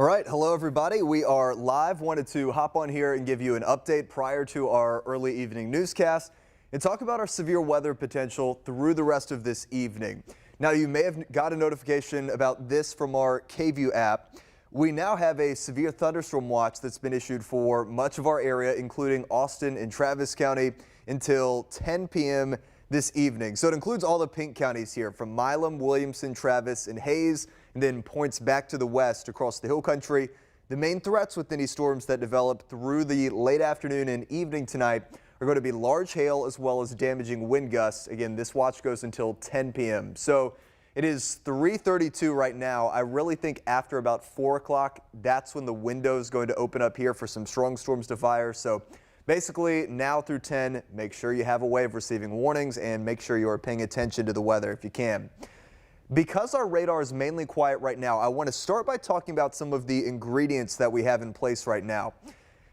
All right, hello everybody. We are live. Wanted to hop on here and give you an update prior to our early evening newscast and talk about our severe weather potential through the rest of this evening. Now, you may have got a notification about this from our KVUE app. We now have a severe thunderstorm watch that's been issued for much of our area, including Austin and Travis County, until 10 p.m. this evening. So it includes all the pink counties here from Milam, Williamson, Travis, and Hayes, and then points back to the west across the hill country. The main threats with any storms that develop through the late afternoon and evening tonight are going to be large hail as well as damaging wind gusts. Again, this watch goes until 10 p.m. So it is 3:32 right now. I really think after about 4 o'clock, that's when the window is going to open up here for some strong storms to fire. So basically now through 10, make sure you have a way of receiving warnings and make sure you are paying attention to the weather if you can. Because our radar is mainly quiet right now, I want to start by talking about some of the ingredients that we have in place right now.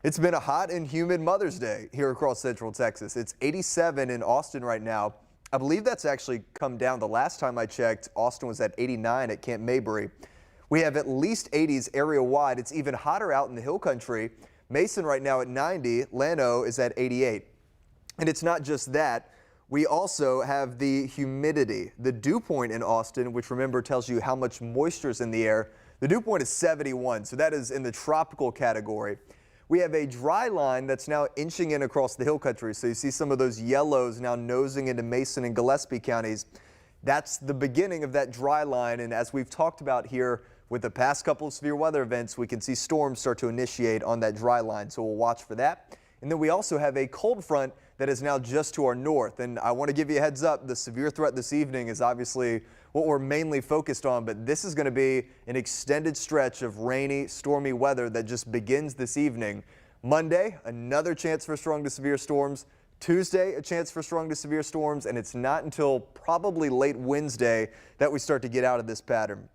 It's been a hot and humid Mother's Day here across Central Texas. It's 87 in Austin right now. I believe that's actually come down. The last time I checked, Austin was at 89 at Camp Mabry. We have at least 80s area-wide. It's even hotter out in the hill country. Mason right now at 90, Llano is at 88. And it's not just that. We also have the humidity. The dew point in Austin, which remember tells you how much moisture is in the air, the dew point is 71, so that is in the tropical category. We have a dry line that's now inching in across the hill country, so you see some of those yellows now nosing into Mason and Gillespie counties. That's the beginning of that dry line, and as we've talked about here with the past couple of severe weather events, we can see storms start to initiate on that dry line, so we'll watch for that. And then we also have a cold front that is now just to our north. And I want to give you a heads up, the severe threat this evening is obviously what we're mainly focused on, but this is going to be an extended stretch of rainy, stormy weather that just begins this evening. Monday, another chance for strong to severe storms. Tuesday, a chance for strong to severe storms, and it's not until probably late Wednesday that we start to get out of this pattern.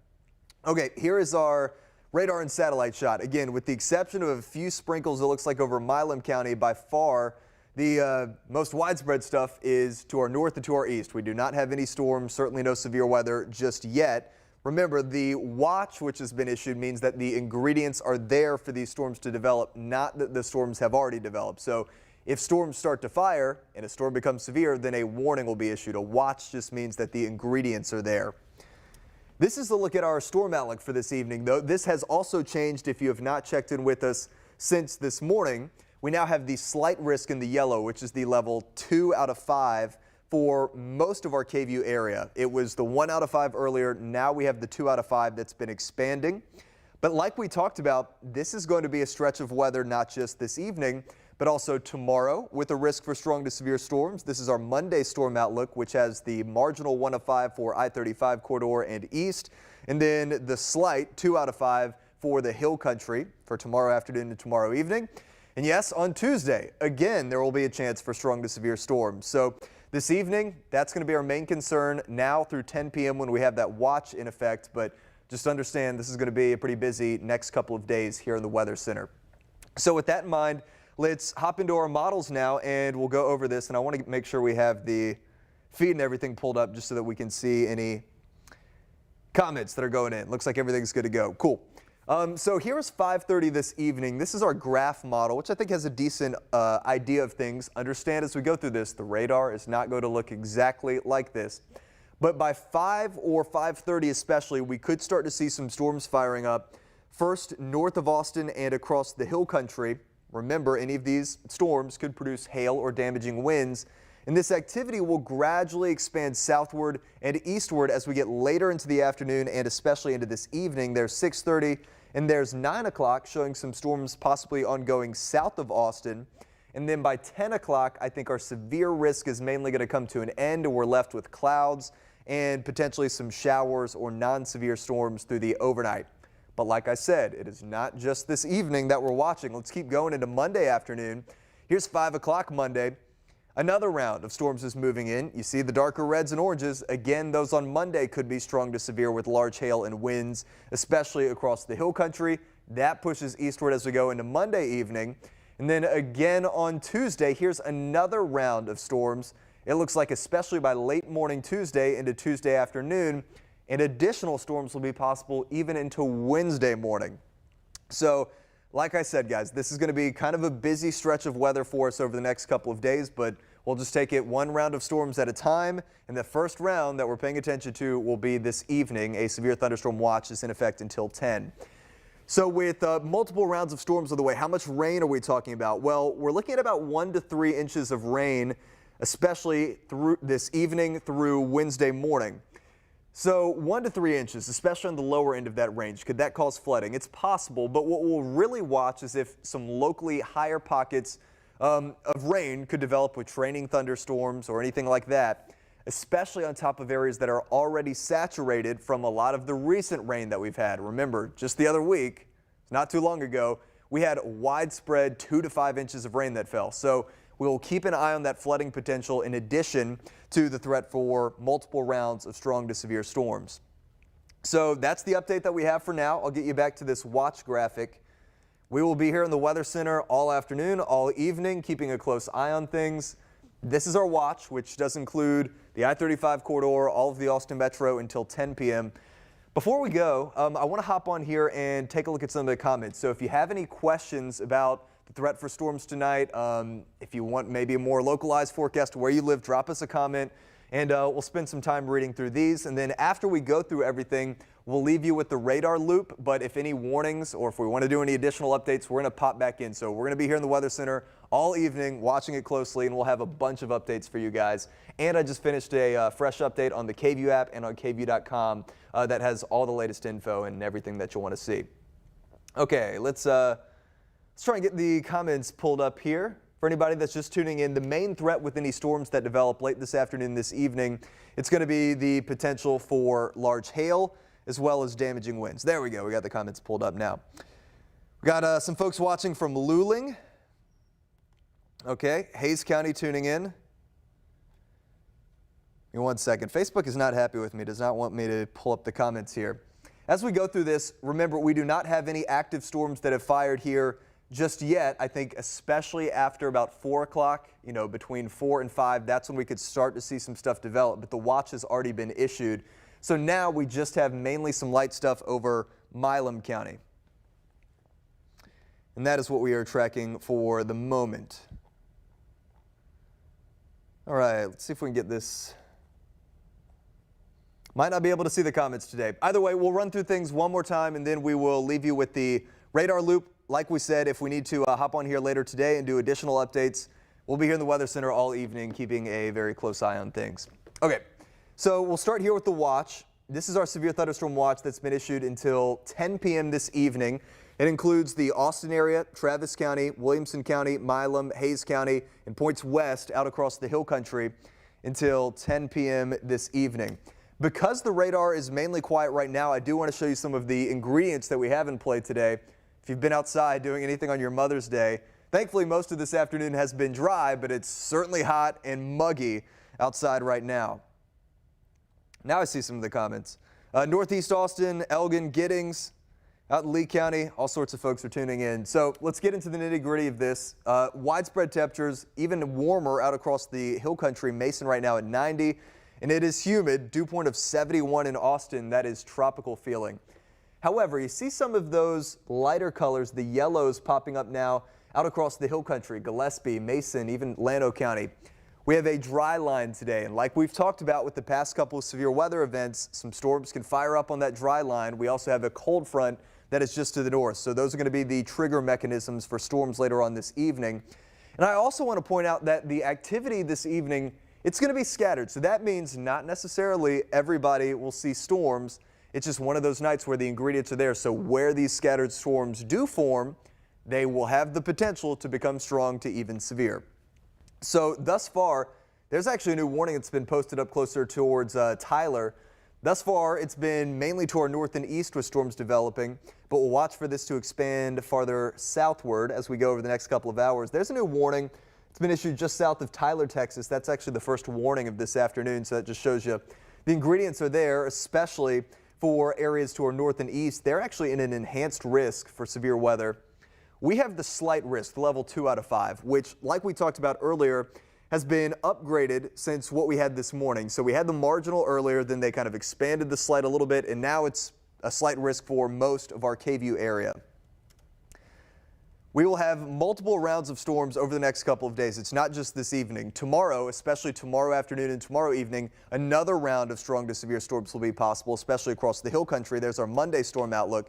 Okay, here is our radar and satellite shot. Again, with the exception of a few sprinkles, it looks like over Milam County, by far the most widespread stuff is to our north and to our east. We do not have any storms, certainly no severe weather just yet. Remember, the watch which has been issued means that the ingredients are there for these storms to develop, not that the storms have already developed. So if storms start to fire and a storm becomes severe, then a warning will be issued. A watch just means that the ingredients are there. This is a look at our storm outlook for this evening, though. This has also changed if you have not checked in with us since this morning. We now have the slight risk in the yellow, which is the level 2 out of 5 for most of our KVUE area. It was the 1 out of 5 earlier. Now we have the 2 out of 5 that's been expanding. But like we talked about, this is going to be a stretch of weather not just this evening, but also tomorrow with a risk for strong to severe storms. This is our Monday storm outlook, which has the marginal 1 of 5 for I-35 corridor and east, and then the slight 2 out of 5 for the hill country for tomorrow afternoon and tomorrow evening. And yes, on Tuesday, again, there will be a chance for strong to severe storms. So this evening, that's going to be our main concern now through 10 p.m. when we have that watch in effect. But just understand this is going to be a pretty busy next couple of days here in the Weather Center. So with that in mind, let's hop into our models now and we'll go over this. And I want to make sure we have the feed and everything pulled up just so that we can see any comments that are going in. Looks like everything's good to go. Cool. So here's 5:30 this evening. This is our graph model, which I think has a decent idea of things. Understand as we go through this, the radar is not going to look exactly like this. But by 5 or 5:30 especially, we could start to see some storms firing up. First, north of Austin and across the hill country. Remember, any of these storms could produce hail or damaging winds. And this activity will gradually expand southward and eastward as we get later into the afternoon and especially into this evening. There's 6:30 and there's 9 o'clock showing some storms possibly ongoing south of Austin. And then by 10 o'clock, I think our severe risk is mainly going to come to an end and we're left with clouds and potentially some showers or non-severe storms through the overnight. But like I said, it is not just this evening that we're watching. Let's keep going into Monday afternoon. Here's 5 o'clock Monday. Another round of storms is moving in. You see the darker reds and oranges. Again, those on Monday could be strong to severe with large hail and winds, especially across the hill country. That pushes eastward as we go into Monday evening. And then again on Tuesday, here's another round of storms. It looks like especially by late morning Tuesday into Tuesday afternoon, and additional storms will be possible even into Wednesday morning. So, like I said, guys, this is going to be kind of a busy stretch of weather for us over the next couple of days, but we'll just take it one round of storms at a time. And the first round that we're paying attention to will be this evening. A severe thunderstorm watch is in effect until 10. So with multiple rounds of storms on the way, how much rain are we talking about? Well, we're looking at about 1 to 3 inches of rain, especially through this evening through Wednesday morning. So 1 to 3 inches, especially on the lower end of that range. Could that cause flooding? It's possible, but what we'll really watch is if some locally higher pockets of rain could develop with training thunderstorms or anything like that, especially on top of areas that are already saturated from a lot of the recent rain that we've had. Remember, just the other week, not too long ago, we had widespread 2 to 5 inches of rain that fell. So we'll keep an eye on that flooding potential in addition to the threat for multiple rounds of strong to severe storms. So that's the update that we have for now. I'll get you back to this watch graphic. We will be here in the Weather Center all afternoon, all evening, keeping a close eye on things. This is our watch, which does include the I-35 corridor, all of the Austin Metro until 10 p.m. Before we go, I want to hop on here and take a look at some of the comments. So if you have any questions about the threat for storms tonight, if you want maybe a more localized forecast to where you live, drop us a comment and we'll spend some time reading through these. And then after we go through everything, we'll leave you with the radar loop. But if any warnings or if we want to do any additional updates, we're going to pop back in. So we're going to be here in the Weather Center all evening watching it closely, and we'll have a bunch of updates for you guys. And I just finished a fresh update on the KVUE app and on KVUE.com that has all the latest info and everything that you'll want to see. Okay, let's try and get the comments pulled up here. For anybody that's just tuning in, the main threat with any storms that develop late this afternoon, this evening, it's going to be the potential for large hail as well as damaging winds. There we go. We got the comments pulled up now. We got some folks watching from Luling. Okay, Hayes County tuning in. Give me 1 second. Facebook is not happy with me, does not want me to pull up the comments here. As we go through this, remember, we do not have any active storms that have fired here just yet. I think especially after about 4 o'clock, between 4 and 5, that's when we could start to see some stuff develop, but the watch has already been issued. So now we just have mainly some light stuff over Milam County. And that is what we are tracking for the moment. All right, let's see if we can get this. Might not be able to see the comments today. Either way, we'll run through things one more time and then we will leave you with the radar loop. Like we said, if we need to hop on here later today and do additional updates, we'll be here in the Weather Center all evening, keeping a very close eye on things. Okay, so we'll start here with the watch. This is our severe thunderstorm watch that's been issued until 10 p.m. this evening. It includes the Austin area, Travis County, Williamson County, Milam, Hayes County, and points west out across the hill country until 10 p.m. this evening. Because the radar is mainly quiet right now, I do want to show you some of the ingredients that we have in play today. If you've been outside doing anything on your Mother's Day, thankfully most of this afternoon has been dry, but it's certainly hot and muggy outside right now. Now I see some of the comments. Northeast Austin, Elgin, Giddings, out in Lee County, all sorts of folks are tuning in. So let's get into the nitty-gritty of this. Widespread temperatures, even warmer out across the hill country. Mason right now at 90, and it is humid. Dew point of 71 in Austin. That is tropical feeling. However, you see some of those lighter colors, the yellows popping up now out across the hill country, Gillespie, Mason, even Llano County. We have a dry line today, and like we've talked about with the past couple of severe weather events, some storms can fire up on that dry line. We also have a cold front that is just to the north, so those are going to be the trigger mechanisms for storms later on this evening. And I also want to point out that the activity this evening, it's going to be scattered, so that means not necessarily everybody will see storms. It's just one of those nights where the ingredients are there. So where these scattered storms do form, they will have the potential to become strong to even severe. So thus far, there's actually a new warning that's been posted up closer towards Tyler. Thus far, it's been mainly to our north and east with storms developing, but we'll watch for this to expand farther southward as we go over the next couple of hours. There's a new warning. It's been issued just south of Tyler, Texas. That's actually the first warning of this afternoon, so that just shows you the ingredients are there, especially for areas to our north and east. They're actually in an enhanced risk for severe weather. We have the slight risk, level 2 out of 5, which, like we talked about earlier, has been upgraded since what we had this morning. So we had the marginal earlier, then they kind of expanded the slight a little bit, and now it's a slight risk for most of our KVUE area. We will have multiple rounds of storms over the next couple of days. It's not just this evening. Tomorrow, especially tomorrow afternoon and tomorrow evening, another round of strong to severe storms will be possible, especially across the hill country. There's our Monday storm outlook.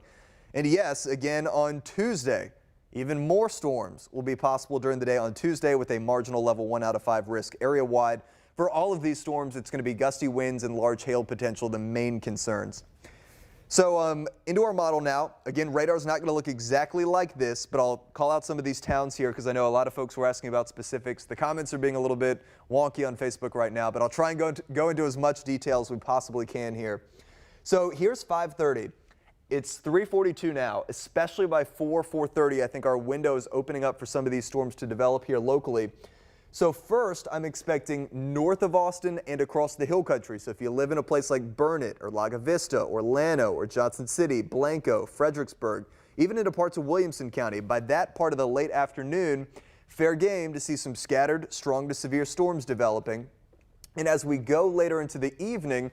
And yes, again on Tuesday, even more storms will be possible during the day on Tuesday with a marginal level 1 out of 5 risk area-wide. For all of these storms, it's going to be gusty winds and large hail potential, the main concerns. So into our model now. Again, radar's not going to look exactly like this, but I'll call out some of these towns here because I know a lot of folks were asking about specifics. The comments are being a little bit wonky on Facebook right now, but I'll try and go into as much detail as we possibly can here. So here's 5:30. It's 3:42 now, especially by 4:30. I think our window is opening up for some of these storms to develop here locally. So first, I'm expecting north of Austin and across the hill country. So if you live in a place like Burnett or Laga Vista or Llano or Johnson City, Blanco, Fredericksburg, even into parts of Williamson County, by that part of the late afternoon, fair game to see some scattered, strong to severe storms developing. And as we go later into the evening,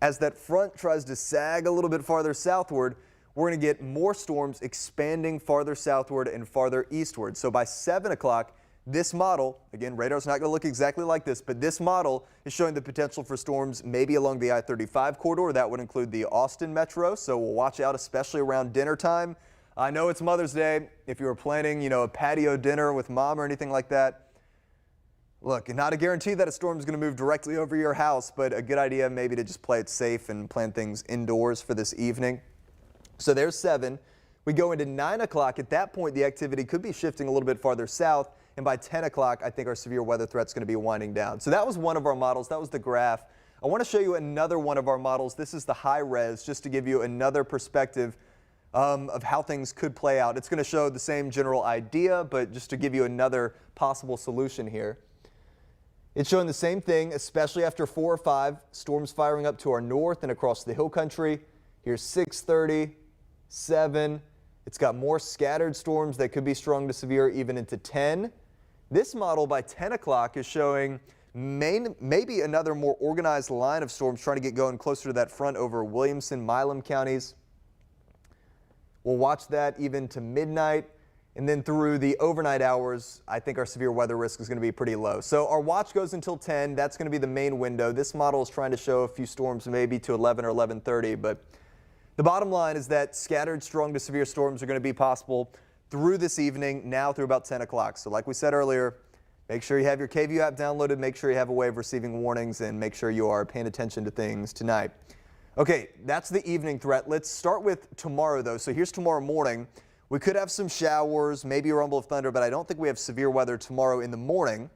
as that front tries to sag a little bit farther southward, we're going to get more storms expanding farther southward and farther eastward. So by 7 o'clock, this model, again, radar's not going to look exactly like this, but this model is showing the potential for storms maybe along the I-35 corridor. That would include the Austin metro, so we'll watch out, especially around dinner time. I know it's Mother's Day. If you were planning, a patio dinner with mom or anything like that, look, not a guarantee that a storm is going to move directly over your house, but a good idea maybe to just play it safe and plan things indoors for this evening. So there's 7. We go into 9 o'clock. At that point, the activity could be shifting a little bit farther south. And by 10 o'clock, I think our severe weather threat is going to be winding down. So that was one of our models. That was the graph. I want to show you another one of our models. This is the high res, just to give you another perspective of how things could play out. It's going to show the same general idea, but just to give you another possible solution here. It's showing the same thing, especially after 4 or 5. Storms firing up to our north and across the hill country. Here's 6:30, 7. It's got more scattered storms that could be strong to severe even into 10. This model by 10 o'clock is showing maybe another more organized line of storms trying to get going closer to that front over Williamson, Milam counties. We'll watch that even to midnight. And then through the overnight hours, I think our severe weather risk is going to be pretty low. So our watch goes until 10. That's going to be the main window. This model is trying to show a few storms maybe to 11 or 11:30. But the bottom line is that scattered strong to severe storms are going to be possible through this evening, now through about 10 o'clock. So like we said earlier, make sure you have your KVUE app downloaded, make sure you have a way of receiving warnings, and make sure you are paying attention to things tonight. Okay, that's the evening threat. Let's start with tomorrow, though. So here's tomorrow morning. We could have some showers, maybe a rumble of thunder, but I don't think we have severe weather tomorrow in the morning.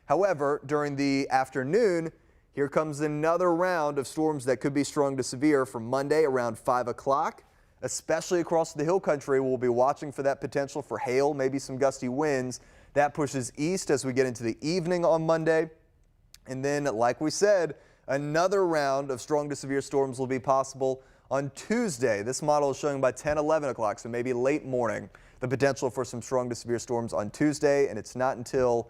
However, during the afternoon, here comes another round of storms that could be strong to severe for Monday around 5 o'clock. Especially across the hill country, we'll be watching for that potential for hail, maybe some gusty winds. That pushes east as we get into the evening on Monday. And then, like we said, another round of strong to severe storms will be possible on Tuesday. This model is showing by 10, 11 o'clock, so maybe late morning, the potential for some strong to severe storms on Tuesday. And it's not until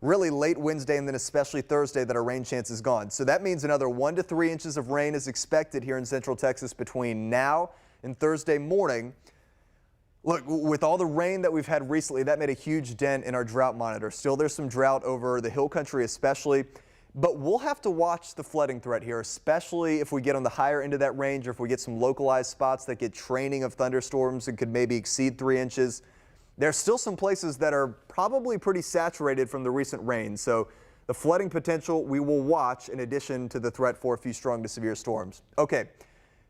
really late Wednesday and then especially Thursday that our rain chance is gone. So that means another 1 to 3 inches of rain is expected here in central Texas between now and Thursday morning. Look, with all the rain that we've had recently, that made a huge dent in our drought monitor. Still, there's some drought over the hill country especially, but we'll have to watch the flooding threat here, especially if we get on the higher end of that range or if we get some localized spots that get training of thunderstorms and could maybe exceed 3 inches. There's still some places that are probably pretty saturated from the recent rain, so the flooding potential we will watch in addition to the threat for a few strong to severe storms. Okay.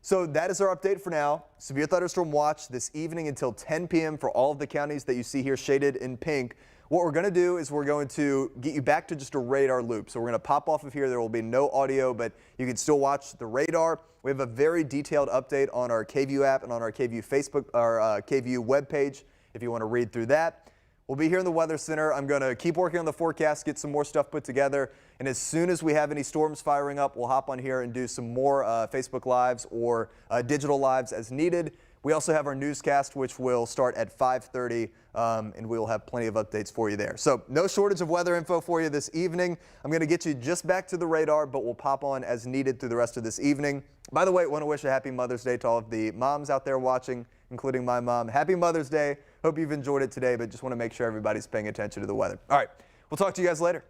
So that is our update for now. Severe thunderstorm watch this evening until 10 p.m. for all of the counties that you see here shaded in pink. What we're going to do is we're going to get you back to just a radar loop. So we're going to pop off of here. There will be no audio, but you can still watch the radar. We have a very detailed update on our KVUE app and on our KVUE Facebook, our KVUE webpage if you want to read through that. We'll be here in the Weather Center. I'm going to keep working on the forecast, get some more stuff put together. And as soon as we have any storms firing up, we'll hop on here and do some more Facebook Lives or digital lives as needed. We also have our newscast, which will start at 5:30, and we will have plenty of updates for you there. So no shortage of weather info for you this evening. I'm going to get you just back to the radar, but we'll pop on as needed through the rest of this evening. By the way, I want to wish a happy Mother's Day to all of the moms out there watching, including my mom. Happy Mother's Day. Hope you've enjoyed it today, but just want to make sure everybody's paying attention to the weather. All right, we'll talk to you guys later.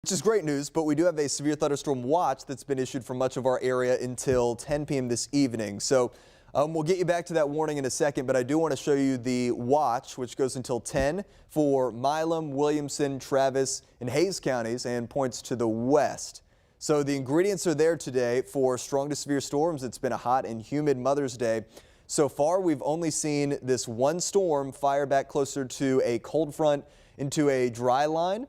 Which is great news, but we do have a severe thunderstorm watch that's been issued for much of our area until 10 p.m. this evening. So we'll get you back to that warning in a second, but I do want to show you the watch, which goes until 10 for Milam, Williamson, Travis, and Hays counties and points to the west. So the ingredients are there today for strong to severe storms. It's been a hot and humid Mother's Day. So far, we've only seen this one storm fire back closer to a cold front into a dry line.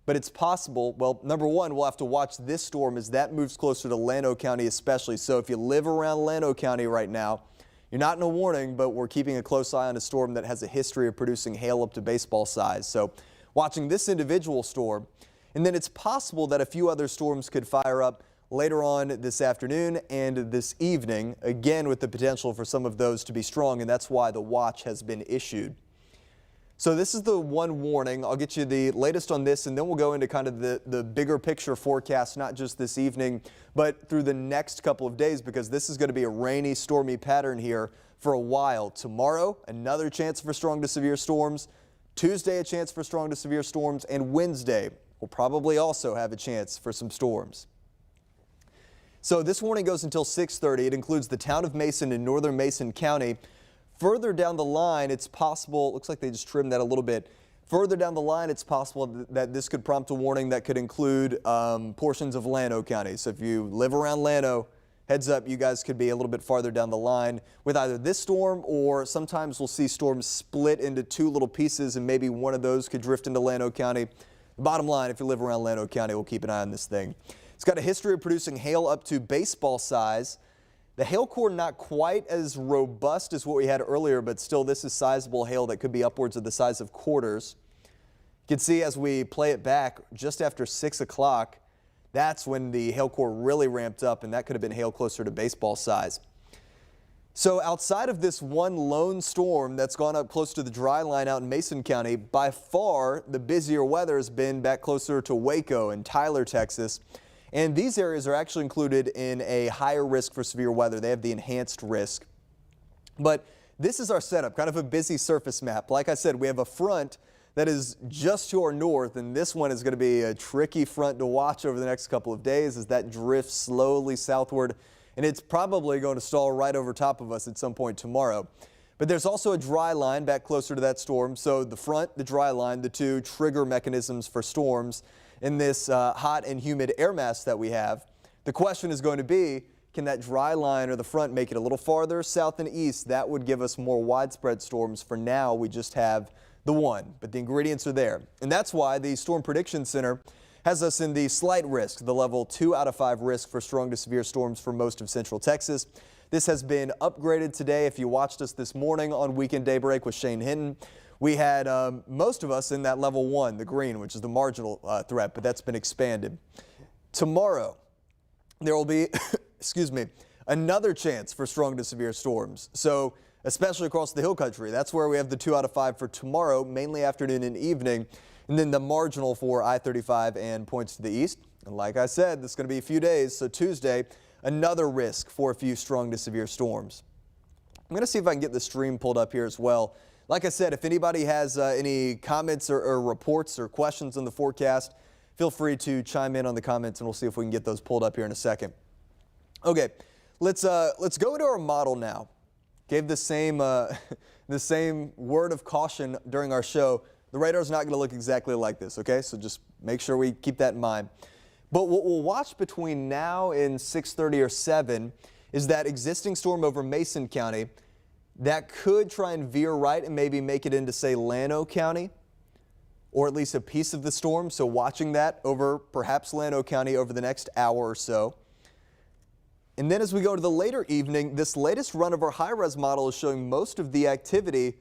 But it's possible, well, number one, we'll have to watch this storm as that moves closer to Llano County especially. So if you live around Llano County right now, you're not in a warning, but we're keeping a close eye on a storm that has a history of producing hail up to baseball size. So watching this individual storm, and then it's possible that a few other storms could fire up later on this afternoon and this evening, again with the potential for some of those to be strong, and that's why the watch has been issued. So this is the one warning. I'll get you the latest on this, and then we'll go into kind of the bigger picture forecast, not just this evening, but through the next couple of days, because this is going to be a rainy, stormy pattern here for a while. Tomorrow, another chance for strong to severe storms. Tuesday, a chance for strong to severe storms, and Wednesday will probably also have a chance for some storms. So this warning goes until 6:30. It includes the town of Mason in northern Mason County. Further down the line, it's possible, looks like they just trimmed that a little bit. Further down the line, it's possible that this could prompt a warning that could include portions of Llano County. So if you live around Llano, heads up, you guys could be a little bit farther down the line with either this storm, or sometimes we'll see storms split into two little pieces and maybe one of those could drift into Llano County. Bottom line, if you live around Llano County, we'll keep an eye on this thing. It's got a history of producing hail up to baseball size. The hail core not quite as robust as what we had earlier, but still this is sizable hail that could be upwards of the size of quarters. You can see as we play it back just after 6 o'clock, that's when the hail core really ramped up, and that could have been hail closer to baseball size. So outside of this one lone storm that's gone up close to the dry line out in Mason County, by far the busier weather has been back closer to Waco and Tyler, Texas. And these areas are actually included in a higher risk for severe weather. They have the enhanced risk. But this is our setup, kind of a busy surface map. Like I said, we have a front that is just to our north, and this one is going to be a tricky front to watch over the next couple of days as that drifts slowly southward, and it's probably going to stall right over top of us at some point tomorrow. But there's also a dry line back closer to that storm. So the front, the dry line, the two trigger mechanisms for storms in this hot and humid air mass that we have. The question is going to be, can that dry line or the front make it a little farther south and east? That would give us more widespread storms. For now, we just have the one, but the ingredients are there. And that's why the Storm Prediction Center has us in the slight risk, the level 2 out of 5 risk for strong to severe storms for most of central Texas. This has been upgraded today. If you watched us this morning on Weekend Daybreak with Shane Hinton, we had most of us in that level 1, the green, which is the marginal threat, but that's been expanded. Tomorrow, there will be, excuse me, another chance for strong to severe storms. So especially across the hill country, that's where we have the 2 out of 5 for tomorrow, mainly afternoon and evening, and then the marginal for I-35 and points to the east. And like I said, this is going to be a few days. So Tuesday, another risk for a few strong to severe storms. I'm going to see if I can get the stream pulled up here as well. Like I said, if anybody has any comments or reports or questions on the forecast, feel free to chime in on the comments and we'll see if we can get those pulled up here in a second. Okay, let's go into our model now. Gave the same word of caution during our show. The radar is not going to look exactly like this, okay? So just make sure we keep that in mind. But what we'll watch between now and 6:30 or 7 is that existing storm over Mason County that could try and veer right and maybe make it into, say, Llano County, or at least a piece of the storm. So watching that over perhaps Llano County over the next hour or so. And then as we go to the later evening, this latest run of our high-res model is showing most of the activity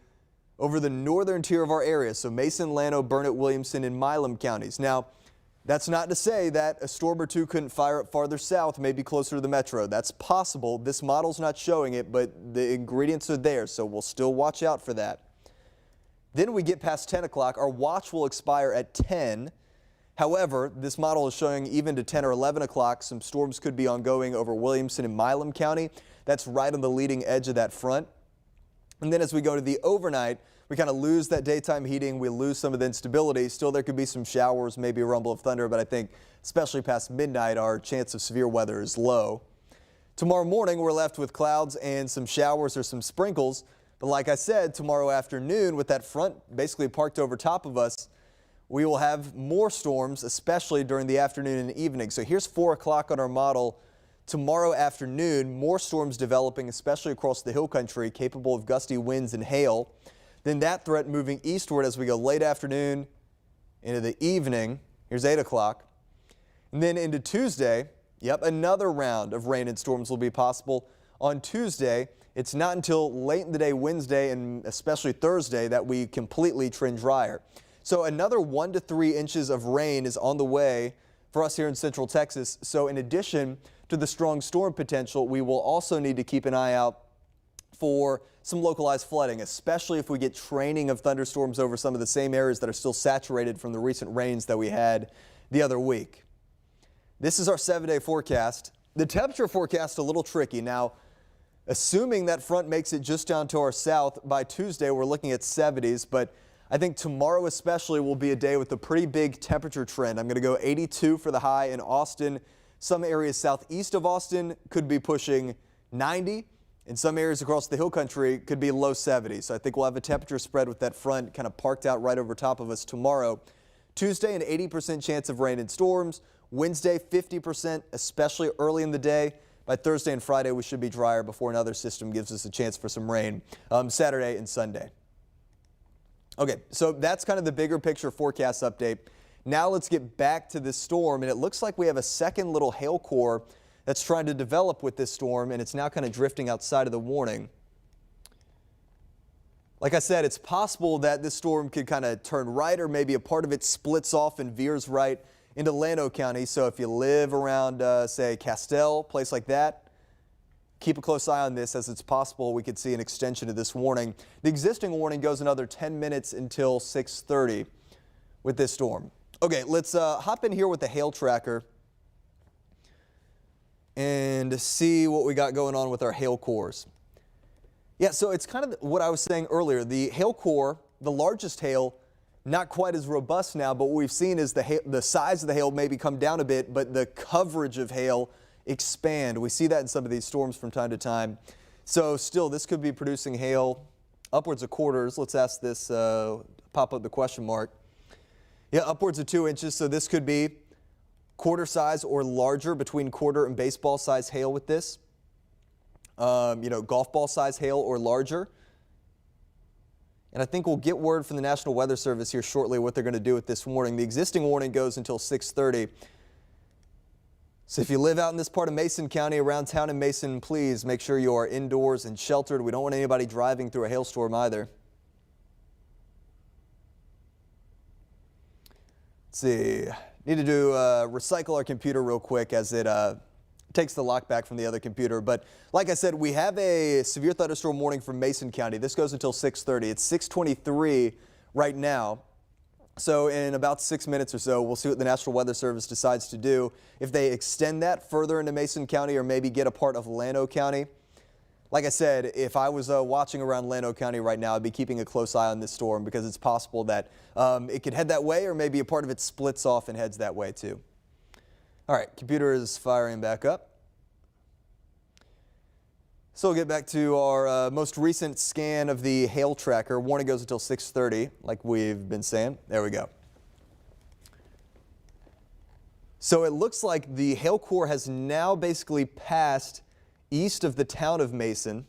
over the northern tier of our area. So Mason, Llano, Burnett, Williamson, and Milam counties. Now, that's not to say that a storm or two couldn't fire up farther south, maybe closer to the metro. That's possible. This model's not showing it, but the ingredients are there, so we'll still watch out for that. Then we get past 10 o'clock. Our watch will expire at 10. However, this model is showing even to 10 or 11 o'clock, some storms could be ongoing over Williamson and Milam County. That's right on the leading edge of that front. And then as we go to the overnight, we kind of lose that daytime heating. We lose some of the instability. Still, there could be some showers, maybe a rumble of thunder, but I think especially past midnight, our chance of severe weather is low. Tomorrow morning, we're left with clouds and some showers or some sprinkles. But like I said, tomorrow afternoon, with that front basically parked over top of us, we will have more storms, especially during the afternoon and evening. So here's 4 o'clock on our model. Tomorrow afternoon, more storms developing, especially across the hill country, capable of gusty winds and hail. Then that threat moving eastward as we go late afternoon into the evening. Here's 8 o'clock. And then into Tuesday, yep, another round of rain and storms will be possible. On Tuesday, it's not until late in the day Wednesday and especially Thursday that we completely trend drier. So another 1 to 3 inches of rain is on the way for us here in Central Texas. So in addition to the strong storm potential, we will also need to keep an eye out for some localized flooding, especially if we get training of thunderstorms over some of the same areas that are still saturated from the recent rains that we had the other week. This is our 7-day forecast. The temperature forecast a little tricky. Now, assuming that front makes it just down to our south, by Tuesday we're looking at 70s, but I think tomorrow especially will be a day with a pretty big temperature trend. I'm going to go 82 for the high in Austin. Some areas southeast of Austin could be pushing 90. In some areas across the hill country could be low 70s. So I think we'll have a temperature spread with that front kind of parked out right over top of us tomorrow. Tuesday, an 80% chance of rain and storms. Wednesday, 50%, especially early in the day. By Thursday and Friday, we should be drier before another system gives us a chance for some rain Saturday and Sunday. Okay, so that's kind of the bigger picture forecast update. Now let's get back to this storm, and it looks like we have a second little hail core that's trying to develop with this storm, and it's now kind of drifting outside of the warning. Like I said, it's possible that this storm could kind of turn right, or maybe a part of it splits off and veers right into Llano County. So if you live around, say, Castell, place like that, keep a close eye on this, as it's possible we could see an extension of this warning. The existing warning goes another 10 minutes until 6:30 with this storm. Okay, let's hop in here with the hail tracker and see what we got going on with our hail cores. Yeah, so it's kind of what I was saying earlier. The hail core, the largest hail, not quite as robust now, but what we've seen is the size of the hail maybe come down a bit, but the coverage of hail expand. We see that in some of these storms from time to time. So still, this could be producing hail upwards of quarters. Let's ask this, pop up the question mark. Yeah, upwards of 2 inches. So this could be quarter size or larger, between quarter and baseball size hail with this. Golf ball size hail or larger. And I think we'll get word from the National Weather Service here shortly what they're going to do with this warning. The existing warning goes until 6:30. So if you live out in this part of Mason County, around town in Mason, please make sure you are indoors and sheltered. We don't want anybody driving through a hailstorm either. Let's see. Need to do recycle our computer real quick as it takes the lock back from the other computer. But like I said, we have a severe thunderstorm warning for Mason County. This goes until 6:30. It's 6:23 right now. So in about 6 minutes or so, we'll see what the National Weather Service decides to do. If they extend that further into Mason County or maybe get a part of Llano County. Like I said, if I was watching around Llano County right now, I'd be keeping a close eye on this storm, because it's possible that it could head that way, or maybe a part of it splits off and heads that way too. All right, computer is firing back up. So we'll get back to our most recent scan of the hail tracker. Warning goes until 6:30, like we've been saying. There we go. So it looks like the hail core has now basically passed east of the town of Mason.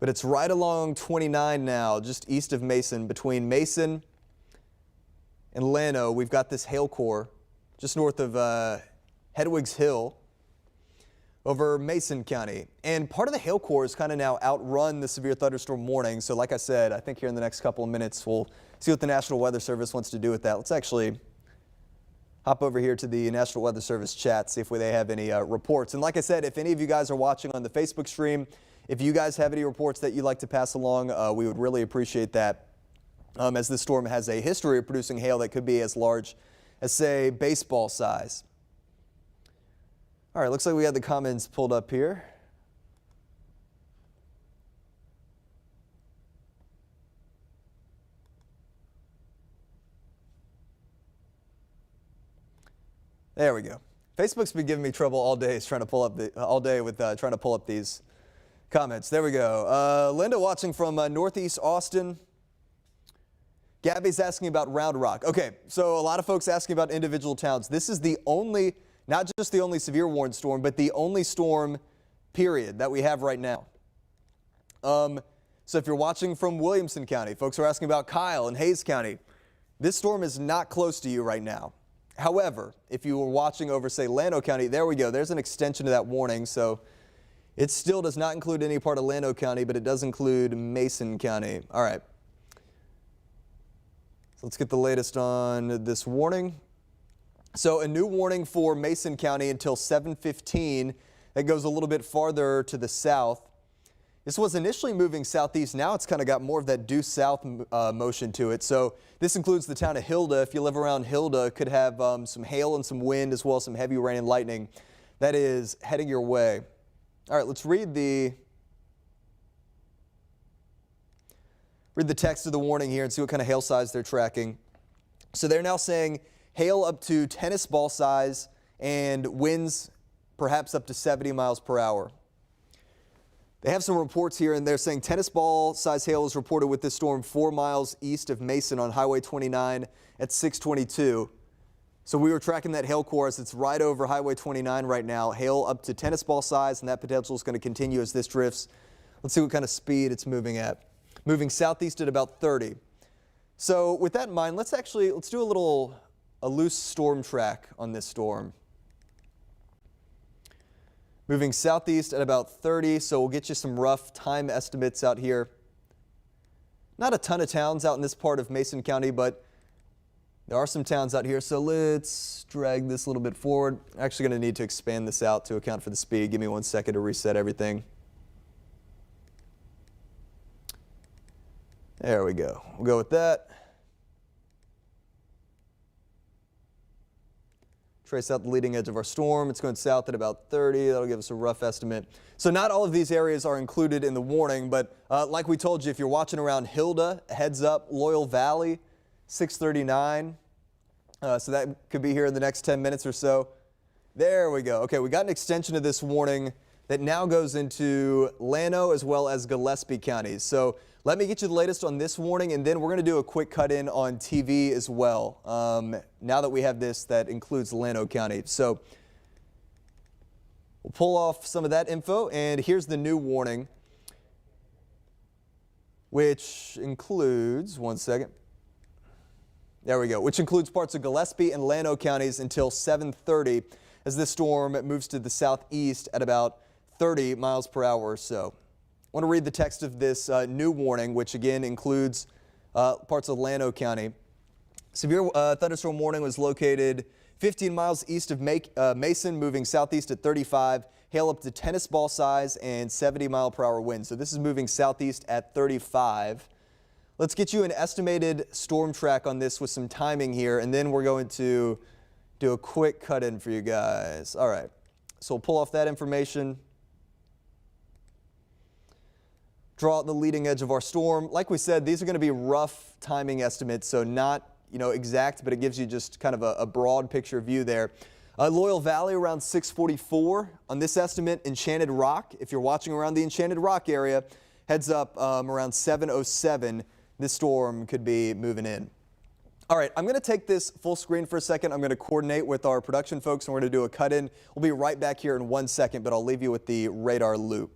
But it's right along 29 now, just east of Mason. Between Mason and Llano, we've got this hail core just north of Hedwig's Hill over Mason County. And part of the hail core has kind of now outrun the severe thunderstorm warning. So like I said, I think here in the next couple of minutes, we'll see what the National Weather Service wants to do with that. Let's actually hop over here to the National Weather Service chat, see if they have any reports. And like I said, if any of you guys are watching on the Facebook stream, if you guys have any reports that you'd like to pass along, we would really appreciate that, as this storm has a history of producing hail that could be as large as, say, baseball size. All right, looks like we have the comments pulled up here. There we go. Facebook's been giving me trouble all day, trying to pull up trying to pull up these comments. There we go. Linda watching from Northeast Austin. Gabby's asking about Round Rock. Okay, so a lot of folks asking about individual towns. This is the only, not just the only severe warned storm, but the only storm, period, that we have right now. So if you're watching from Williamson County, folks are asking about Kyle and Hayes County. This storm is not close to you right now. However, if you were watching over, say, Llano County, there we go. There's an extension to that warning. So it still does not include any part of Llano County, but it does include Mason County. All right. So let's get the latest on this warning. So a new warning for Mason County until 7:15. That goes a little bit farther to the south. This was initially moving southeast. Now it's kind of got more of that due south motion to it. So this includes the town of Hilda. If you live around Hilda, could have some hail and some wind as well as some heavy rain and lightning. That is heading your way. All right, let's read the text of the warning here and see what kind of hail size they're tracking. So they're now saying hail up to tennis ball size and winds perhaps up to 70 miles per hour. They have some reports here, and they're saying tennis ball size hail is reported with this storm 4 miles east of Mason on Highway 29 at 6:22. So we were tracking that hail course. It's right over Highway 29 right now. Hail up to tennis ball size, and that potential is going to continue as this drifts. Let's see what kind of speed it's moving at. Moving southeast at about 30. So with that in mind, let's do a loose storm track on this storm. Moving southeast at about 30, so we'll get you some rough time estimates out here. Not a ton of towns out in this part of Mason County, but there are some towns out here, so let's drag this a little bit forward. I'm actually going to need to expand this out to account for the speed. Give me 1 second to reset everything. There we go. We'll go with that. Trace out the leading edge of our storm. It's going south at about 30. That'll give us a rough estimate. So not all of these areas are included in the warning, but like we told you, if you're watching around Hilda, heads up, Loyal Valley, 6:39. So that could be here in the next 10 minutes or so. There we go. Okay, we got an extension of this warning that now goes into Llano as well as Gillespie counties. So let me get you the latest on this warning, and then we're going to do a quick cut in on TV as well. Now that we have this, that includes Llano County. So we'll pull off some of that info, and here's the new warning, which includes, 1 second. There we go, which includes parts of Gillespie and Llano counties until 7:30 as this storm moves to the southeast at about 30 miles per hour or so. I want to read the text of this new warning, which again includes parts of Llano County. Severe thunderstorm warning was located 15 miles east of Mason, moving southeast at 35, hail up to tennis ball size and 70 mile per hour winds. So this is moving southeast at 35. Let's get you an estimated storm track on this with some timing here, and then we're going to do a quick cut in for you guys. All right, so we'll pull off that information. Draw out the leading edge of our storm. Like we said, these are going to be rough timing estimates, so not exact, but it gives you just kind of a broad picture view there. Loyal Valley around 6:44 on this estimate. Enchanted Rock, if you're watching around the Enchanted Rock area, heads up around 7:07. This storm could be moving in. All right, I'm going to take this full screen for a second. I'm going to coordinate with our production folks, and we're going to do a cut in. We'll be right back here in 1 second, but I'll leave you with the radar loop.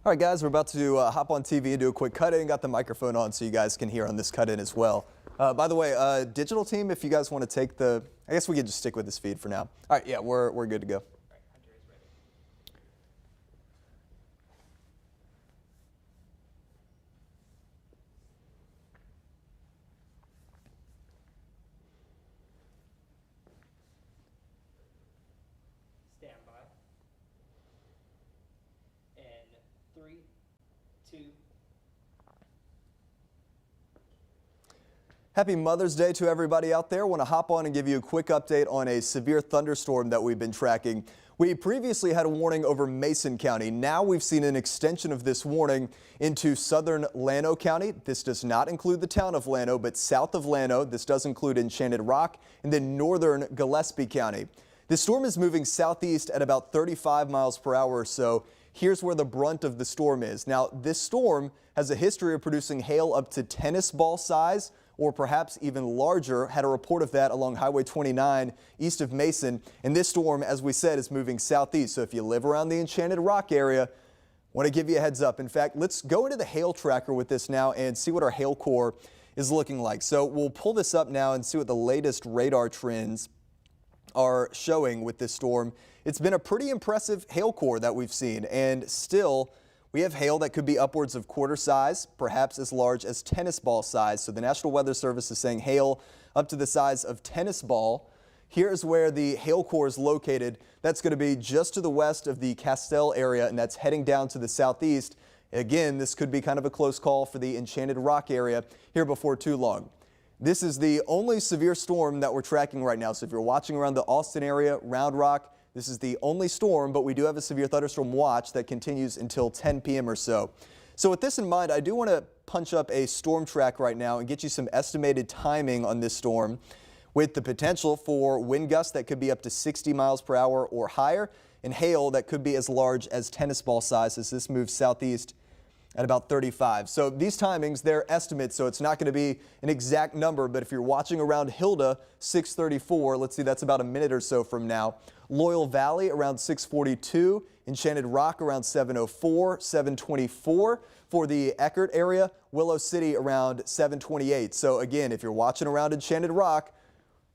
All right, guys, we're about to hop on TV and do a quick cut-in. Got the microphone on so you guys can hear on this cut-in as well. By the way, digital team, if you guys want to take I guess we could just stick with this feed for now. All right, yeah, we're good to go. Stand by. And 3, 2. Happy Mother's Day to everybody out there. Want to hop on and give you a quick update on a severe thunderstorm that we've been tracking. We previously had a warning over Mason County. Now we've seen an extension of this warning into southern Llano County. This does not include the town of Llano, but south of Llano. This does include Enchanted Rock and then northern Gillespie County. This storm is moving southeast at about 35 miles per hour or so. Here's where the brunt of the storm is. Now, this storm has a history of producing hail up to tennis ball size or perhaps even larger. Had a report of that along Highway 29 east of Mason. And this storm, as we said, is moving southeast. So if you live around the Enchanted Rock area, want to give you a heads up. In fact, let's go into the hail tracker with this now and see what our hail core is looking like. So we'll pull this up now and see what the latest radar trends are showing with this storm. It's been a pretty impressive hail core that we've seen, and still we have hail that could be upwards of quarter size, perhaps as large as tennis ball size. So the National Weather Service is saying hail up to the size of tennis ball. Here's where the hail core is located. That's going to be just to the west of the Castell area, and that's heading down to the southeast. Again, this could be kind of a close call for the Enchanted Rock area here before too long. This is the only severe storm that we're tracking right now. So if you're watching around the Austin area, Round Rock, this is the only storm, but we do have a severe thunderstorm watch that continues until 10 p.m. or so. So with this in mind, I do want to punch up a storm track right now and get you some estimated timing on this storm with the potential for wind gusts that could be up to 60 miles per hour or higher and hail that could be as large as tennis ball size as this moves southeast at about 35. So these timings, they're estimates, so it's not going to be an exact number, but if you're watching around Hilda, 6:34, let's see, that's about a minute or so from now. Loyal Valley around 6:42, Enchanted Rock around 7:04, 7:24 for the Eckert area, Willow City around 7:28. So again, if you're watching around Enchanted Rock,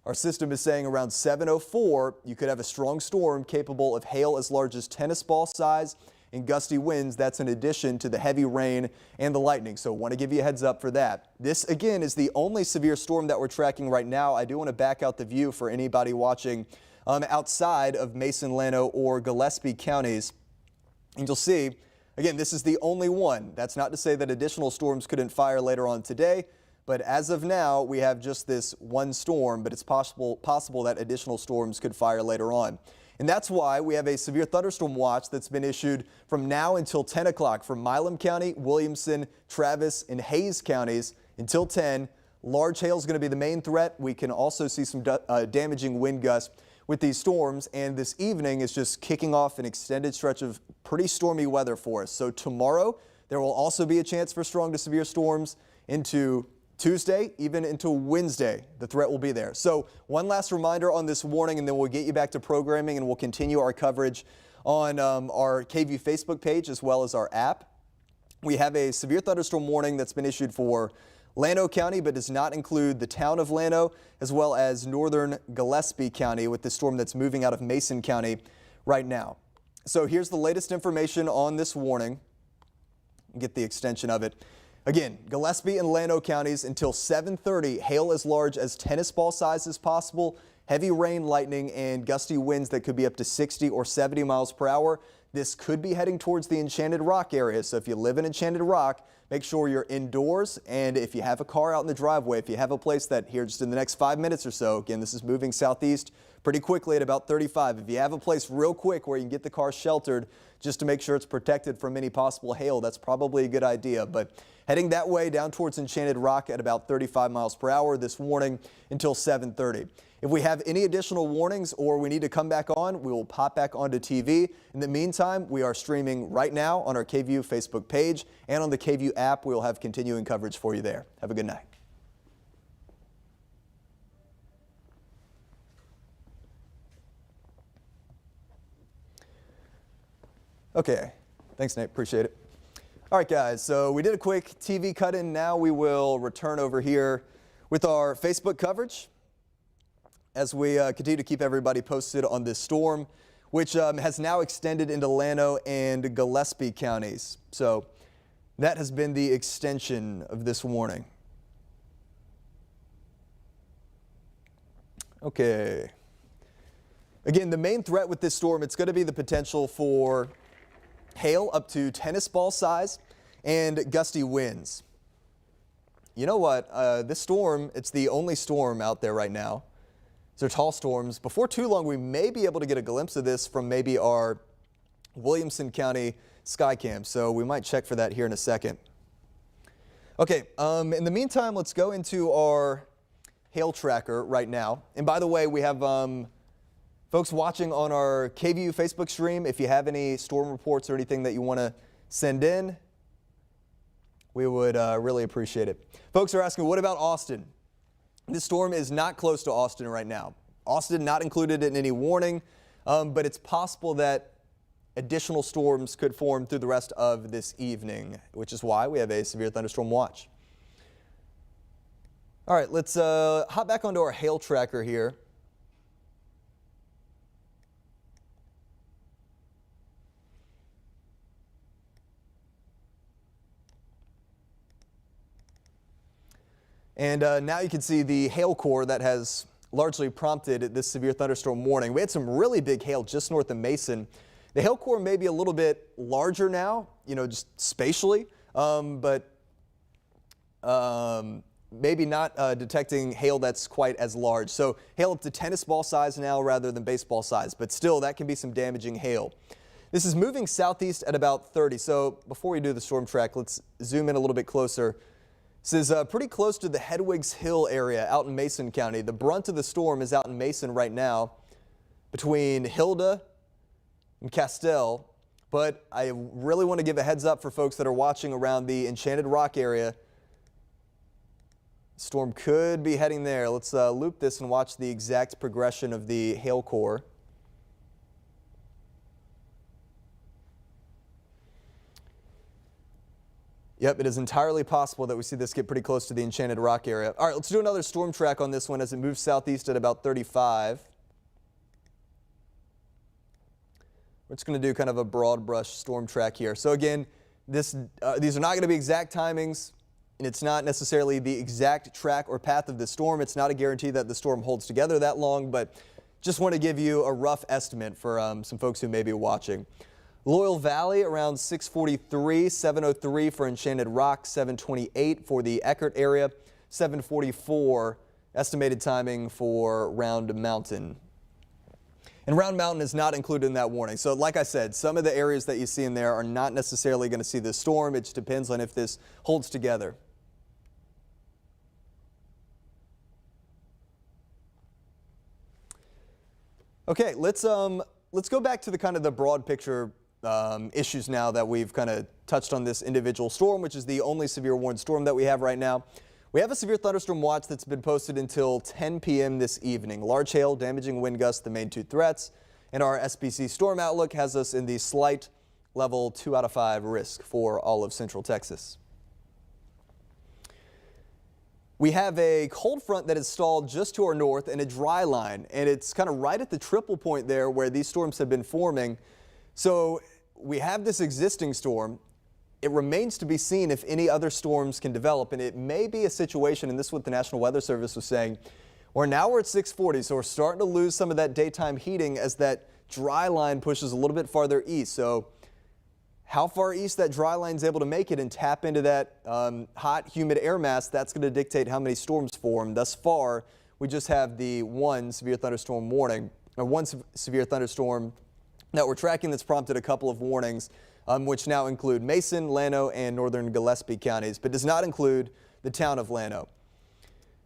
our system is saying around 7:04, you could have a strong storm capable of hail as large as tennis ball size and gusty winds. That's in addition to the heavy rain and the lightning. So want to give you a heads up for that. This again is the only severe storm that we're tracking right now. I do want to back out the view for anybody watching outside of Mason, Llano, or Gillespie counties. And you'll see, again, this is the only one. That's not to say that additional storms couldn't fire later on today, but as of now, we have just this one storm, but it's possible that additional storms could fire later on. And that's why we have a severe thunderstorm watch that's been issued from now until 10 o'clock for Milam County, Williamson, Travis, and Hayes counties until 10. Large hail is going to be the main threat. We can also see some damaging wind gusts with these storms, and this evening is just kicking off an extended stretch of pretty stormy weather for us. So tomorrow, there will also be a chance for strong to severe storms into Tuesday, even into Wednesday. The threat will be there. So one last reminder on this warning, and then we'll get you back to programming, and we'll continue our coverage on our KVUE Facebook page as well as our app. We have a severe thunderstorm warning that's been issued for Llano County, but does not include the town of Llano, as well as northern Gillespie County with the storm that's moving out of Mason County right now. So here's the latest information on this warning. Get the extension of it. Again, Gillespie and Llano counties until 7:30, hail as large as tennis ball size is possible, heavy rain, lightning, and gusty winds that could be up to 60 or 70 miles per hour. This could be heading towards the Enchanted Rock area, so if you live in Enchanted Rock, make sure you're indoors, and if you have a car out in the driveway, if you have a place that here just in the next 5 minutes or so, again, this is moving southeast pretty quickly at about 35. If you have a place real quick where you can get the car sheltered just to make sure it's protected from any possible hail, that's probably a good idea. But heading that way down towards Enchanted Rock at about 35 miles per hour this warning until 7:30. If we have any additional warnings or we need to come back on, we will pop back onto TV. In the meantime, we are streaming right now on our KVUE Facebook page and on the KVUE app. We will have continuing coverage for you there. Have a good night. Okay, thanks, Nate. Appreciate it. All right, guys, so we did a quick TV cut-in. Now we will return over here with our Facebook coverage as we continue to keep everybody posted on this storm, which has now extended into Llano and Gillespie counties. So that has been the extension of this warning. Okay. Again, the main threat with this storm, it's going to be the potential for hail up to tennis ball size and gusty winds. You know what? This storm, it's the only storm out there right now. These are tall storms. Before too long, we may be able to get a glimpse of this from maybe our Williamson County Skycam. So we might check for that here in a second. Okay, in the meantime, let's go into our hail tracker right now. And by the way, we have folks watching on our KVU Facebook stream. If you have any storm reports or anything that you want to send in, we would really appreciate it. Folks are asking, what about Austin? This storm is not close to Austin right now. Austin not included in any warning, but it's possible that additional storms could form through the rest of this evening, which is why we have a severe thunderstorm watch. All right, let's hop back onto our hail tracker here. And now you can see the hail core that has largely prompted this severe thunderstorm warning. We had some really big hail just north of Mason. The hail core may be a little bit larger now, just spatially, but maybe not detecting hail that's quite as large. So hail up to tennis ball size now rather than baseball size, but still that can be some damaging hail. This is moving southeast at about 30. So before we do the storm track, let's zoom in a little bit closer. This is pretty close to the Hedwigs Hill area out in Mason County. The brunt of the storm is out in Mason right now between Hilda and Castell, but I really want to give a heads up for folks that are watching around the Enchanted Rock area. Storm could be heading there. Let's loop this and watch the exact progression of the hail core. Yep, it is entirely possible that we see this get pretty close to the Enchanted Rock area. All right, let's do another storm track on this one as it moves southeast at about 35. We're just going to do kind of a broad brush storm track here. So again, these are not going to be exact timings, and it's not necessarily the exact track or path of the storm. It's not a guarantee that the storm holds together that long, but just want to give you a rough estimate for some folks who may be watching. Loyal Valley around 6:43, 7:03 for Enchanted Rock, 7:28 for the Eckert area, 7:44 estimated timing for Round Mountain. And Round Mountain is not included in that warning. So like I said, some of the areas that you see in there are not necessarily going to see this storm. It just depends on if this holds together. Okay, let's go back to the kind of the broad picture issues now that we've kind of touched on this individual storm, which is the only severe warned storm that we have right now. We have a severe thunderstorm watch that's been posted until 10 p.m. this evening. Large hail, damaging wind gusts, the main two threats, and our SPC storm outlook has us in the slight level 2 out of 5 risk for all of central Texas. We have a cold front that is stalled just to our north and a dry line, and it's kind of right at the triple point there where these storms have been forming. So we have this existing storm. It remains to be seen if any other storms can develop, and it may be a situation, and this is what the National Weather Service was saying, where now we're at 640, so we're starting to lose some of that daytime heating as that dry line pushes a little bit farther east. So how far east that dry line is able to make it and tap into that hot, humid air mass, that's going to dictate how many storms form. Thus far, we just have the one severe thunderstorm warning, or one severe thunderstorm that we're tracking that's prompted a couple of warnings, which now include Mason, Llano, and northern Gillespie counties, but does not include the town of Llano.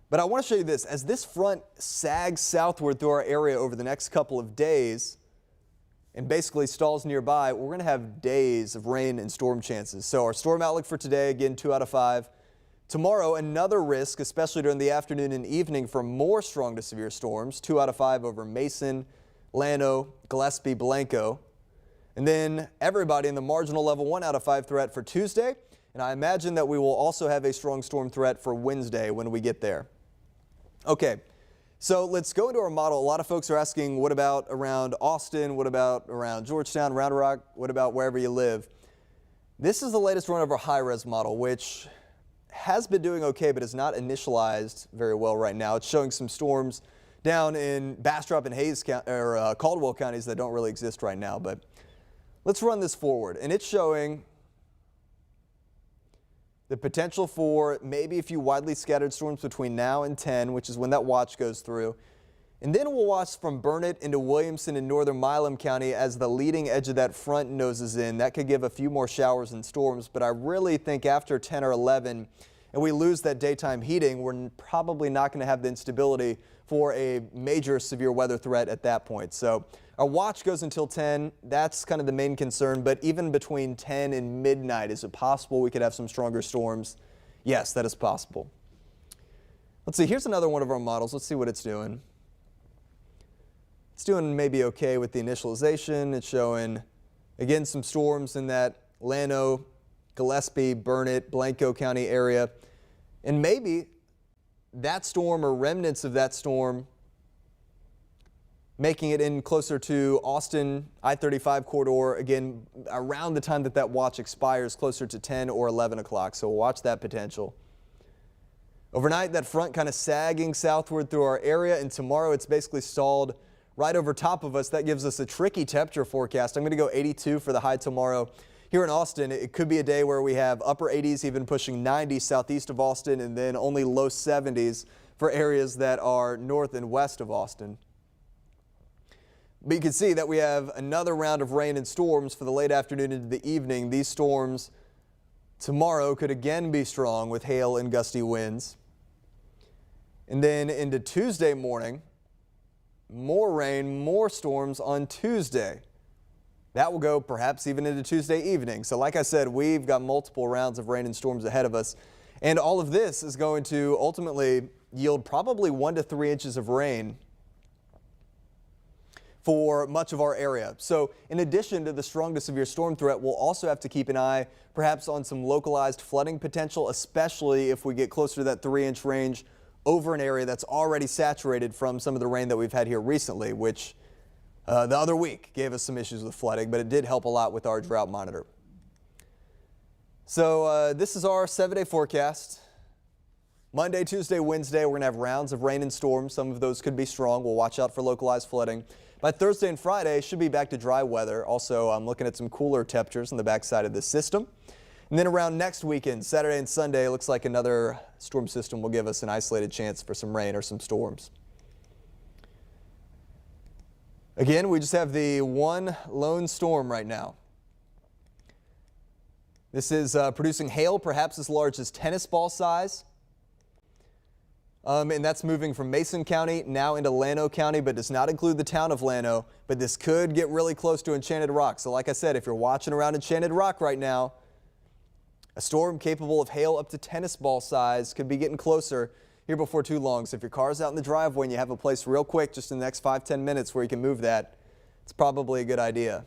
But I want to show you this. As this front sags southward through our area over the next couple of days and basically stalls nearby, we're going to have days of rain and storm chances. So our storm outlook for today, again, 2 out of 5. Tomorrow, another risk, especially during the afternoon and evening, for more strong to severe storms, 2 out of 5 over Mason, Llano, Gillespie, Blanco. And then everybody in the marginal level 1 out of 5 threat for Tuesday. And I imagine that we will also have a strong storm threat for Wednesday when we get there. Okay, so let's go into our model. A lot of folks are asking, what about around Austin? What about around Georgetown, Round Rock? What about wherever you live? This is the latest run of our high-res model, which has been doing okay, but is not initialized very well right now. It's showing some storms down in Bastrop and Hayes County, or Caldwell counties that don't really exist right now. But let's run this forward, and it's showing the potential for maybe a few widely scattered storms between now and 10, which is when that watch goes through. And then we'll watch from Burnett into Williamson in northern Milam County as the leading edge of that front noses in. That could give a few more showers and storms, but I really think after 10 or 11 and we lose that daytime heating, we're probably not going to have the instability for a major severe weather threat at that point. So our watch goes until 10. That's kind of the main concern, but even between 10 and midnight, is it possible we could have some stronger storms? Yes, that is possible. Let's see, here's another one of our models. Let's see what it's doing. It's doing maybe okay with the initialization. It's showing, again, some storms in that Llano, Gillespie, Burnett, Blanco County area. And maybe that storm or remnants of that storm making it in closer to Austin I-35 corridor, again, around the time that that watch expires, closer to 10 or 11 o'clock. So we'll watch that potential. Overnight, that front kind of sagging southward through our area, and tomorrow it's basically stalled right over top of us. That gives us a tricky temperature forecast. I'm going to go 82 for the high tomorrow. Here in Austin, it could be a day where we have upper 80s, even pushing 90 southeast of Austin, and then only low 70s for areas that are north and west of Austin. But you can see that we have another round of rain and storms for the late afternoon into the evening. These storms tomorrow could again be strong with hail and gusty winds. And then into Tuesday morning, more rain, more storms on Tuesday. That will go perhaps even into Tuesday evening. So like I said, we've got multiple rounds of rain and storms ahead of us. And all of this is going to ultimately yield probably 1 to 3 inches of rain for much of our area. So in addition to the strong to severe storm threat, we'll also have to keep an eye perhaps on some localized flooding potential, especially if we get closer to that 3-inch range over an area that's already saturated from some of the rain that we've had here recently, which the other week gave us some issues with flooding, but it did help a lot with our drought monitor. So this is our 7-day forecast. Monday, Tuesday, Wednesday, we're going to have rounds of rain and storms. Some of those could be strong. We'll watch out for localized flooding. By Thursday and Friday, should be back to dry weather. Also, I'm looking at some cooler temperatures on the backside of this system. And then around next weekend, Saturday and Sunday, looks like another storm system will give us an isolated chance for some rain or some storms. Again, we just have the one lone storm right now. This is producing hail perhaps as large as tennis ball size. And that's moving from Mason County now into Llano County, but does not include the town of Llano. But this could get really close to Enchanted Rock. So like I said, if you're watching around Enchanted Rock right now, a storm capable of hail up to tennis ball size could be getting closer here before too long. So if your car's out in the driveway and you have a place real quick, just in the next 5-10 minutes where you can move that, it's probably a good idea.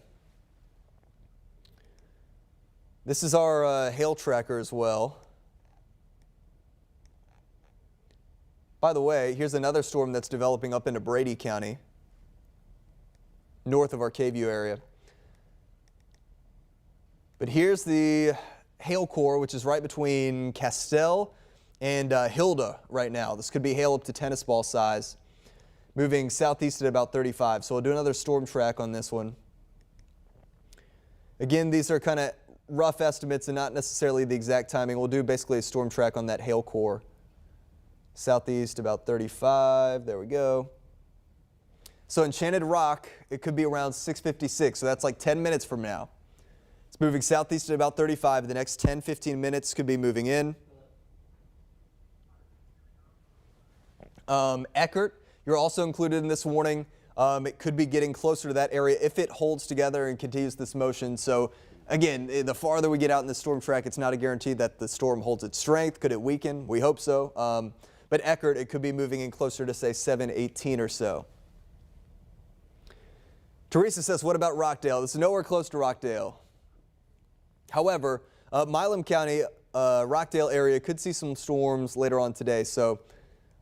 This is our hail tracker as well. By the way, here's another storm that's developing up into Brady County, north of our K-View area. But here's the hail core, which is right between Castell and Hilda right now. This could be hail up to tennis ball size, moving southeast at about 35. So we'll do another storm track on this one. Again, these are kind of rough estimates and not necessarily the exact timing. We'll do basically a storm track on that hail core. Southeast about 35, there we go. So Enchanted Rock, it could be around 6:56, so that's like 10 minutes from now. It's moving southeast at about 35. The next 10-15 minutes could be moving in. Eckert, you're also included in this warning. It could be getting closer to that area if it holds together and continues this motion. So again, the farther we get out in the storm track, it's not a guarantee that the storm holds its strength. Could it weaken? We hope so. But Eckert, it could be moving in closer to say 7:18 or so. Teresa says, what about Rockdale? This is nowhere close to Rockdale. However, Milam County, Rockdale area could see some storms later on today. So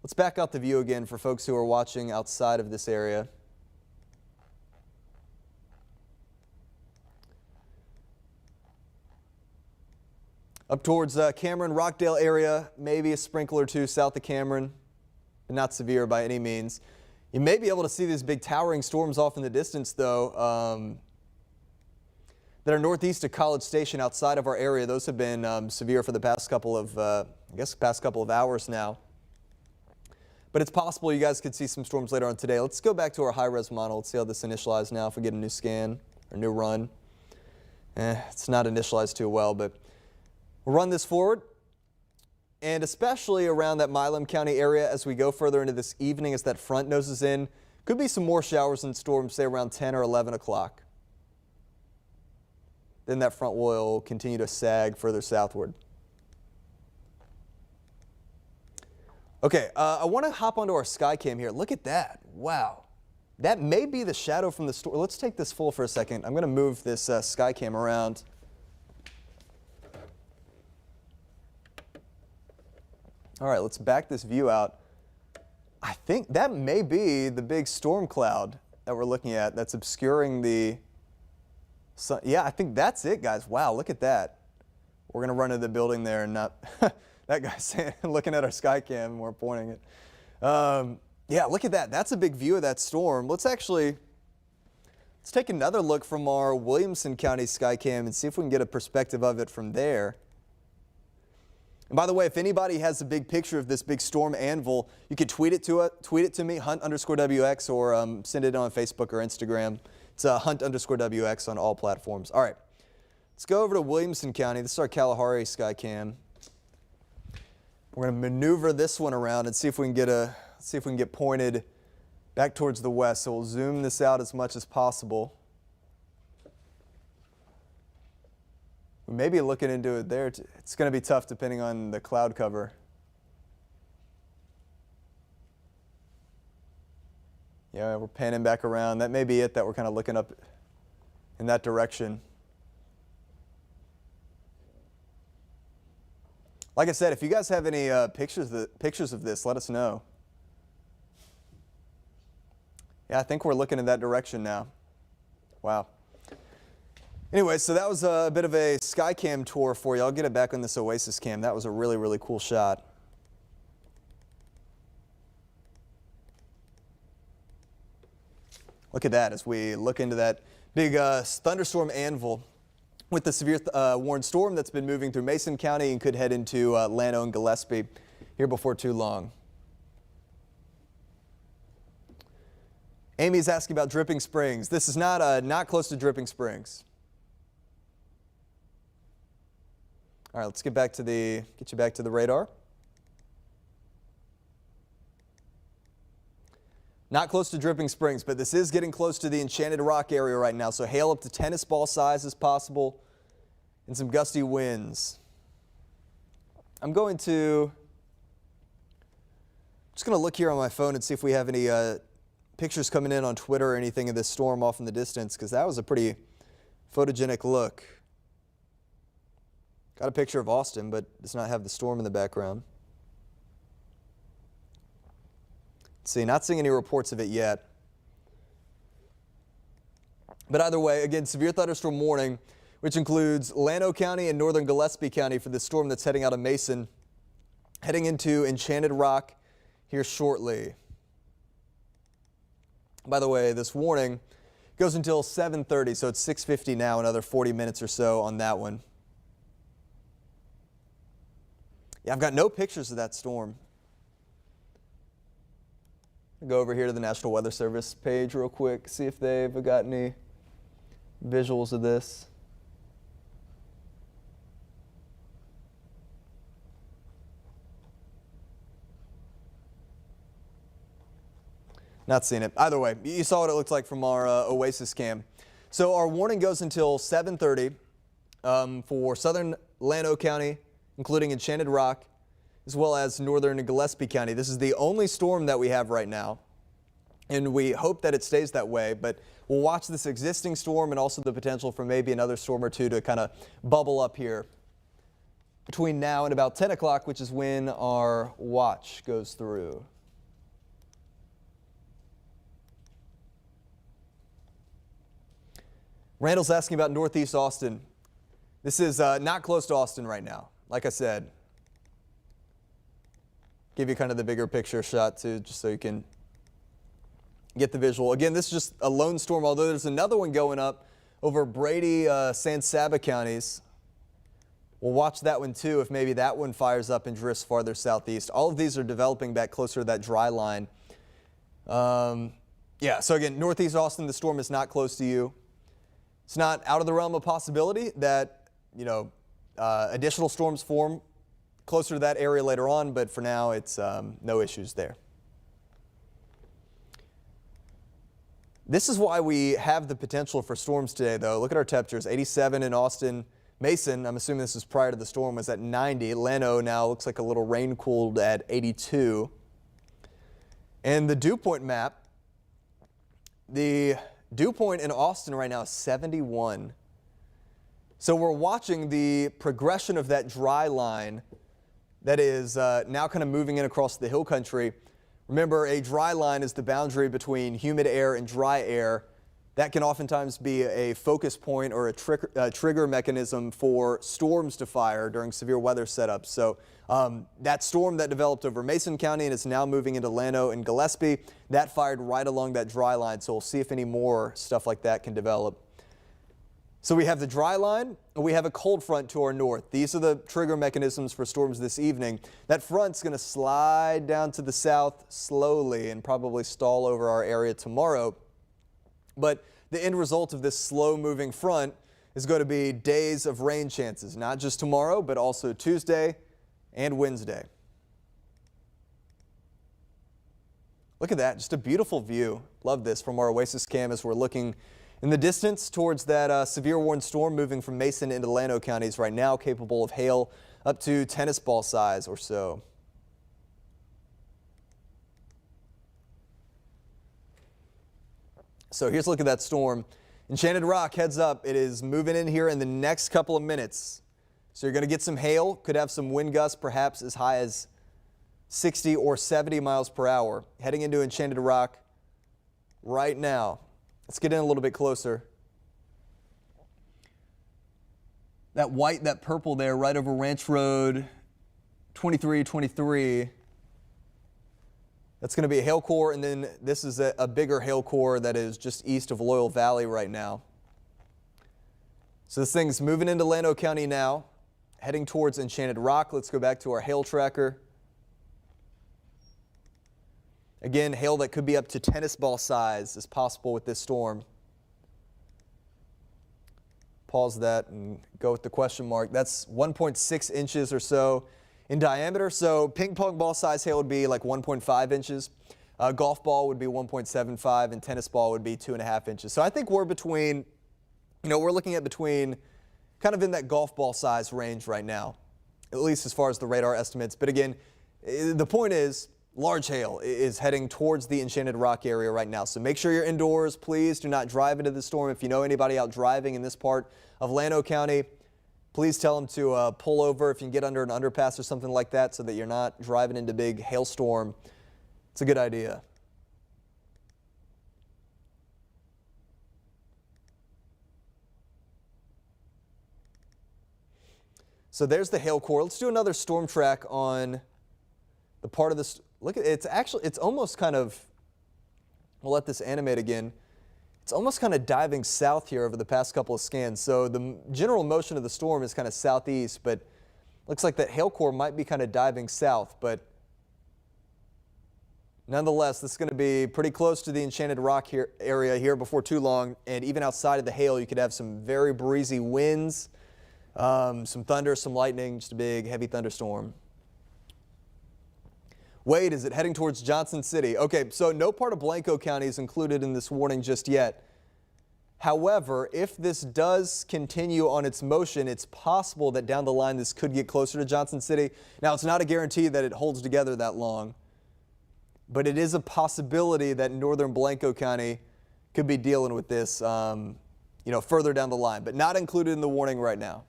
let's back out the view again for folks who are watching outside of this area. Up towards Cameron, Rockdale area, maybe a sprinkle or two south of Cameron, but not severe by any means. You may be able to see these big towering storms off in the distance, though, that are northeast of College Station outside of our area. Those have been severe for the past couple of, past couple of hours now. But it's possible you guys could see some storms later on today. Let's go back to our high-res model. Let's see how this initializes now if we get a new scan or new run. It's not initialized too well, but we'll run this forward. And especially around that Milam County area as we go further into this evening as that front noses in, could be some more showers and storms, say around 10 or 11 o'clock. Then that front will continue to sag further southward. Okay, I want to hop onto our sky cam here. Look at that. Wow. That may be the shadow from the storm. Let's take this full for a second. I'm going to move this sky cam around. All right, let's back this view out. I think that may be the big storm cloud that we're looking at that's obscuring the sun. Yeah, I think that's it, guys. Wow, look at that. We're going to run into the building there and not that guy's saying, looking at our sky cam and we're pointing it. Yeah, look at that. That's a big view of that storm. Let's take another look from our Williamson County sky cam and see if we can get a perspective of it from there. And by the way, if anybody has a big picture of this big storm anvil, you can tweet it to me, Hunt_WX, or send it on Facebook or Instagram. It's Hunt_WX on all platforms. All right, let's go over to Williamson County. This is our Kalahari sky cam. We're going to maneuver this one around and see if we can get pointed back towards the west. So we'll zoom this out as much as possible. We may be looking into it there. It's going to be tough depending on the cloud cover. Yeah, we're panning back around. That may be it that we're kind of looking up in that direction. Like I said, if you guys have any pictures of this, let us know. Yeah, I think we're looking in that direction now. Wow. Anyway, so that was a bit of a sky cam tour for you. I'll get it back on this Oasis cam. That was a really, really cool shot. Look at that as we look into that big thunderstorm anvil with the severe warned storm that's been moving through Mason County and could head into Llano and Gillespie here before too long. Amy's asking about Dripping Springs. This is not close to Dripping Springs. All right, let's get you back to the radar. Not close to Dripping Springs, but this is getting close to the Enchanted Rock area right now. So hail up to tennis ball size is possible and some gusty winds. I'm just going to look here on my phone and see if we have any pictures coming in on Twitter or anything of this storm off in the distance, because that was a pretty photogenic look. Got a picture of Austin, but does not have the storm in the background. Let's see, not seeing any reports of it yet. But either way, again, severe thunderstorm warning, which includes Llano County and northern Gillespie County for the storm that's heading out of Mason, heading into Enchanted Rock here shortly. By the way, this warning goes until 7:30, so it's 6:50 now, another 40 minutes or so on that one. Yeah, I've got no pictures of that storm. I'll go over here to the National Weather Service page real quick, see if they've got any visuals of this. Not seeing it. Either way, you saw what it looked like from our Oasis cam. So our warning goes until 7:30 for southern Llano County, including Enchanted Rock, as well as northern Gillespie County. This is the only storm that we have right now. and we hope that it stays that way, but we'll watch this existing storm and also the potential for maybe another storm or two to kind of bubble up here between now and about 10 o'clock, which is when our watch goes through. Randall's asking about Northeast Austin. This is not close to Austin right now. Like I said, give you kind of the bigger picture shot too, just so you can get the visual. Again, this is just a lone storm, although there's another one going up over Brady, San Saba counties. We'll watch that one too if maybe that one fires up and drifts farther southeast. All of these are developing back closer to that dry line. Yeah, so again, Northeast Austin, the storm is not close to you. It's not out of the realm of possibility that, additional storms form closer to that area later on, but for now, it's no issues there. This is why we have the potential for storms today, though. Look at our temperatures, 87 in Austin. Mason, I'm assuming this is prior to the storm, was at 90. Llano now looks like a little rain cooled at 82. And the dew point map, the dew point in Austin right now is 71. So we're watching the progression of that dry line that is now kind of moving in across the hill country. Remember, a dry line is the boundary between humid air and dry air. That can oftentimes be a focus point or a trigger mechanism for storms to fire during severe weather setups. So that storm that developed over Mason County and is now moving into Llano and Gillespie, that fired right along that dry line. So we'll see if any more stuff like that can develop. So we have the dry line and we have a cold front to our north. These are the trigger mechanisms for storms this evening. That front's going to slide down to the south slowly and probably stall over our area tomorrow. But the end result of this slow moving front is going to be days of rain chances, not just tomorrow, but also Tuesday and Wednesday. Look at that, just a beautiful view. Love this from our Oasis cam as we're looking in the distance towards that severe warned storm moving from Mason into Llano counties right now, capable of hail up to tennis ball size or so. So here's a look at that storm. Enchanted Rock, heads up, it is moving in here in the next couple of minutes. So you're going to get some hail, could have some wind gusts, perhaps as high as 60 or 70 miles per hour. Heading into Enchanted Rock right now. Let's get in a little bit closer. That white, that purple there, right over Ranch Road 2323. That's going to be a hail core, and then this is a bigger hail core that is just east of Loyal Valley right now. So this thing's moving into Llano County now, heading towards Enchanted Rock. Let's go back to our hail tracker. Again, hail that could be up to tennis ball size is possible with this storm. Pause that and go with the question mark. That's 1.6 inches or so in diameter. So ping pong ball size hail would be like 1.5 inches. Golf ball would be 1.75 and tennis ball would be 2.5 inches. So I think we're between, we're looking at between kind of in that golf ball size range right now, at least as far as the radar estimates. But again, the point is, large hail is heading towards the Enchanted Rock area right now. So make sure you're indoors. Please do not drive into the storm. If you know anybody out driving in this part of Llano County, please tell them to pull over if you can get under an underpass or something like that so that you're not driving into big hailstorm. It's a good idea. So there's the hail core. Let's do another storm track on the part of this. Look at it, it's almost kind of, we'll let this animate again. It's almost kind of diving south here over the past couple of scans. So the general motion of the storm is kind of southeast, but looks like that hail core might be kind of diving south. But nonetheless, this is going to be pretty close to the Enchanted Rock area here before too long. And even outside of the hail, you could have some very breezy winds, some thunder, some lightning, just a big heavy thunderstorm. Wade, is it heading towards Johnson City? Okay, so no part of Blanco County is included in this warning just yet. However, if this does continue on its motion, it's possible that down the line this could get closer to Johnson City. Now, it's not a guarantee that it holds together that long. but it is a possibility that northern Blanco County could be dealing with this, further down the line, but not included in the warning right now.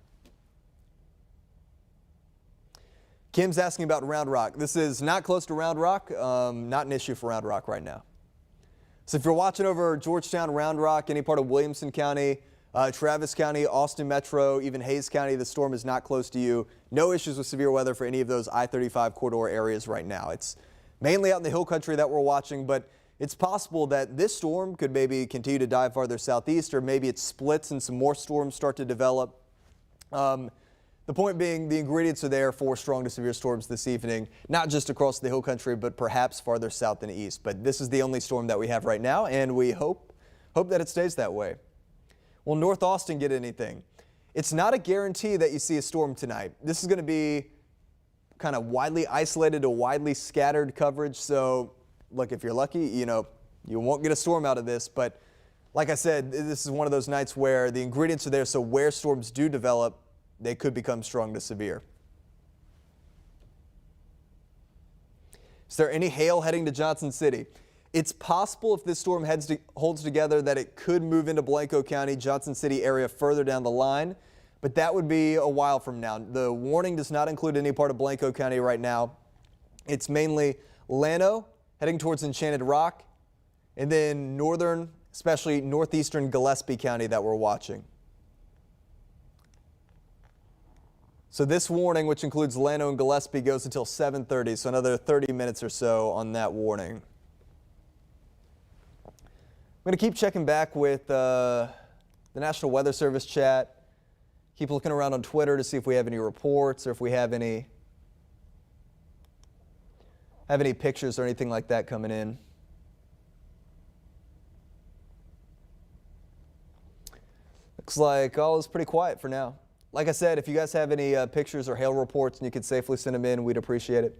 Kim's asking about Round Rock. This is not close to Round Rock, not an issue for Round Rock right now. So if you're watching over Georgetown, Round Rock, any part of Williamson County, Travis County, Austin Metro, even Hayes County, the storm is not close to you. No issues with severe weather for any of those I-35 corridor areas right now. It's mainly out in the hill country that we're watching, but it's possible that this storm could maybe continue to dive farther southeast, or maybe it splits and some more storms start to develop. The point being, the ingredients are there for strong to severe storms this evening, not just across the hill country, but perhaps farther south and east. But this is the only storm that we have right now, and we hope that it stays that way. Will North Austin get anything? It's not a guarantee that you see a storm tonight. This is going to be kind of widely isolated to widely scattered coverage. So, look, if you're lucky, you won't get a storm out of this. But like I said, this is one of those nights where the ingredients are there. So where storms do develop, they could become strong to severe. Is there any hail heading to Johnson City? It's possible if this storm holds together that it could move into Blanco County, Johnson City area further down the line, but that would be a while from now. The warning does not include any part of Blanco County right now. It's mainly Llano heading towards Enchanted Rock, and then northern, especially northeastern Gillespie County that we're watching. So this warning, which includes Llano and Gillespie, goes until 7:30, so another 30 minutes or so on that warning. I'm going to keep checking back with the National Weather Service chat. Keep looking around on Twitter to see if we have any reports or if we have any pictures or anything like that coming in. Looks like all is pretty quiet for now. Like I said, if you guys have any pictures or hail reports and you could safely send them in, we'd appreciate it.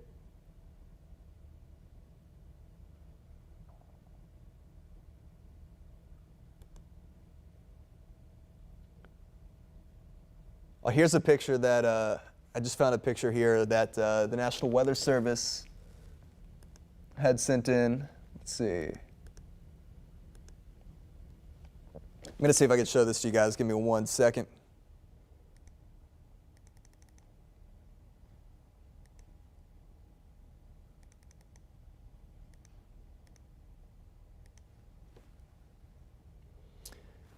Well, here's a picture that I just found a picture here that the National Weather Service had sent in. Let's see. I'm going to see if I can show this to you guys. Give me 1 second.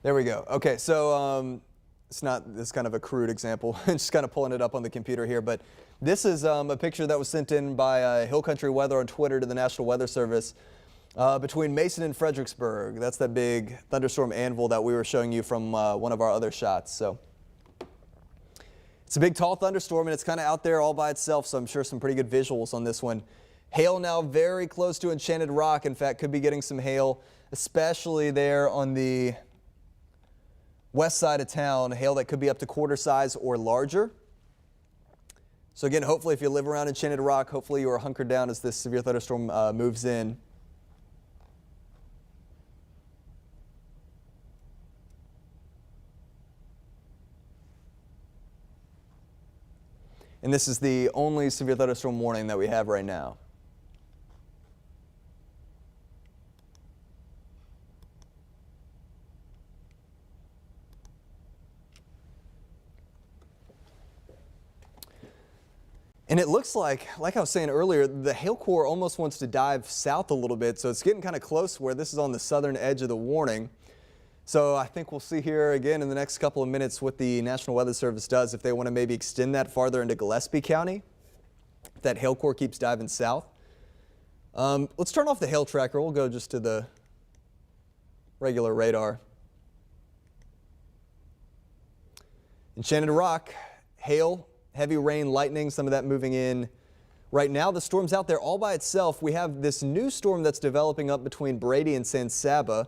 There we go. Okay, so this kind of a crude example. Just kind of pulling it up on the computer here, but this is a picture that was sent in by Hill Country Weather on Twitter to the National Weather Service between Mason and Fredericksburg. That's that big thunderstorm anvil that we were showing you from one of our other shots. So it's a big tall thunderstorm and it's kind of out there all by itself, so I'm sure some pretty good visuals on this one. Hail now very close to Enchanted Rock. In fact, could be getting some hail, especially there on the west side of town, hail that could be up to quarter size or larger. So again, hopefully if you live around Enchanted Rock, hopefully you are hunkered down as this severe thunderstorm moves in. And this is the only severe thunderstorm warning that we have right now. And it looks like I was saying earlier, the hail core almost wants to dive south a little bit, so it's getting kind of close where this is on the southern edge of the warning. So I think we'll see here again in the next couple of minutes what the National Weather Service does if they want to maybe extend that farther into Gillespie County, if that hail core keeps diving south. Let's turn off the hail tracker. We'll go just to the regular radar. Enchanted Rock, hail, heavy rain, lightning, some of that moving in. Right now, the storm's out there all by itself. We have this new storm that's developing up between Brady and San Saba.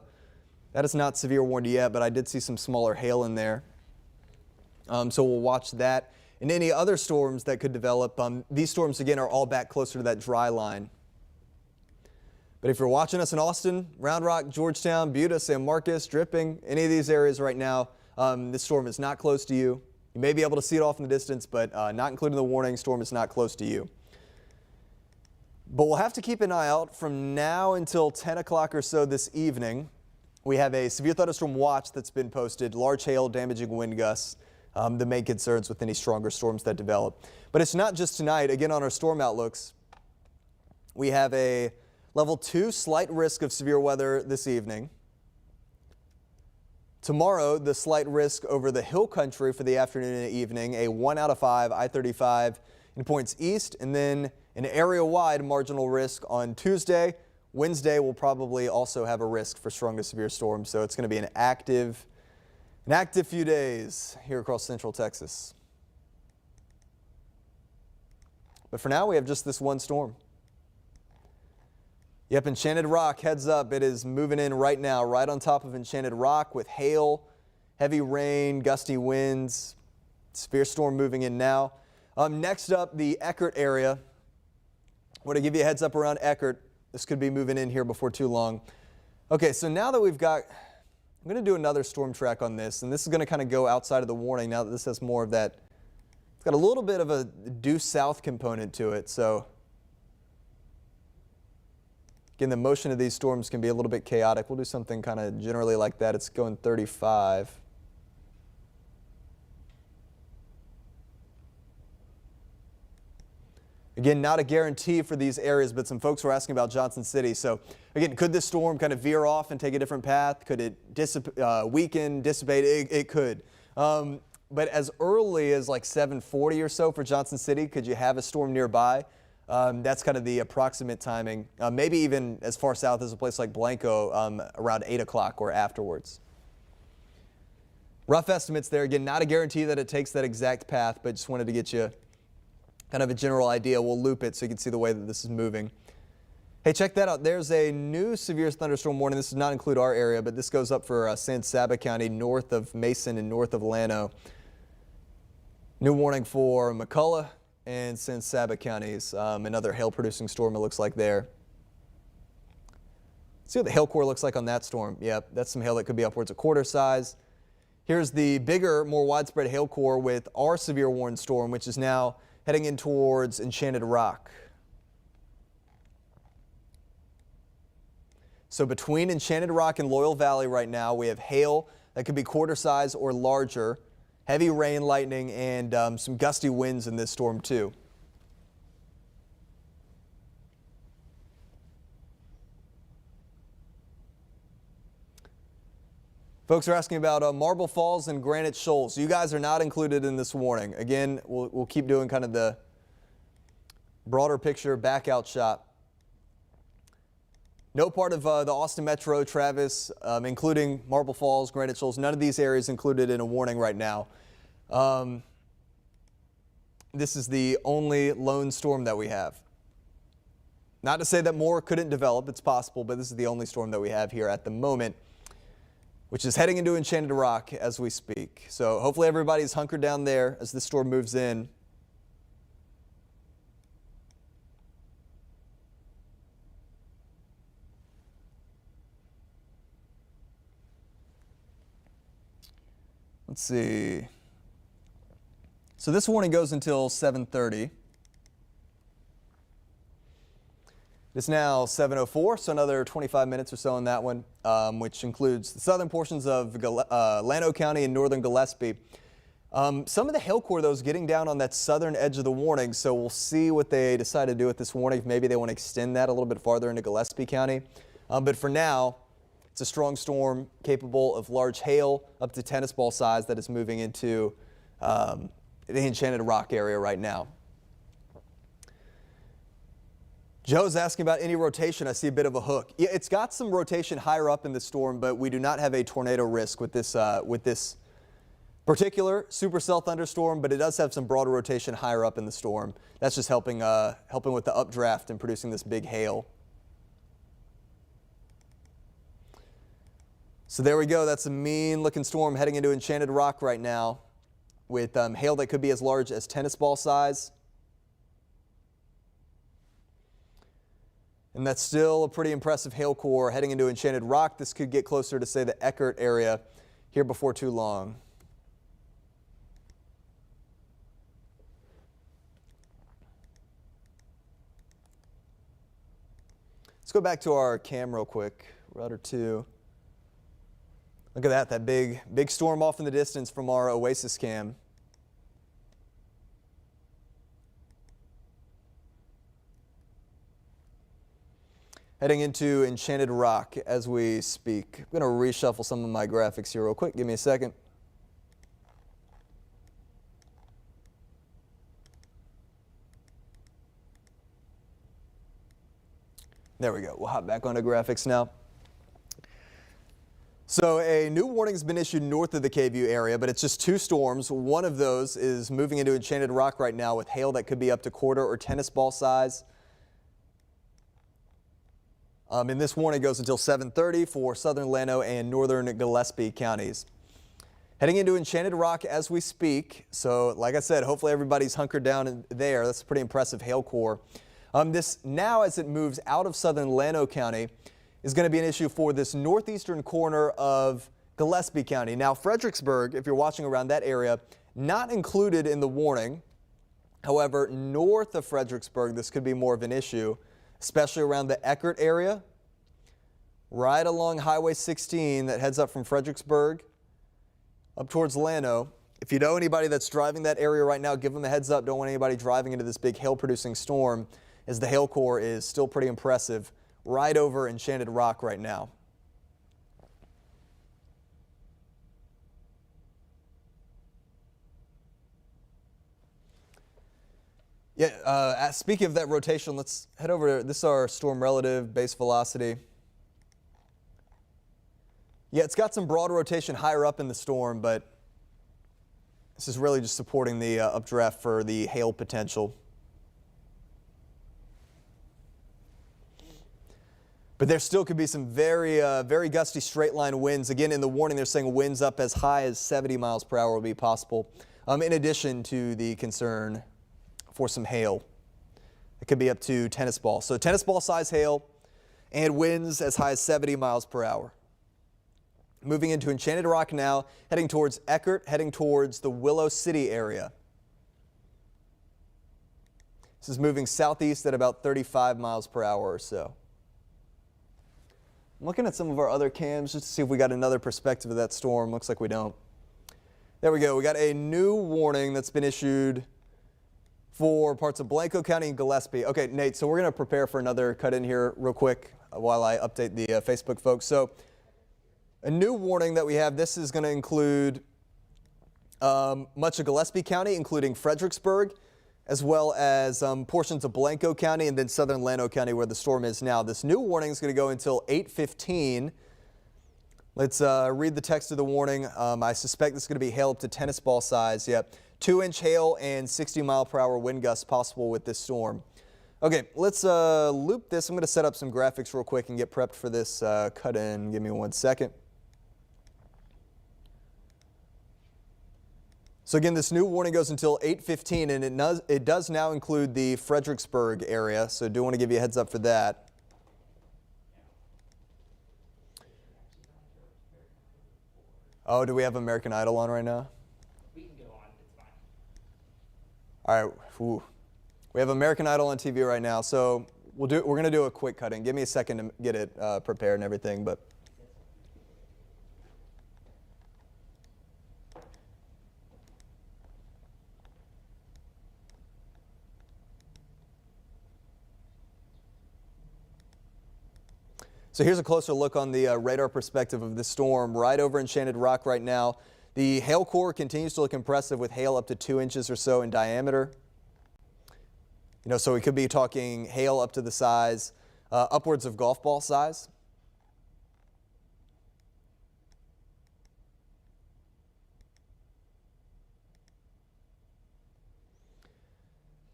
That is not severe warned yet, but I did see some smaller hail in there. So we'll watch that. And any other storms that could develop, these storms, again, are all back closer to that dry line. But if you're watching us in Austin, Round Rock, Georgetown, Buda, San Marcos, Dripping, any of these areas right now, this storm is not close to you. You may be able to see it off in the distance, but not including the warning, storm is not close to you. But we'll have to keep an eye out from now until 10 o'clock or so this evening. We have a severe thunderstorm watch that's been posted, large hail, damaging wind gusts, the main concerns with any stronger storms that develop. But it's not just tonight. Again, on our storm outlooks, we have a level 2 slight risk of severe weather this evening. Tomorrow, the slight risk over the hill country for the afternoon and evening, a 1 out of 5 I-35 in points east, and then an area-wide marginal risk on Tuesday. Wednesday will probably also have a risk for strong to severe storms, so it's going to be an active few days here across central Texas. But for now, we have just this one storm. Yep, Enchanted Rock, heads up, it is moving in right now, right on top of Enchanted Rock with hail, heavy rain, gusty winds, severe storm moving in now. Next up, the Eckert area. I want to give you a heads up around Eckert. This could be moving in here before too long. Okay, so now that we've got, I'm going to do another storm track on this, and this is going to kind of go outside of the warning now that this has more of that, it's got a little bit of a due south component to it, so again, the motion of these storms can be a little bit chaotic. We'll do something kind of generally like that. It's going 35. Again, not a guarantee for these areas, but some folks were asking about Johnson City. So again, could this storm kind of veer off and take a different path? Could it weaken, dissipate? It could. But as early as like 7:40 or so for Johnson City, could you have a storm nearby? That's kind of the approximate timing. Maybe even as far south as a place like Blanco around 8 o'clock or afterwards. Rough estimates there. Again, not a guarantee that it takes that exact path, but just wanted to get you kind of a general idea. We'll loop it so you can see the way that this is moving. Hey, check that out. There's a new severe thunderstorm warning. This does not include our area, but this goes up for San Saba County, north of Mason and north of Llano. New warning for McCullough and San Saba counties. Another hail-producing storm, it looks like there. See what the hail core looks like on that storm. Yep, that's some hail that could be upwards of quarter size. Here's the bigger, more widespread hail core with our severe warned storm, which is now heading in towards Enchanted Rock. So between Enchanted Rock and Loyal Valley right now, we have hail that could be quarter size or larger, heavy rain, lightning, and some gusty winds in this storm too. Folks are asking about Marble Falls and Granite Shoals. You guys are not included in this warning. Again, we'll keep doing kind of the broader picture back out shot. No part of the Austin Metro, Travis, including Marble Falls, Granite Shoals, none of these areas included in a warning right now. This is the only lone storm that we have. Not to say that more couldn't develop, it's possible, but this is the only storm that we have here at the moment, which is heading into Enchanted Rock as we speak. So hopefully everybody's hunkered down there as this storm moves in. Let's see. So this warning goes until 7:30. It's now 7:04, so another 25 minutes or so on that one, which includes the southern portions of Llano County and northern Gillespie. Some of the hail core, though, is getting down on that southern edge of the warning, so we'll see what they decide to do with this warning. Maybe they want to extend that a little bit farther into Gillespie County. But for now, it's a strong storm capable of large hail up to tennis ball size that is moving into the Enchanted Rock area right now. Joe's asking about any rotation. I see a bit of a hook. Yeah, it's got some rotation higher up in the storm, but we do not have a tornado risk with this particular supercell thunderstorm, but it does have some broader rotation higher up in the storm. That's just helping with the updraft and producing this big hail. So there we go. That's a mean looking storm heading into Enchanted Rock right now with hail that could be as large as tennis ball size. And that's still a pretty impressive hail core heading into Enchanted Rock. This could get closer to, say, the Eckert area here before too long. Let's go back to our cam real quick. Rudder 2. Look at that big storm off in the distance from our Oasis cam. Heading into Enchanted Rock as we speak. I'm going to reshuffle some of my graphics here real quick. Give me a second. There we go. We'll hop back onto graphics now. So a new warning has been issued north of the KVUE area, but it's just 2 storms. One of those is moving into Enchanted Rock right now with hail that could be up to quarter or tennis ball size. And this warning goes until 7:30 for southern Llano and northern Gillespie counties. Heading into Enchanted Rock as we speak. So like I said, hopefully everybody's hunkered down there. That's a pretty impressive hail core. This now, as it moves out of southern Llano County, is going to be an issue for this northeastern corner of Gillespie County. Now, Fredericksburg, if you're watching around that area, not included in the warning. However, north of Fredericksburg, this could be more of an issue, especially around the Eckert area, right along Highway 16 that heads up from Fredericksburg up towards Llano. If you know anybody that's driving that area right now, give them a heads up. Don't want anybody driving into this big hail-producing storm, as the hail core is still pretty impressive right over Enchanted Rock right now. Yeah, speaking of that rotation, let's head over. This is our storm relative base velocity. Yeah, it's got some broad rotation higher up in the storm, but this is really just supporting the updraft for the hail potential. But there still could be some very gusty straight line winds. Again, in the warning, they're saying winds up as high as 70 miles per hour will be possible, in addition to the concern for some hail. It could be up to tennis ball. So tennis ball size hail and winds as high as 70 miles per hour. Moving into Enchanted Rock now, heading towards Eckert, heading towards the Willow City area. This is moving southeast at about 35 miles per hour or so. I'm looking at some of our other cams just to see if we got another perspective of that storm. Looks like we don't. There we go. We got a new warning that's been issued for parts of Blanco County and Gillespie. Okay, Nate, so we're going to prepare for another cut in here real quick while I update the Facebook folks. So a new warning that we have, this is going to include much of Gillespie County, including Fredericksburg, as well as portions of Blanco County and then southern Llano County where the storm is now. This new warning is going to go until 8:15. Let's read the text of the warning. I suspect this is going to be hail up to tennis ball size. Yep. 2-inch hail and 60 mile per hour wind gusts possible with this storm. Okay, let's loop this. I'm going to set up some graphics real quick and get prepped for this cut in. Give me 1 second. So again, this new warning goes until 8:15, and it does now include the Fredericksburg area, so I do want to give you a heads up for that. Oh, do we have American Idol on right now? We can go on, it's fine. All right, ooh. We have American Idol on TV right now, so we're going to do a quick cut in. Give me a second to get it prepared and everything, but. So here's a closer look on the radar perspective of the storm right over Enchanted Rock right now. The hail core continues to look impressive with hail up to 2 inches or so in diameter. You know, so we could be talking hail up to the size, upwards of golf ball size.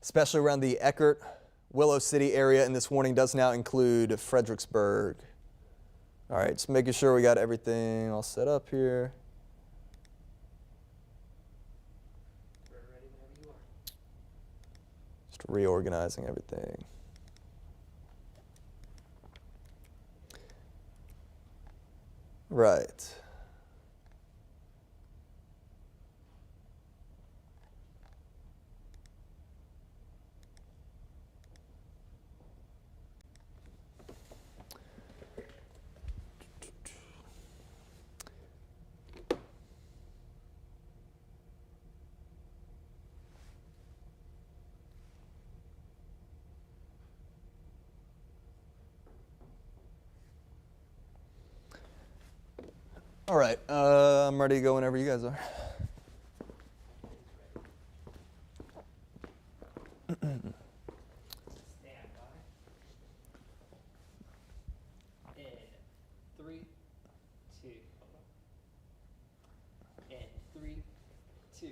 Especially around the Eckert, Willow City area, and this warning does now include Fredericksburg. All right, just making sure we got everything all set up here. We're ready whenever you are. Just reorganizing everything. Right. All right, I'm ready to go whenever you guys are. Stand by. In 3, 2. Hold on. In 3, 2.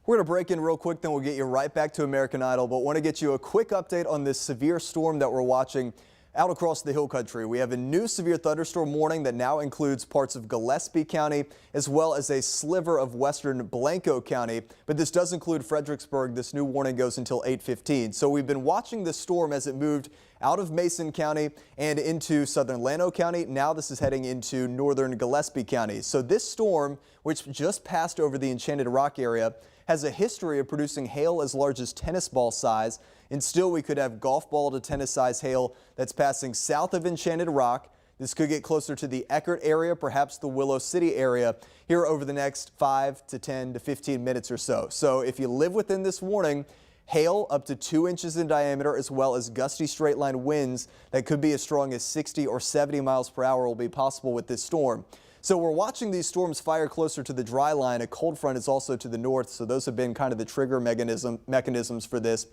We're going to break in real quick, then we'll get you right back to American Idol, but want to get you a quick update on this severe storm that we're watching out across the hill country. We have a new severe thunderstorm warning that now includes parts of Gillespie County as well as a sliver of western Blanco County, but this does include Fredericksburg. This new warning goes until 8:15. So we've been watching this storm as it moved out of Mason County and into southern Llano County. Now this is heading into northern Gillespie County. So this storm, which just passed over the Enchanted Rock area, has a history of producing hail as large as tennis ball size, and still we could have golf ball to tennis size hail that's passing south of Enchanted Rock. This could get closer to the Eckerd area, perhaps the Willow City area here over the next 5 to 10 to 15 minutes or so. So if you live within this warning, hail up to 2 inches in diameter as well as gusty straight line winds that could be as strong as 60 or 70 miles per hour will be possible with this storm. So we're watching these storms fire closer to the dry line. A cold front is also to the north, so those have been kind of the trigger mechanisms for this.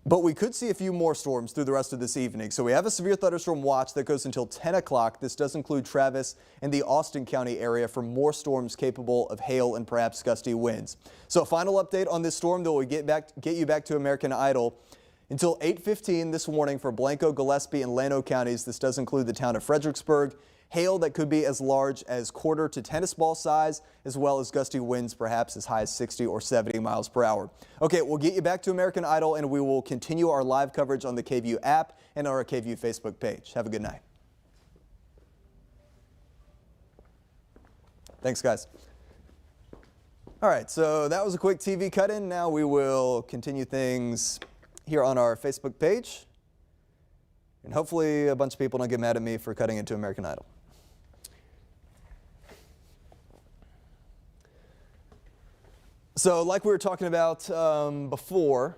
But we could see a few more storms through the rest of this evening. So we have a severe thunderstorm watch that goes until 10 o'clock. This does include Travis and the Austin County area for more storms capable of hail and perhaps gusty winds. So a final update on this storm that will get you back to American Idol. Until 8:15 this morning for Blanco, Gillespie, and Llano counties. This does include the town of Fredericksburg. Hail that could be as large as quarter to tennis ball size, as well as gusty winds perhaps as high as 60 or 70 miles per hour. Okay, we'll get you back to American Idol, and we will continue our live coverage on the KVUE app and our KVUE Facebook page. Have a good night. Thanks, guys. All right, so that was a quick TV cut-in. Now we will continue things here on our Facebook page. And hopefully a bunch of people don't get mad at me for cutting into American Idol. So like we were talking about before,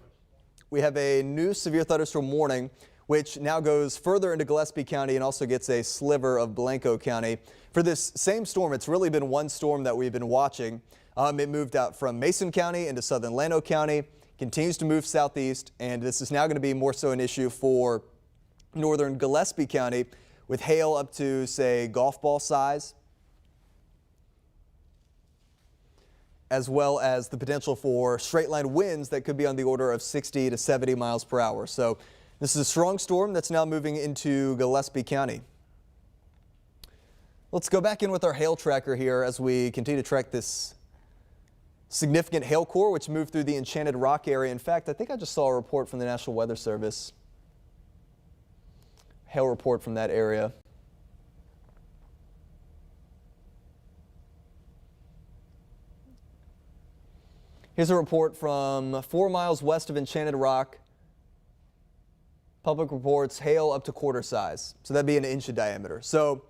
we have a new severe thunderstorm warning, which now goes further into Gillespie County and also gets a sliver of Blanco County. For this same storm, it's really been one storm that we've been watching. It moved out from Mason County into southern Llano County, continues to move southeast, and this is now going to be more so an issue for northern Gillespie County with hail up to, say, golf ball size, as well as the potential for straight line winds that could be on the order of 60 to 70 miles per hour. So this is a strong storm that's now moving into Gillespie County. Let's go back in with our hail tracker here as we continue to track this significant hail core which moved through the Enchanted Rock area. In fact, I think I just saw a report from the National Weather Service. Hail report from that area. Here's a report from 4 miles west of Enchanted Rock. Public reports hail up to quarter size. So that'd be an inch in diameter. So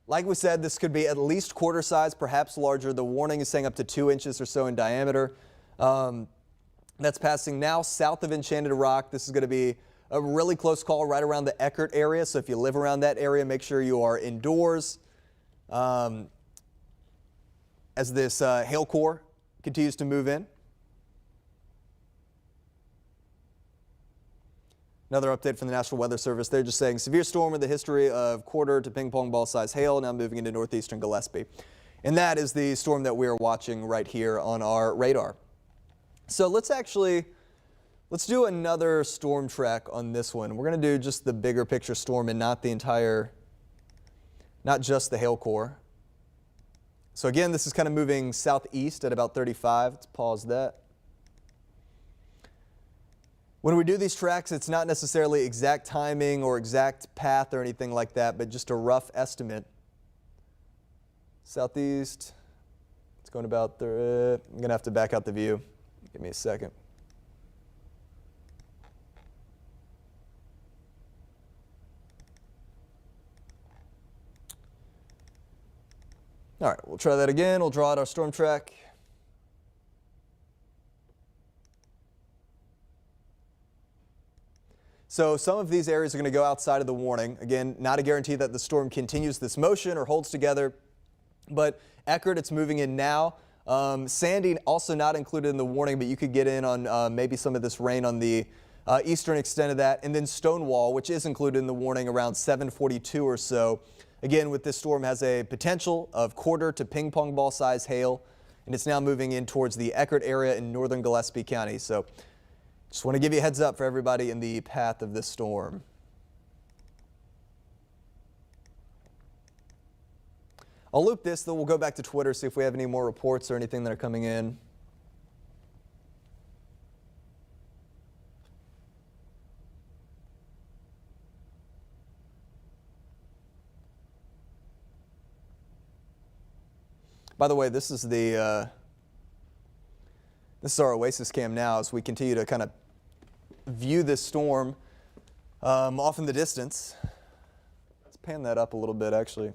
like we said, this could be at least quarter size, perhaps larger. The warning is saying up to 2 inches or so in diameter. That's passing now south of Enchanted Rock. This is going to be a really close call right around the Eckerd area. So if you live around that area, make sure you are indoors as this hail core continues to move in. Another update from the National Weather Service. They're just saying severe storm with a history of quarter to ping pong ball size hail now moving into northeastern Gillespie. And that is the storm that we are watching right here on our radar. So let's do another storm track on this one. We're going to do just the bigger picture storm and not just the hail core. So again, this is kind of moving southeast at about 35. Let's pause that. When we do these tracks, it's not necessarily exact timing or exact path or anything like that, but just a rough estimate. Southeast, it's going about, I'm going to have to back out the view. Give me a second. All right, we'll try that again. We'll draw out our storm track. So some of these areas are going to go outside of the warning. Again, not a guarantee that the storm continues this motion or holds together, but Eckert, it's moving in now. Sandy also not included in the warning, but you could get in on maybe some of this rain on the eastern extent of that. And then Stonewall, which is included in the warning around 7:42 or so. Again, with this storm has a potential of quarter to ping pong ball size hail, and it's now moving in towards the Eckert area in northern Gillespie County. So just want to give you a heads up for everybody in the path of this storm. I'll loop this, then we'll go back to Twitter, see if we have any more reports or anything that are coming in. By the way, this is our Oasis cam now as we continue to kind of view this storm off in the distance. Let's pan that up a little bit, actually.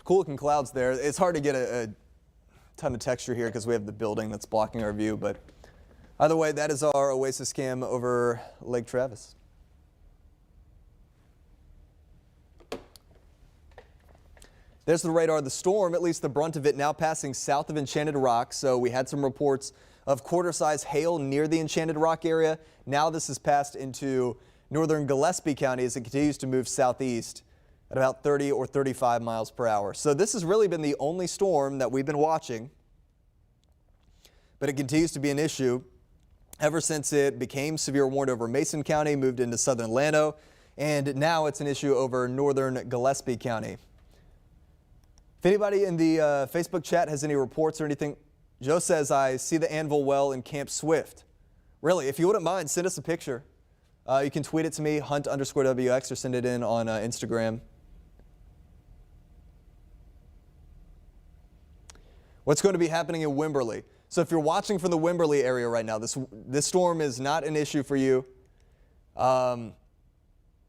Cool looking clouds there. It's hard to get a ton of texture here because we have the building that's blocking our view, but either way, that is our Oasis cam over Lake Travis. There's the radar of the storm, at least the brunt of it now passing south of Enchanted Rock. So we had some reports of quarter-size hail near the Enchanted Rock area. Now this has passed into northern Gillespie County as it continues to move southeast at about 30 or 35 miles per hour. So this has really been the only storm that we've been watching, but it continues to be an issue ever since it became severe warned over Mason County, moved into southern Llano, and now it's an issue over northern Gillespie County. If anybody in the Facebook chat has any reports or anything, Joe says, I see the Anvil well in Camp Swift. Really, if you wouldn't mind, send us a picture. You can tweet it to me, Hunt_WX, or send it in on Instagram. What's going to be happening in Wimberley? So if you're watching from the Wimberley area right now, this storm is not an issue for you.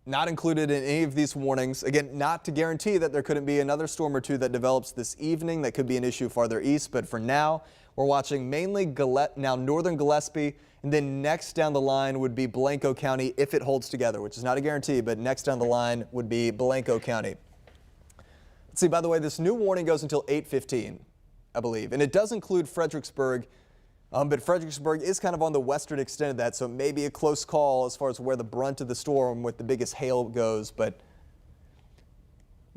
Not included in any of these warnings. Again, not to guarantee that there couldn't be another storm or two that develops this evening that could be an issue farther east, but for now, we're watching mainly northern Gillespie, and then next down the line would be Blanco County if it holds together, which is not a guarantee, but next down the line would be Blanco County. Let's see, by the way, this new warning goes until 8:15, I believe, and it does include Fredericksburg. But Fredericksburg is kind of on the western extent of that, so it may be a close call as far as where the brunt of the storm with the biggest hail goes. But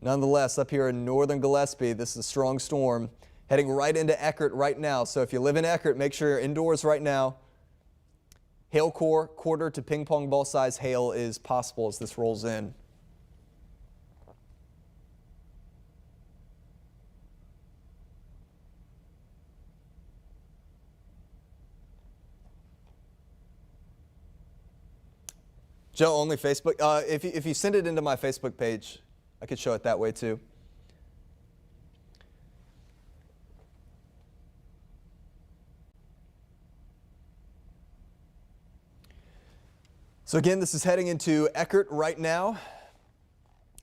nonetheless, up here in northern Gillespie, this is a strong storm heading right into Eckert right now. So if you live in Eckert, make sure you're indoors right now. Hail core, quarter to ping pong ball size hail is possible as this rolls in. Joe, only Facebook. If you send it into my Facebook page, I could show it that way too. So again, this is heading into Eckert right now.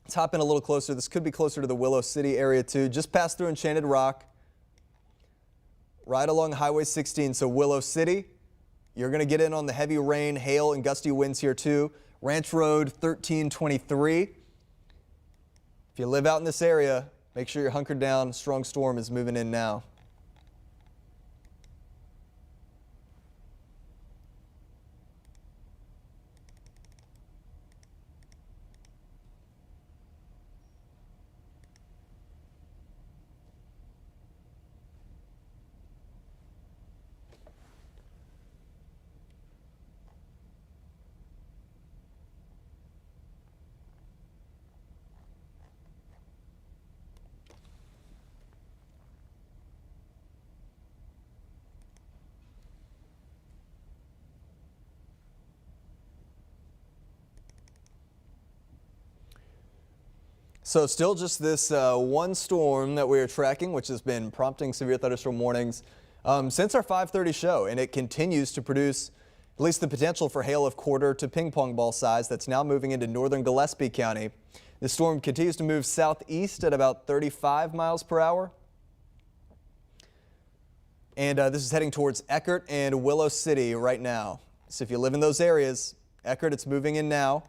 Let's hop in a little closer. This could be closer to the Willow City area too. Just passed through Enchanted Rock, right along Highway 16. So Willow City, you're going to get in on the heavy rain, hail, and gusty winds here too. Ranch Road 1323. If you live out in this area, make sure you're hunkered down. Strong storm is moving in now. So still just this one storm that we are tracking, which has been prompting severe thunderstorm warnings since our 5:30 show, and it continues to produce at least the potential for hail of quarter to ping pong ball size that's now moving into northern Gillespie County. The storm continues to move southeast at about 35 miles per hour. And this is heading towards Eckert and Willow City right now. So if you live in those areas, Eckert, it's moving in now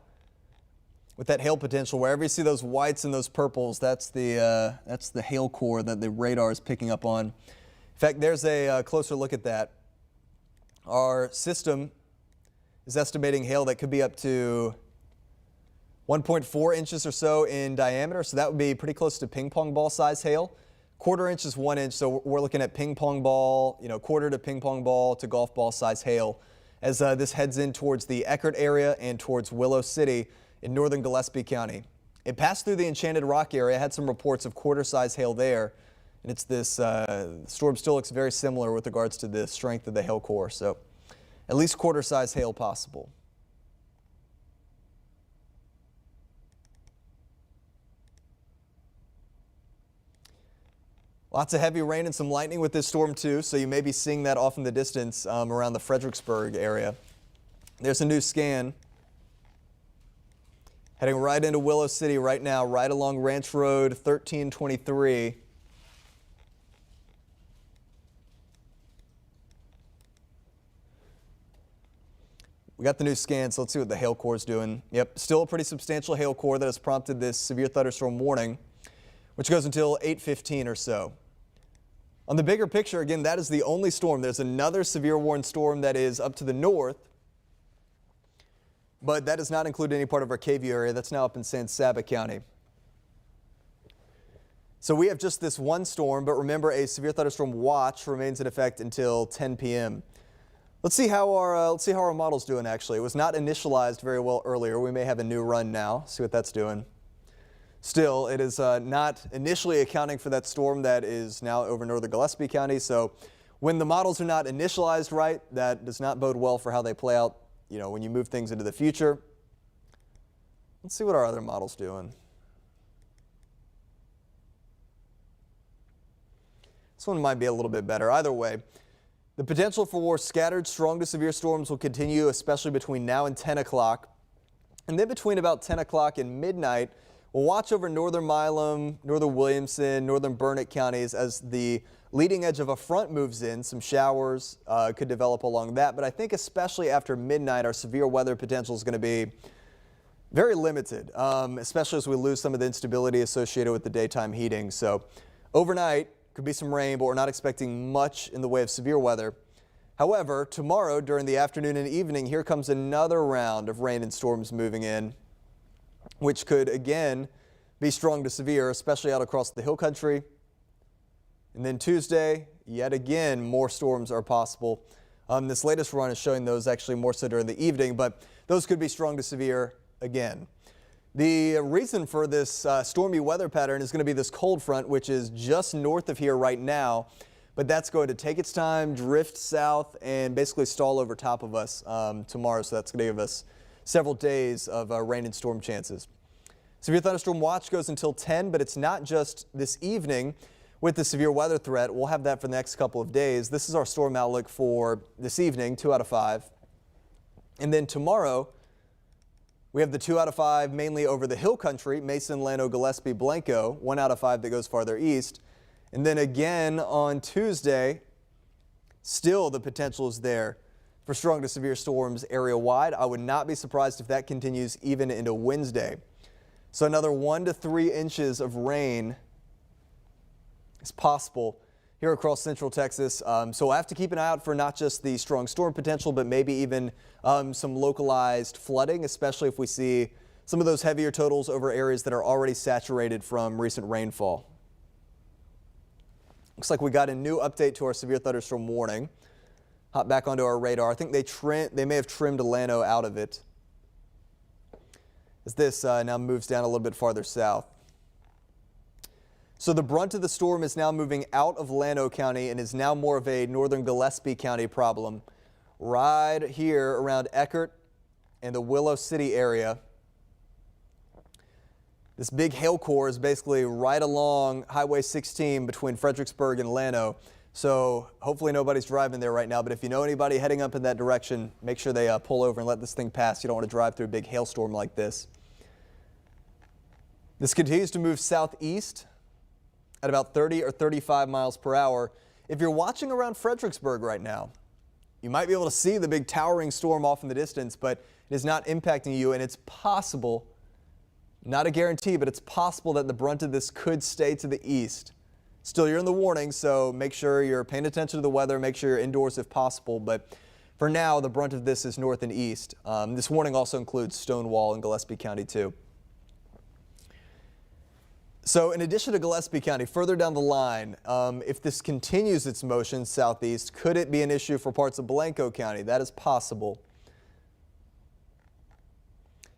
with that hail potential. Wherever you see those whites and those purples, that's the hail core that the radar is picking up on. In fact, there's a closer look at that. Our system is estimating hail that could be up to 1.4 inches or so in diameter. So that would be pretty close to ping pong ball size hail. Quarter inch is 1 inch, so we're looking at ping pong ball, quarter to ping pong ball to golf ball size hail as this heads in towards the Eckert area and towards Willow City in northern Gillespie County. It passed through the Enchanted Rock area, had some reports of quarter size hail there, and it's this storm still looks very similar with regards to the strength of the hail core, so at least quarter size hail possible. Lots of heavy rain and some lightning with this storm too, so you may be seeing that off in the distance around the Fredericksburg area. There's a new scan heading right into Willow City right now, right along Ranch Road 1323. We got the new scan, so let's see what the hail core is doing. Yep, still a pretty substantial hail core that has prompted this severe thunderstorm warning, which goes until 8:15 or so. On the bigger picture, again, that is the only storm. There's another severe warned storm that is up to the north, but that does not include any part of our Arcadia area. That's now up in San Saba County. So we have just this one storm, but remember, a severe thunderstorm watch remains in effect until 10 p.m. Let's see how our model's doing. Actually, it was not initialized very well earlier. We may have a new run now. See what that's doing. Still, it is not initially accounting for that storm that is now over northern Gillespie County. So when the models are not initialized right, that does not bode well for how they play out, when you move things into the future. Let's see what our other model's doing. This one might be a little bit better. Either way, the potential for scattered strong to severe storms will continue, especially between now and 10 o'clock. And then between about 10 o'clock and midnight, we'll watch over northern Milam, northern Williamson, northern Burnett counties as the leading edge of a front moves in. Some showers could develop along that, but I think especially after midnight, our severe weather potential is going to be very limited, especially as we lose some of the instability associated with the daytime heating. So overnight could be some rain, but we're not expecting much in the way of severe weather. However, tomorrow during the afternoon and evening, here comes another round of rain and storms moving in, which could again be strong to severe, especially out across the hill country. And then Tuesday, yet again, more storms are possible. This latest run is showing those actually more so during the evening, but those could be strong to severe again. The reason for this stormy weather pattern is going to be this cold front, which is just north of here right now, but that's going to take its time, drift south, and basically stall over top of us tomorrow. So that's going to give us several days of rain and storm chances. Severe thunderstorm watch goes until 10, but it's not just this evening with the severe weather threat. We'll have that for the next couple of days. This is our storm outlook for this evening, 2 out of 5. And then tomorrow, we have the 2 out of 5 mainly over the hill country, Mason, Llano, Gillespie, Blanco, 1 out of 5 that goes farther east. And then again on Tuesday, still the potential is there for strong to severe storms area wide. I would not be surprised if that continues even into Wednesday. So another 1 to 3 inches of rain is possible here across central Texas. So we'll have to keep an eye out for not just the strong storm potential, but maybe even some localized flooding, especially if we see some of those heavier totals over areas that are already saturated from recent rainfall. Looks like we got a new update to our severe thunderstorm warning. Hop back onto our radar. I think they may have trimmed Llano out of it as this now moves down a little bit farther south. So the brunt of the storm is now moving out of Llano County and is now more of a northern Gillespie County problem. Right here around Eckert and the Willow City area. This big hail core is basically right along Highway 16 between Fredericksburg and Llano. So hopefully nobody's driving there right now, but if you know anybody heading up in that direction, make sure they pull over and let this thing pass. You don't want to drive through a big hailstorm like this. This continues to move southeast at about 30 or 35 miles per hour. if you're watching around Fredericksburg right now, you might be able to see the big towering storm off in the distance, but it is not impacting you, and it's possible, not a guarantee, but it's possible that the brunt of this could stay to the east. Still, you're in the warning, so make sure you're paying attention to the weather, make sure you're indoors if possible, but for now, the brunt of this is north and east. This warning also includes Stonewall and Gillespie County, too. So in addition to Gillespie County, further down the line, if this continues its motion southeast, could it be an issue for parts of Blanco County? That is possible.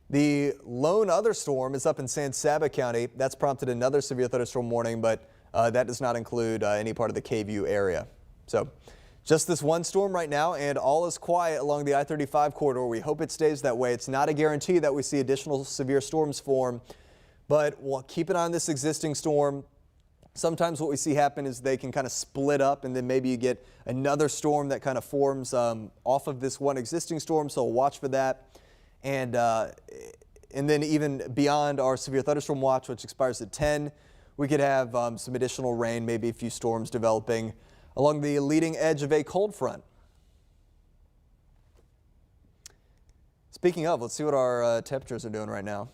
The lone other storm is up in San Saba County. That's prompted another severe thunderstorm warning, but that does not include any part of the K-View area. So just this one storm right now, and all is quiet along the I-35 corridor. We hope it stays that way. It's not a guarantee that we see additional severe storms form, but we'll keep an eye on this existing storm. Sometimes what we see happen is they can kind of split up, and then maybe you get another storm that kind of forms off of this one existing storm, so watch for that. And then even beyond our severe thunderstorm watch, which expires at 10, we could have some additional rain, maybe a few storms developing along the leading edge of a cold front. Speaking of, let's see what our temperatures are doing right now.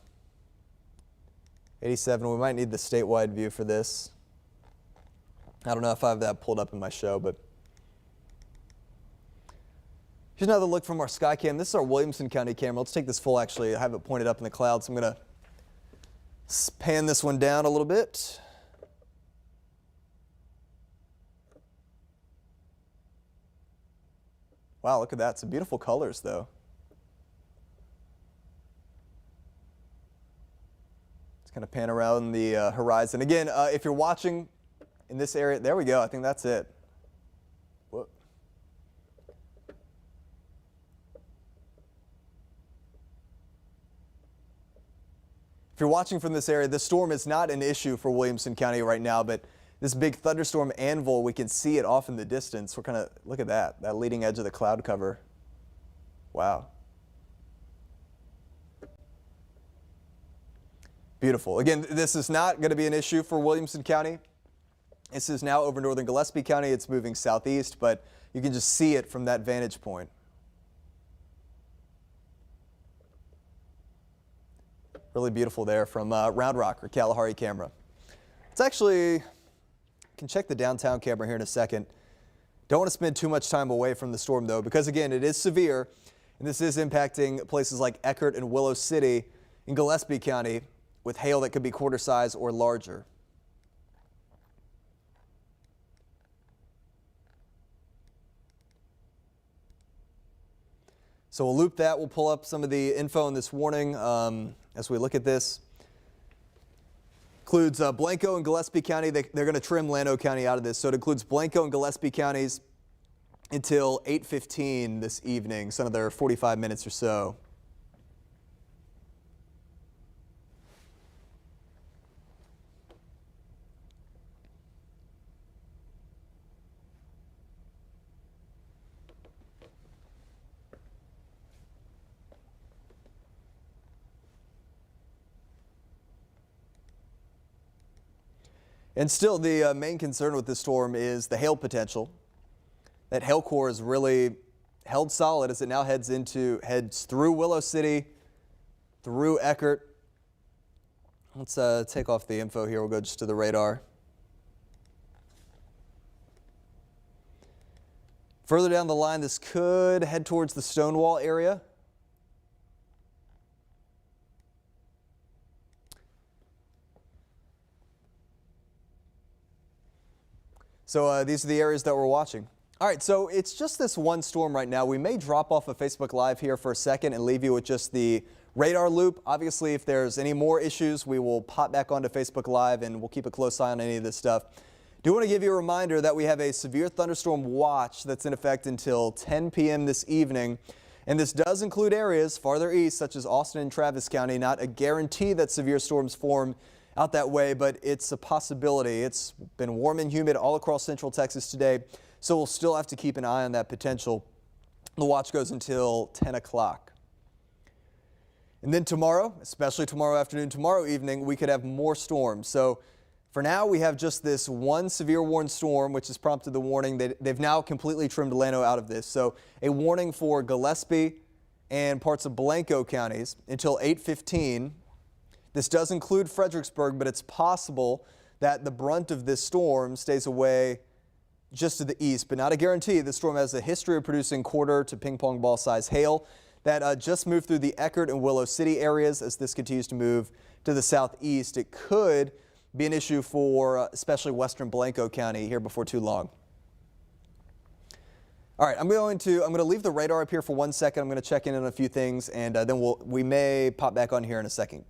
87. We might need the statewide view for this. I don't know if I have that pulled up in my show, but here's another look from our Skycam. This is our Williamson County camera. Let's take this full, actually. I have it pointed up in the clouds. I'm going to pan this one down a little bit. Wow, look at that. Some beautiful colors, though. Kind of pan around the horizon. Again, if you're watching in this area, there we go. I think that's it. Whoop. If you're watching from this area, the storm is not an issue for Williamson County right now, but this big thunderstorm Anvil, we can see it off in the distance. We're kind of, look at that leading edge of the cloud cover. Wow. Beautiful. Again, this is not going to be an issue for Williamson County. This is now over northern Gillespie County. It's moving southeast, but you can just see it from that vantage point. Really beautiful there from Round Rock or Kalahari camera. It's actually, you can check the downtown camera here in a second. Don't want to spend too much time away from the storm though, because again, it is severe, and this is impacting places like Eckerd and Willow City in Gillespie County, with hail that could be quarter size or larger. So we'll loop that. We'll pull up some of the info in this warning as we look at this. Includes Blanco and Gillespie County. They're going to trim Llano County out of this. So it includes Blanco and Gillespie counties until 8:15 this evening, so another 45 minutes or so. And still, the main concern with this storm is the hail potential. That hail core is really held solid as it now heads through Willow City, through Eckerd. Let's take off the info here. We'll go just to the radar. Further down the line, this could head towards the Stonewall area. So these are the areas that we're watching. All right, so it's just this one storm right now. We may drop off of Facebook Live here for a second and leave you with just the radar loop. Obviously, if there's any more issues, we will pop back onto Facebook Live and we'll keep a close eye on any of this stuff. Do want to give you a reminder that we have a severe thunderstorm watch that's in effect until 10 p.m. this evening. And this does include areas farther east, such as Austin and Travis County. Not a guarantee that severe storms form out that way, but it's a possibility. It's been warm and humid all across central Texas today, so we'll still have to keep an eye on that potential. The watch goes until 10 o'clock. And then tomorrow, especially tomorrow afternoon, tomorrow evening, we could have more storms. So For now, we have just this one severe warned storm, which has prompted the warning. They've now completely trimmed Llano out of this. So a warning for Gillespie and parts of Blanco counties until 8:15. This does include Fredericksburg, but it's possible that the brunt of this storm stays away just to the east, but not a guarantee. The storm has a history of producing quarter to ping pong ball size hail that just moved through the Eckerd and Willow City areas. As this continues to move to the southeast, it could be an issue for especially western Blanco County here before too long. All right, I'm going to leave the radar up here for 1 second. I'm going to check in on a few things, and then we may pop back on here in a second.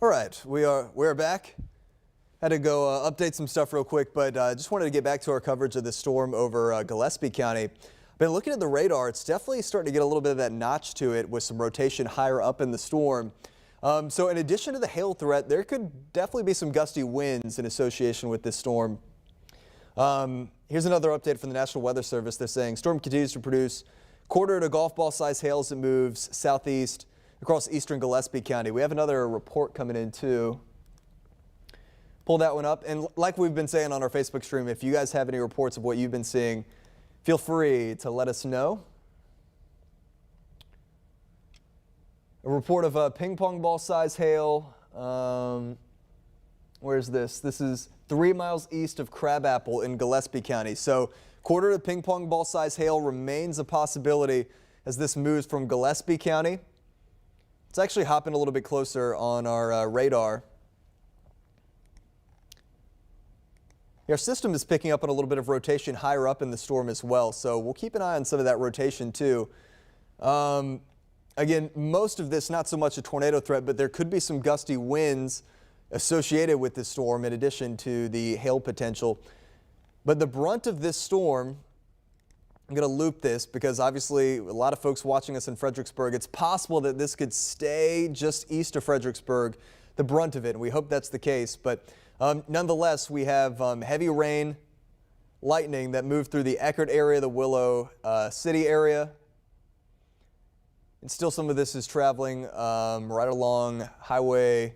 All right, we're back. Had to go update some stuff real quick, but just wanted to get back to our coverage of the storm over Gillespie County. Been looking at the radar. It's definitely starting to get a little bit of that notch to it with some rotation higher up in the storm. So in addition to the hail threat, there could definitely be some gusty winds in association with this storm. Here's another update from the National Weather Service. They're saying storm continues to produce quarter to golf ball size hail as it moves southeast across eastern Gillespie County. We have another report coming in too. Pull that one up. And like we've been saying on our Facebook stream, if you guys have any reports of what you've been seeing, feel free to let us know. A report of ping pong ball size hail. Where's this? This is 3 miles east of Crabapple in Gillespie County. So quarter to ping pong ball size hail remains a possibility as this moves from Gillespie County. It's actually hopping a little bit closer on our radar. Our system is picking up on a little bit of rotation higher up in the storm as well, so we'll keep an eye on some of that rotation too. Again, most of this not so much a tornado threat, but there could be some gusty winds associated with this storm in addition to the hail potential. But the brunt of this storm, I'm going to loop this because obviously a lot of folks watching us in Fredericksburg, it's possible that this could stay just east of Fredericksburg, the brunt of it, and we hope that's the case. But nonetheless, we have heavy rain, lightning that moved through the Eckerd area, the Willow City area. And still some of this is traveling right along Highway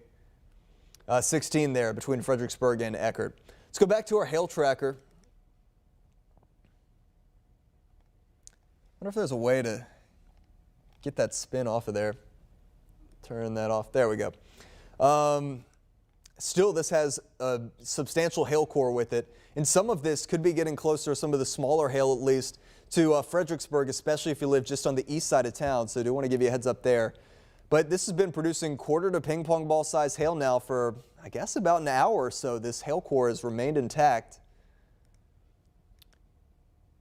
16 there between Fredericksburg and Eckerd. Let's go back to our hail tracker. I wonder if there's a way to get that spin off of there. Turn that off. There we go. Still, this has a substantial hail core with it. And some of this could be getting closer, some of the smaller hail at least, to Fredericksburg, especially if you live just on the east side of town. So I do want to give you a heads up there. But this has been producing quarter to ping pong ball size hail now for, I guess, about an hour or so. This hail core has remained intact.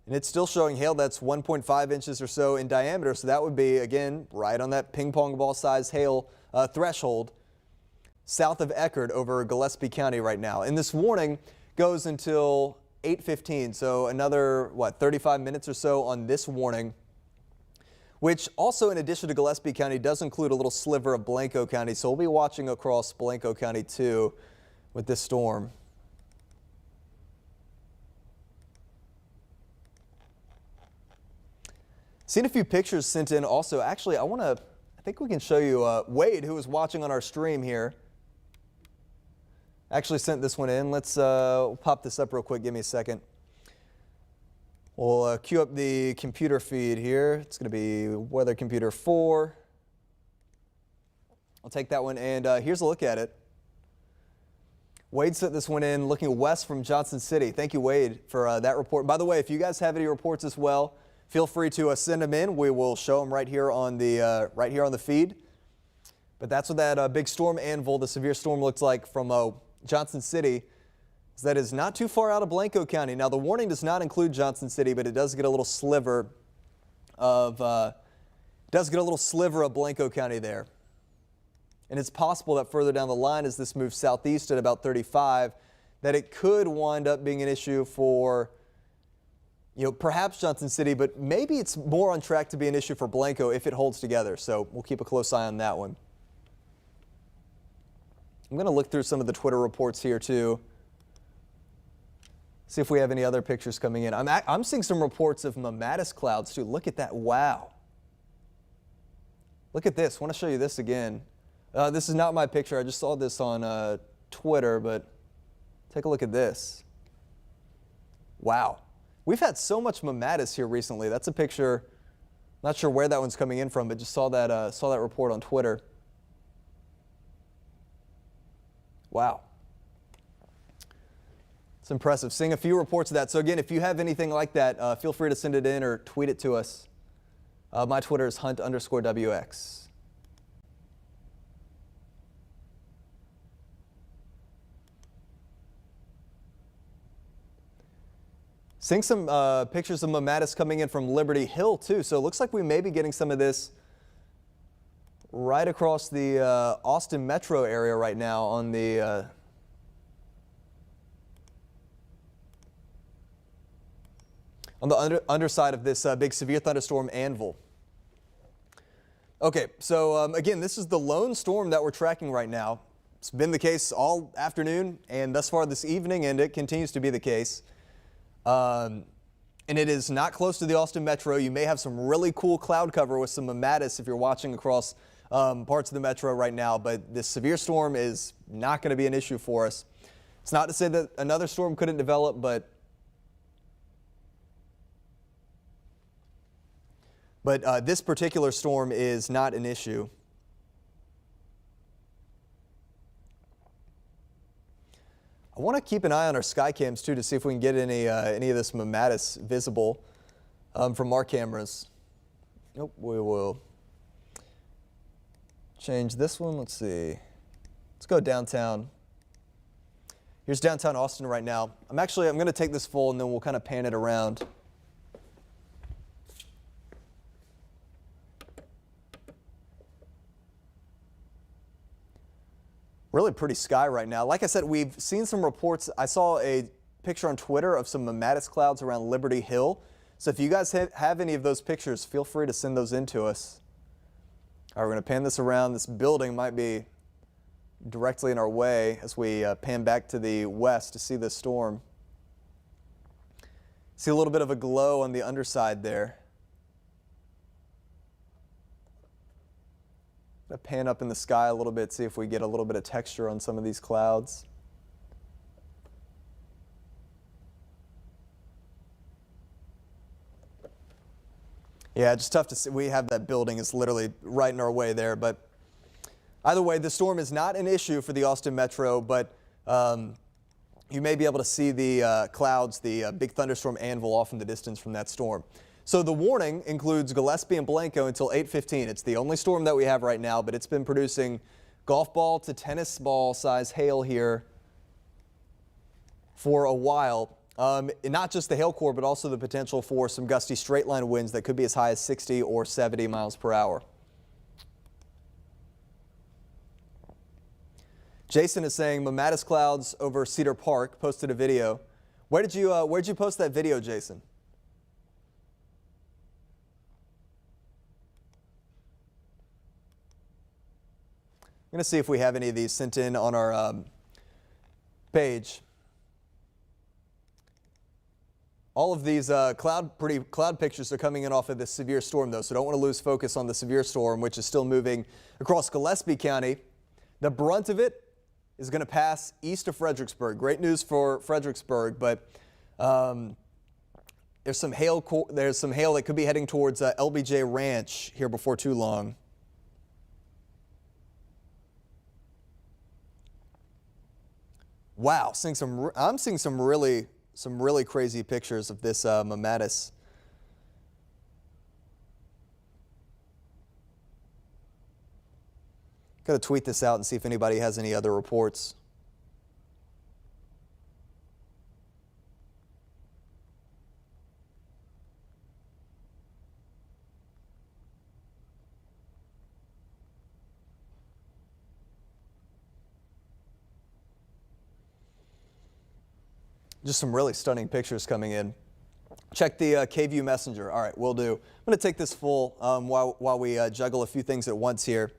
And it's still showing hail that's 1.5 inches or so in diameter. So that would be, again, right on that ping pong ball size hail threshold south of Eckerd over Gillespie County right now. And this warning goes until 8:15. So another, 35 minutes or so on this warning, which also, in addition to Gillespie County, does include a little sliver of Blanco County. So we'll be watching across Blanco County too with this storm. Seen a few pictures sent in also. Actually, I think we can show you Wade, who was watching on our stream here. Actually sent this one in. Let's pop this up real quick. Give me a second. We'll queue up the computer feed here. It's going to be Weather Computer 4. I'll take that one, and here's a look at it. Wade sent this one in looking west from Johnson City. Thank you, Wade, for that report. By the way, if you guys have any reports as well, feel free to send them in. We will show them right here on the feed. But that's what that big storm Anvil, the severe storm, looks like from Johnson City. That is not too far out of Blanco County. Now the warning does not include Johnson City, but it does get a little sliver of Blanco County there. And it's possible that further down the line, as this moves southeast at about 35, that it could wind up being an issue for, perhaps Johnson City, but maybe it's more on track to be an issue for Blanco if it holds together. So we'll keep a close eye on that one. I'm going to look through some of the Twitter reports here too. See if we have any other pictures coming in. I'm seeing some reports of mammatus clouds too. Look at that. Wow. Look at this. I want to show you this again. This is not my picture. I just saw this on Twitter, but take a look at this. Wow. We've had so much mammatus here recently. That's a picture. Not sure where that one's coming in from, but just saw that report on Twitter. Wow. It's impressive. Seeing a few reports of that. So again, if you have anything like that, feel free to send it in or tweet it to us. My Twitter is Hunt_WX. Seeing some pictures of mammatus coming in from Liberty Hill too. So it looks like we may be getting some of this right across the Austin metro area right now on the underside of this big severe thunderstorm Anvil. Okay, so again, this is the lone storm that we're tracking right now. It's been the case all afternoon and thus far this evening, and it continues to be the case. And it is not close to the Austin metro. You may have some really cool cloud cover with some mammatus if you're watching across parts of the metro right now, but this severe storm is not going to be an issue for us. It's not to say that another storm couldn't develop, but this particular storm is not an issue. I want to keep an eye on our sky cams too to see if we can get any of this mammatus visible from our cameras. Nope, we will change this one. Let's see. Let's go downtown. Here's downtown Austin right now. I'm going to take this full and then we'll kind of pan it around. Really pretty sky right now. Like I said, we've seen some reports. I saw a picture on Twitter of some mammatus clouds around Liberty Hill. So if you guys have any of those pictures, feel free to send those in to us. All right, we're going to pan this around. This building might be directly in our way as we pan back to the west to see this storm. See a little bit of a glow on the underside there. Pan up in the sky a little bit, see if we get a little bit of texture on some of these clouds. Yeah, just tough to see. We have that building is literally right in our way there, but either way, the storm is not an issue for the Austin metro, but you may be able to see the clouds, the big thunderstorm Anvil off in the distance from that storm. So the warning includes Gillespie and Blanco until 8:15. It's the only storm that we have right now, but it's been producing golf ball to tennis ball size hail here for a while. Not just the hail core, but also the potential for some gusty straight line winds that could be as high as 60 or 70 miles per hour. Jason is saying mammatus clouds over Cedar Park, posted a video. Where'd you post that video, Jason? I'm going to see if we have any of these sent in on our page. All of these pretty cloud pictures are coming in off of this severe storm, though, so don't want to lose focus on the severe storm, which is still moving across Gillespie County. The brunt of it is going to pass east of Fredericksburg. Great news for Fredericksburg, but there's some hail that could be heading towards LBJ Ranch here before too long. Wow, I'm seeing some really crazy pictures of this mammatus. Got to tweet this out and see if anybody has any other reports. Just some really stunning pictures coming in. Check the KVUE Messenger. All right, will do. I'm going to take this full while we juggle a few things at once here.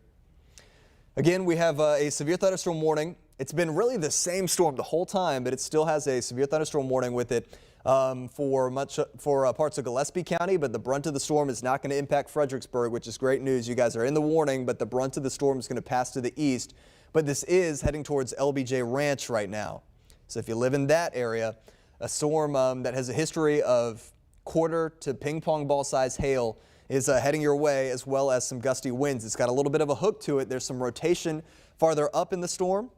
Again, we have a severe thunderstorm warning. It's been really the same storm the whole time, but it still has a severe thunderstorm warning with it for parts of Gillespie County, but the brunt of the storm is not going to impact Fredericksburg, which is great news. You guys are in the warning, but the brunt of the storm is going to pass to the east. But this is heading towards LBJ Ranch right now. So if you live in that area, a storm that has a history of quarter to ping pong ball size hail is heading your way, as well as some gusty winds. It's got a little bit of a hook to it. There's some rotation farther up in the storm.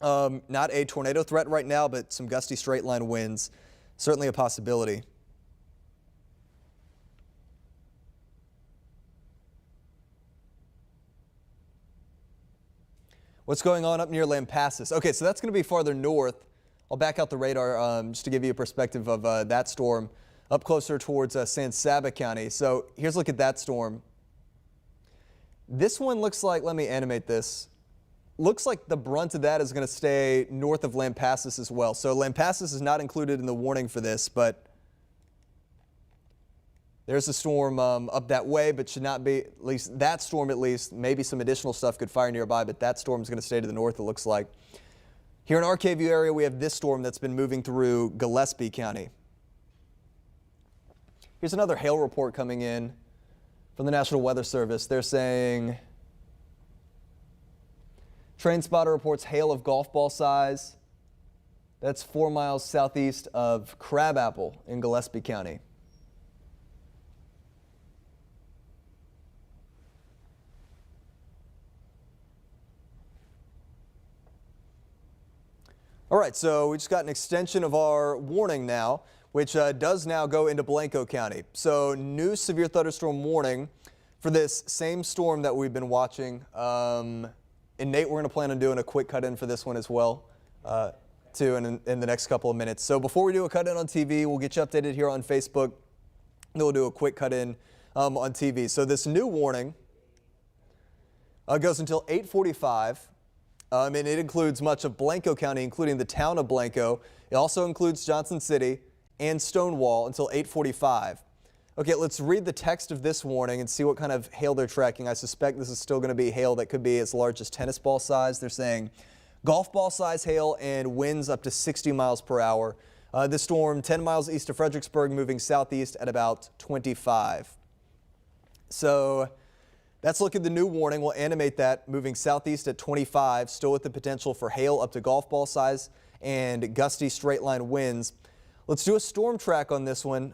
Not a tornado threat right now, but some gusty straight line winds. Certainly a possibility. What's going on up near Lampasas? Okay, so that's going to be farther north. I'll back out the radar just to give you a perspective of that storm up closer towards San Saba County. So here's a look at that storm. This one looks like, let me animate this. Looks like the brunt of that is going to stay north of Lampasas as well. So Lampasas is not included in the warning for this, but there's a storm up that way, but should not be, at least that storm at least. Maybe some additional stuff could fire nearby, but that storm is going to stay to the north, it looks like. Here in our KVUE area, we have this storm that's been moving through Gillespie County. Here's another hail report coming in from the National Weather Service. They're saying Train Spotter reports hail of golf ball size. That's 4 miles southeast of Crabapple in Gillespie County. All right, so we just got an extension of our warning now, which does now go into Blanco County. So new severe thunderstorm warning for this same storm that we've been watching. And Nate, we're going to plan on doing a quick cut in for this one as well, too, in the next couple of minutes. So before we do a cut in on TV, we'll get you updated here on Facebook. Then we'll do a quick cut in on TV. So this new warning goes until 8:45. And it includes much of Blanco County, including the town of Blanco. It also includes Johnson City and Stonewall until 8:45. Okay, let's read the text of this warning and see what kind of hail they're tracking. I suspect this is still going to be hail that could be as large as tennis ball size. They're saying golf ball size hail and winds up to 60 miles per hour. This storm 10 miles east of Fredericksburg, moving southeast at about 25. So that's a look at the new warning. We'll animate that, moving southeast at 25, still with the potential for hail up to golf ball size and gusty straight line winds. Let's do a storm track on this one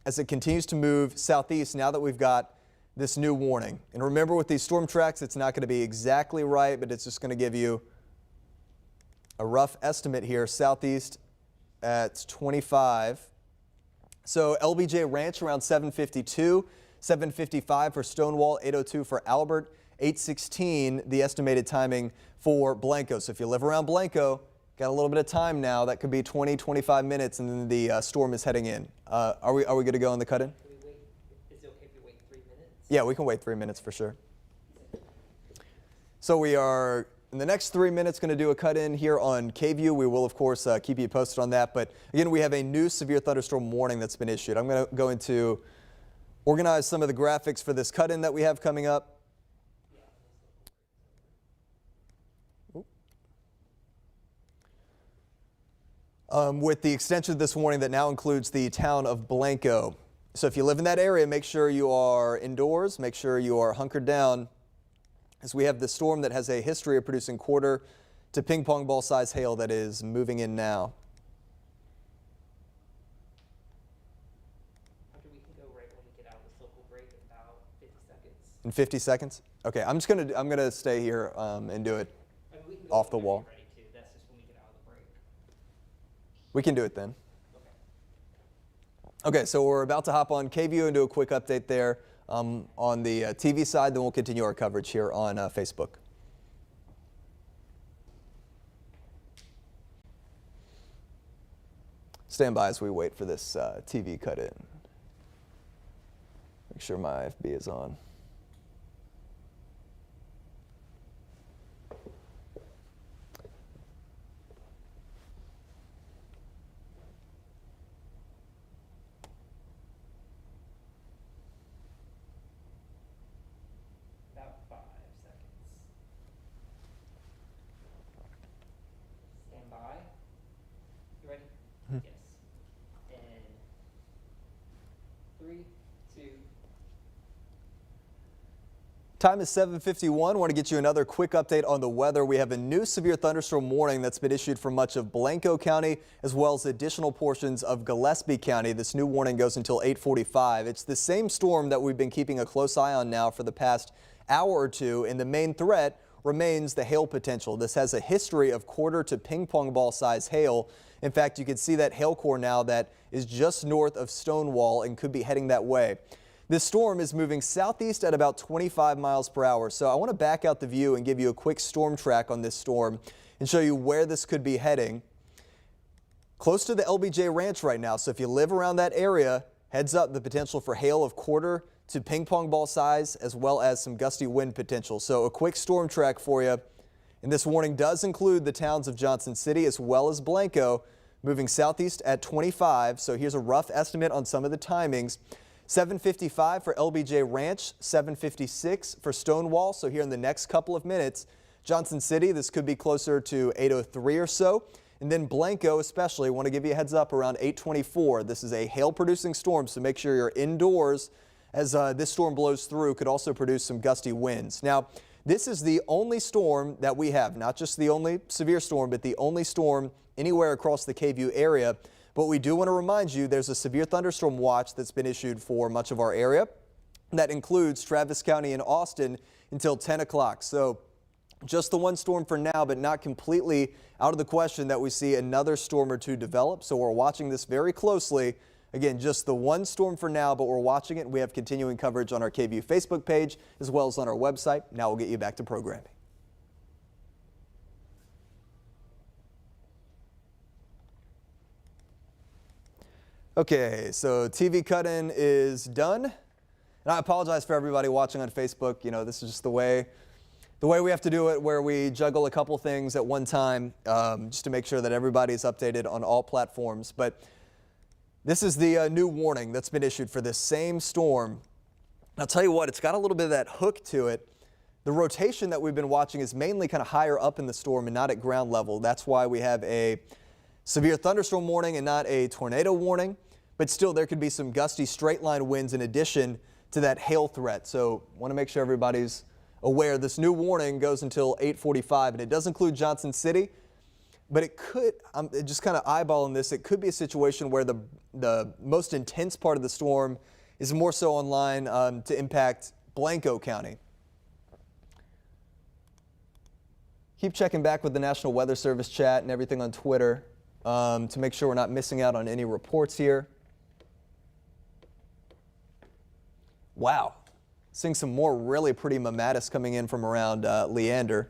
as it continues to move southeast now that we've got this new warning. And remember, with these storm tracks, it's not going to be exactly right, but it's just going to give you a rough estimate here. Southeast at 25. So LBJ Ranch around 752. 7:55 for Stonewall, 8:02 for Albert, 8:16 the estimated timing for Blanco. So if you live around Blanco, got a little bit of time now. That could be 20, 25 minutes, and then the storm is heading in. Are we good to go on the cut-in? Can we wait? Is it okay if we wait 3 minutes? Yeah, we can wait 3 minutes for sure. So we are, in the next 3 minutes, going to do a cut-in here on KVUE. We will, of course, keep you posted on that. But again, we have a new severe thunderstorm warning that's been issued. I'm going to go into organize some of the graphics for this cut-in that we have coming up. With the extension of this warning that now includes the town of Blanco. So if you live in that area, make sure you are indoors, make sure you are hunkered down, as we have this storm that has a history of producing quarter to ping pong ball size hail that is moving in now. In 50 seconds? Okay, I'm gonna stay here and do it We can go off the whenever wall. you're ready to. That's just when we get out of the break. We can do it then. Okay. Okay, so we're about to hop on KVUE and do a quick update there on the TV side. Then we'll continue our coverage here on Facebook. Stand by as we wait for this TV cut in. Make sure my FB is on. About 5 seconds. Stand by. You ready? Yes. And 3, 2. Time is 7:51. Want to get you another quick update on the weather. We have a new severe thunderstorm warning that's been issued for much of Blanco County as well as additional portions of Gillespie County. This new warning goes until 8:45. It's the same storm that we've been keeping a close eye on now for the past hour or two, and the main threat remains the hail potential. This has a history of quarter to ping pong ball size hail. In fact, you can see that hail core now that is just north of Stonewall and could be heading that way. This storm is moving southeast at about 25 miles per hour. So I want to back out the view and give you a quick storm track on this storm and show you where this could be heading. Close to the LBJ Ranch right now. So if you live around that area, heads up, the potential for hail of quarter to ping pong ball size, as well as some gusty wind potential. So a quick storm track for you. And this warning does include the towns of Johnson City as well as Blanco, moving southeast at 25. So here's a rough estimate on some of the timings. 7:55 for LBJ Ranch, 7:56 for Stonewall. So here in the next couple of minutes, Johnson City, this could be closer to 8:03 or so. And then Blanco especially, want to give you a heads up around 8:24. This is a hail producing storm, so make sure you're indoors as this storm blows through. Could also produce some gusty winds. Now, this is the only storm that we have, not just the only severe storm, but the only storm anywhere across the KVUE area. But we do want to remind you there's a severe thunderstorm watch that's been issued for much of our area. That includes Travis County and Austin until 10 o'clock. So just the one storm for now, but not completely out of the question that we see another storm or two develop. So we're watching this very closely. Again, just the one storm for now, but we're watching it. We have continuing coverage on our KVUE Facebook page as well as on our website. Now we'll get you back to programming. Okay, so TV cut-in is done. And I apologize for everybody watching on Facebook. You know, this is just the way we have to do it, where we juggle a couple things at one time just to make sure that everybody's updated on all platforms. But this is the new warning that's been issued for this same storm. I'll tell you what, it's got a little bit of that hook to it. The rotation that we've been watching is mainly kind of higher up in the storm and not at ground level. That's why we have a severe thunderstorm warning and not a tornado warning. But still, there could be some gusty straight line winds in addition to that hail threat. So want to make sure everybody's aware. This new warning goes until 8:45, and it does include Johnson City. But it could, just kind of eyeballing this, it could be a situation where the most intense part of the storm is more so on line to impact Blanco County. Keep checking back with the National Weather Service chat and everything on Twitter to make sure we're not missing out on any reports here. Wow, seeing some more really pretty mammatus coming in from around Leander.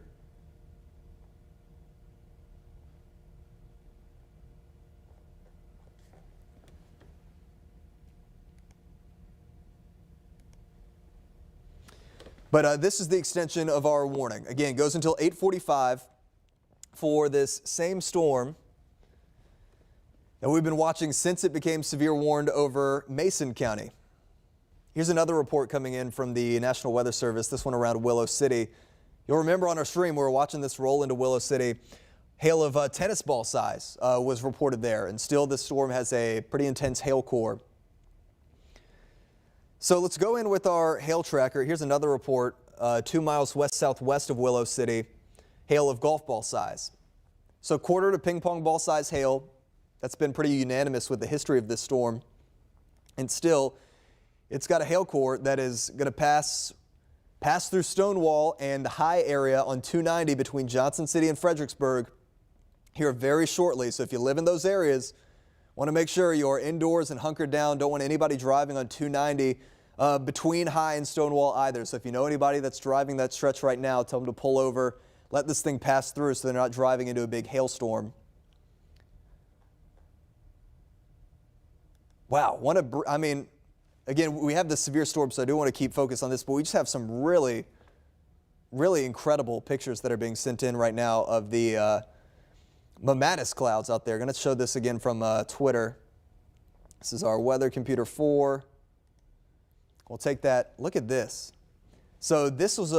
But this is the extension of our warning. Again, goes until 8:45 for this same storm that we've been watching since it became severe warned over Mason County. Here's another report coming in from the National Weather Service, this one around Willow City. You'll remember on our stream, we were watching this roll into Willow City. Hail of tennis ball size was reported there, and still this storm has a pretty intense hail core. So let's go in with our hail tracker. Here's another report, 2 miles west-southwest of Willow City, hail of golf ball size. So quarter to ping pong ball size hail. That's been pretty unanimous with the history of this storm. And still, it's got a hail core that is going to pass through Stonewall and the high area on 290 between Johnson City and Fredericksburg here very shortly. So if you live in those areas, want to make sure you're indoors and hunkered down. Don't want anybody driving on 290 between High and Stonewall either. So if you know anybody that's driving that stretch right now, tell them to pull over, let this thing pass through so they're not driving into a big hailstorm. Wow, I mean, again, we have the severe storm, so I do want to keep focused on this, but we just have some really, really incredible pictures that are being sent in right now of the mammatus clouds out there. Going to show this again from Twitter. This is our weather computer 4. We'll take that. Look at this. So this was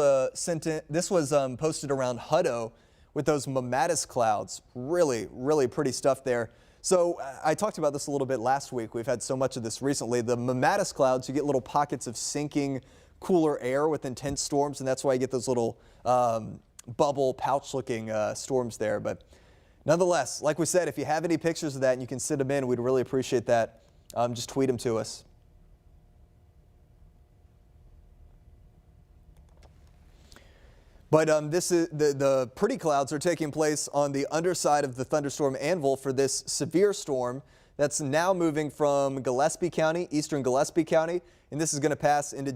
posted around Hutto with those mammatus clouds. Really, really pretty stuff there. So I talked about this a little bit last week. We've had so much of this recently. The mammatus clouds, you get little pockets of sinking cooler air with intense storms, and that's why you get those little bubble pouch-looking storms there. But nonetheless, like we said, if you have any pictures of that and you can send them in, we'd really appreciate that. Just tweet them to us. But this is the pretty clouds are taking place on the underside of the thunderstorm anvil for this severe storm that's now moving from Gillespie County, eastern Gillespie County, and this is going to pass into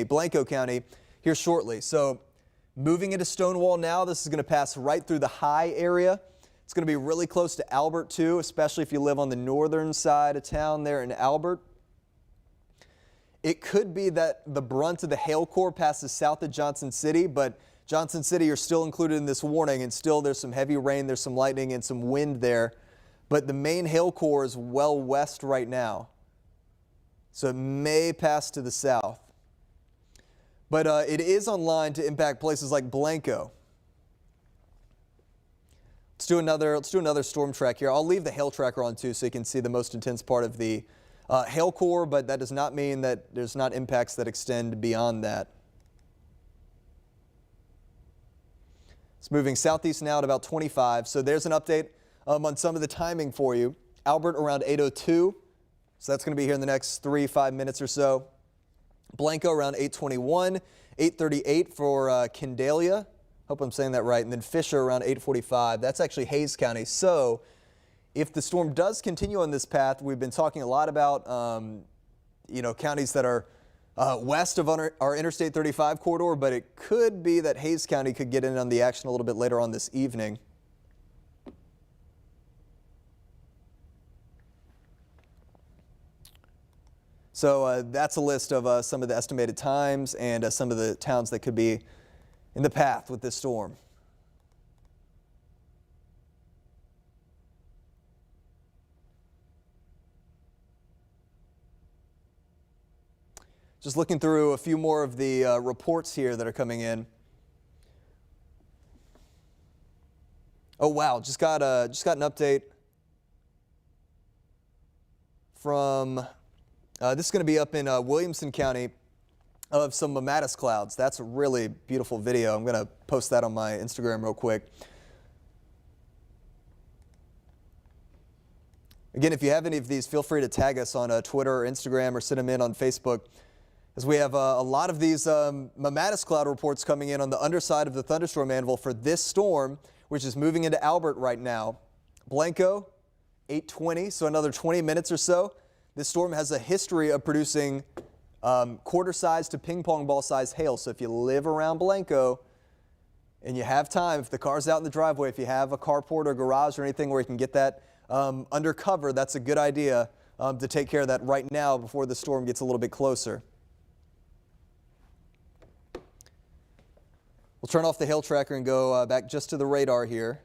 Blanco County here shortly. So moving into Stonewall now, this is going to pass right through the high area. It's going to be really close to Albert too, especially if you live on the northern side of town there in Albert. It could be that the brunt of the hail core passes south of Johnson City, but Johnson City are still included in this warning, and still there's some heavy rain, there's some lightning and some wind there. But the main hail core is well west right now, so it may pass to the south. But it is on line to impact places like Blanco. Let's do another storm track here. I'll leave the hail tracker on too, so you can see the most intense part of the hail core, but that does not mean that there's not impacts that extend beyond that. It's moving southeast now at about 25. So there's an update on some of the timing for you. Albert around 8:02. So that's going to be here in the next 3-5 minutes or so. Blanco around 8:21, 8:38 for Candelia. Hope I'm saying that right. And then Fisher around 8:45. That's actually Hays County. So if the storm does continue on this path, we've been talking a lot about, counties that are west of our Interstate 35 corridor, but it could be that Hays County could get in on the action a little bit later on this evening. So that's a list of some of the estimated times and some of the towns that could be in the path with this storm. Just looking through a few more of the reports here that are coming in. Oh wow, just got an update from this is going to be up in Williamson County of some mammatus clouds. That's a really beautiful video. I'm going to post that on my Instagram real quick. Again, if you have any of these, feel free to tag us on Twitter or Instagram or send them in on Facebook, as we have a lot of these mammatus cloud reports coming in on the underside of the thunderstorm anvil for this storm, which is moving into Albert right now. Blanco, 8:20, so another 20 minutes or so. This storm has a history of producing quarter-size to ping-pong ball-size hail. So if you live around Blanco and you have time, if the car's out in the driveway, if you have a carport or garage or anything where you can get that under cover, that's a good idea to take care of that right now before the storm gets a little bit closer. We'll turn off the hail tracker and go back just to the radar here.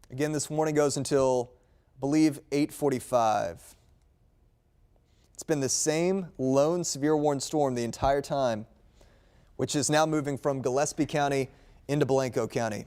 Again, this warning goes until, I believe, 8:45. It's been the same lone severe warned storm the entire time, which is now moving from Gillespie County into Blanco County.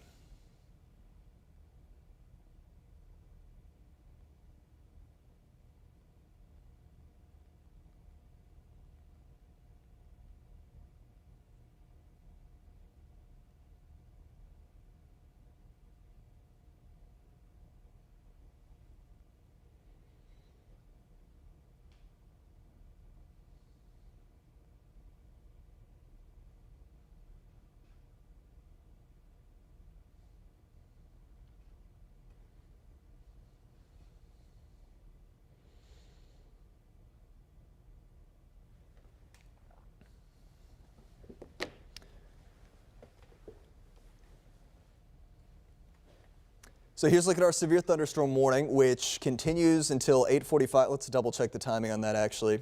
So here's a look at our severe thunderstorm warning, which continues until 8:45. Let's double check the timing on that actually.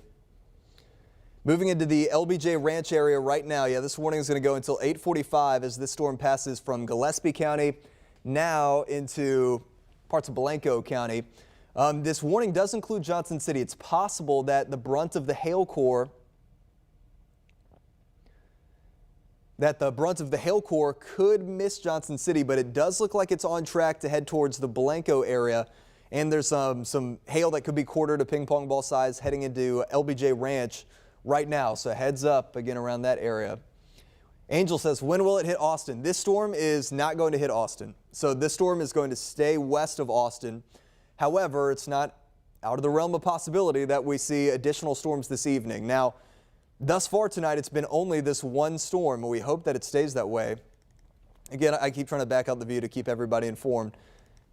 Moving into the LBJ Ranch area right now. Yeah, this warning is going to go until 8:45 as this storm passes from Gillespie County now into parts of Blanco County. This warning does include Johnson City. It's possible that the brunt of the hail core could miss Johnson City, but it does look like it's on track to head towards the Blanco area. And there's some hail that could be quarter to ping pong ball size heading into LBJ Ranch right now. So heads up again around that area. Angel says, when will it hit Austin? This storm is not going to hit Austin. So this storm is going to stay west of Austin. However, it's not out of the realm of possibility that we see additional storms this evening. Now, thus far tonight, it's been only this one storm, and we hope that it stays that way. Again, I keep trying to back out the view to keep everybody informed.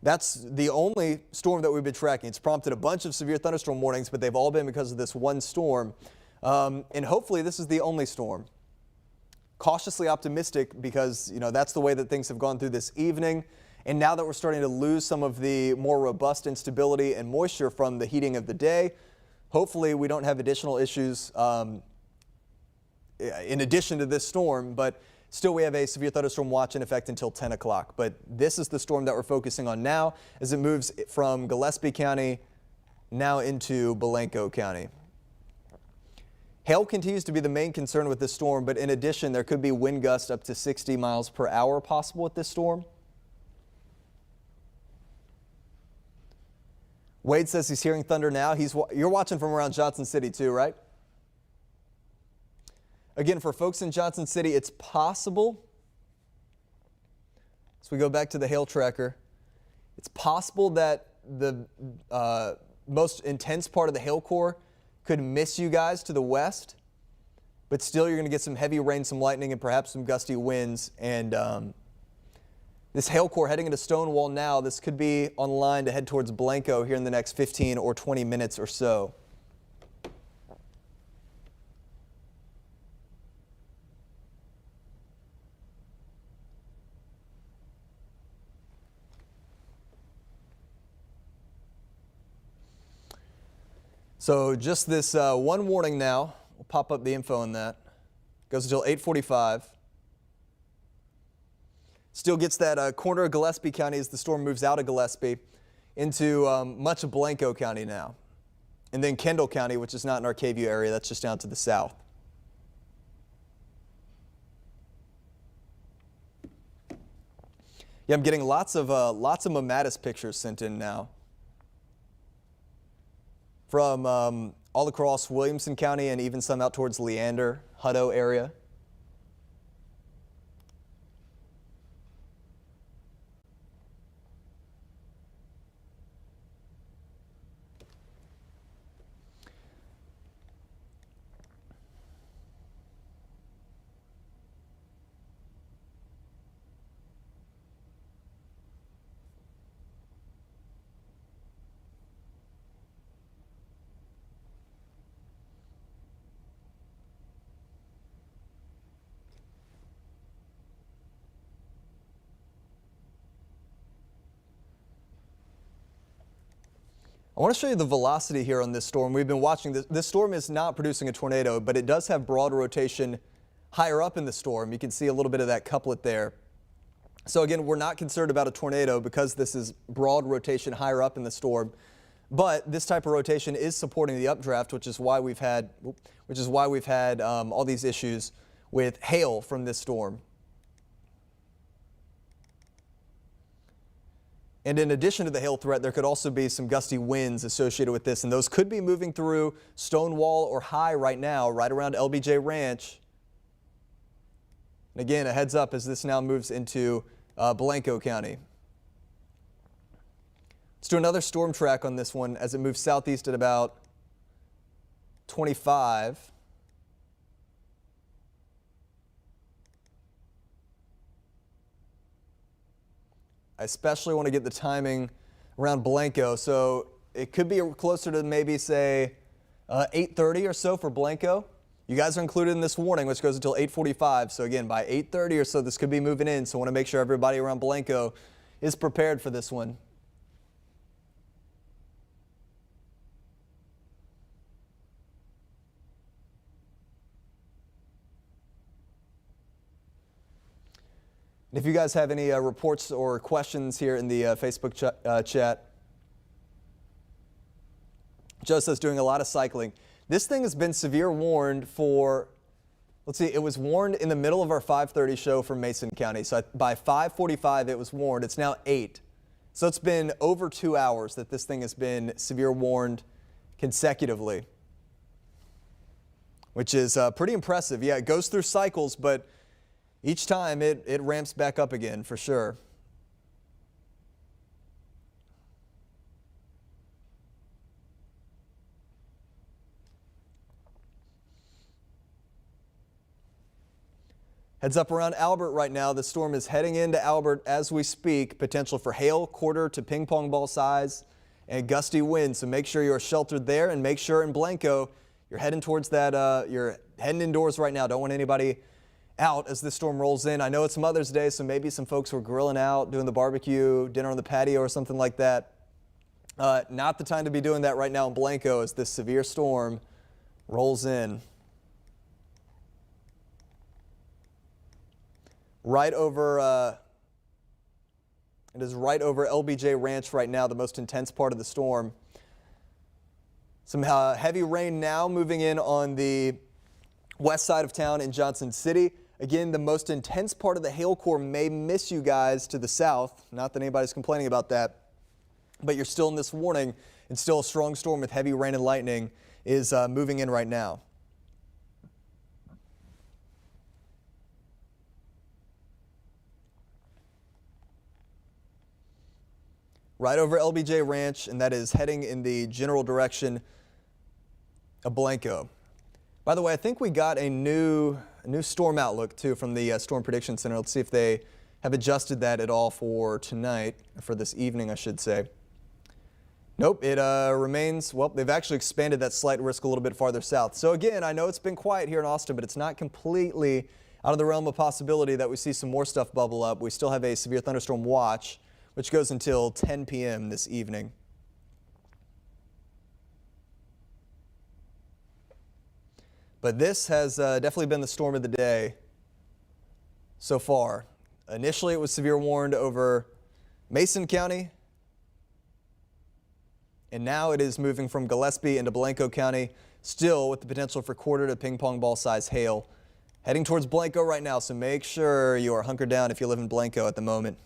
That's the only storm that we've been tracking. It's prompted a bunch of severe thunderstorm warnings, but they've all been because of this one storm. And hopefully this is the only storm. Cautiously optimistic because, that's the way that things have gone through this evening. And now that we're starting to lose some of the more robust instability and moisture from the heating of the day, Hopefully we don't have additional issues in addition to this storm, but still we have a severe thunderstorm watch in effect until 10 o'clock. But this is the storm that we're focusing on now as it moves from Gillespie County now into Blanco County. Hail continues to be the main concern with this storm, but in addition, there could be wind gusts up to 60 miles per hour possible with this storm. Wade says he's hearing thunder now. You're watching from around Johnson City too, right? Again, for folks in Johnson City, it's possible, as we go back to the hail tracker, it's possible that the most intense part of the hail core could miss you guys to the west, but still you're going to get some heavy rain, some lightning, and perhaps some gusty winds. And this hail core heading into Stonewall now, this could be on line to head towards Blanco here in the next 15 or 20 minutes or so. So just this one warning now. We'll pop up the info on that. Goes until 8:45. Still gets that corner of Gillespie County as the storm moves out of Gillespie into much of Blanco County now. And then Kendall County, which is not in our K-View area, that's just down to the south. Yeah, I'm getting lots of Mamatis pictures sent in now from all across Williamson County and even some out towards Leander, Hutto area. I want to show you the velocity here on this storm. We've been watching this. This storm is not producing a tornado, but it does have broad rotation higher up in the storm. You can see a little bit of that couplet there. So again, we're not concerned about a tornado because this is broad rotation higher up in the storm. But this type of rotation is supporting the updraft, which is why we've had all these issues with hail from this storm. And in addition to the hail threat, there could also be some gusty winds associated with this, and those could be moving through Stonewall or High right now, right around LBJ Ranch. And again, a heads up as this now moves into Blanco County. Let's do another storm track on this one as it moves southeast at about 25. I especially want to get the timing around Blanco, so it could be closer to maybe say 8:30 or so for Blanco. You guys are included in this warning, which goes until 8:45. So again, by 8:30 or so, this could be moving in. So I want to make sure everybody around Blanco is prepared for this one. If you guys have any reports or questions here in the Facebook chat. Joe says doing a lot of cycling. This thing has been severe warned for, let's see, it was warned in the middle of our 5:30 show from Mason County. So by 5:45 it was warned. It's now 8. So it's been over 2 hours that this thing has been severe warned consecutively, which is pretty impressive. Yeah, it goes through cycles, but each time it ramps back up again for sure. Heads up around Albert right now. The storm is heading into Albert as we speak. Potential for hail, quarter to ping pong ball size, and gusty winds. So make sure you're sheltered there, and make sure in Blanco you're heading towards that. You're heading indoors right now. Don't want anybody out as this storm rolls in. I know it's Mother's Day, so maybe some folks were grilling out, doing the barbecue, dinner on the patio or something like that. Not the time to be doing that right now in Blanco as this severe storm rolls in. Right over, it is right over LBJ Ranch right now, the most intense part of the storm. Some heavy rain now moving in on the west side of town in Johnson City. Again, the most intense part of the hail core may miss you guys to the south. Not that anybody's complaining about that, but you're still in this warning, and still a strong storm with heavy rain and lightning is moving in right now. Right over LBJ Ranch, and that is heading in the general direction of Blanco. By the way, I think we got a new storm outlook too from the Storm Prediction Center. Let's see if they have adjusted that at all for tonight, for this evening, I should say. Nope, it remains, well, they've actually expanded that slight risk a little bit farther south. So again, I know it's been quiet here in Austin, but it's not completely out of the realm of possibility that we see some more stuff bubble up. We still have a severe thunderstorm watch, which goes until 10 p.m. this evening. But this has definitely been the storm of the day so far. Initially, it was severe warned over Mason County, and now it is moving from Gillespie into Blanco County, still with the potential for quarter to ping pong ball size hail. Heading towards Blanco right now, so make sure you are hunkered down if you live in Blanco at the moment.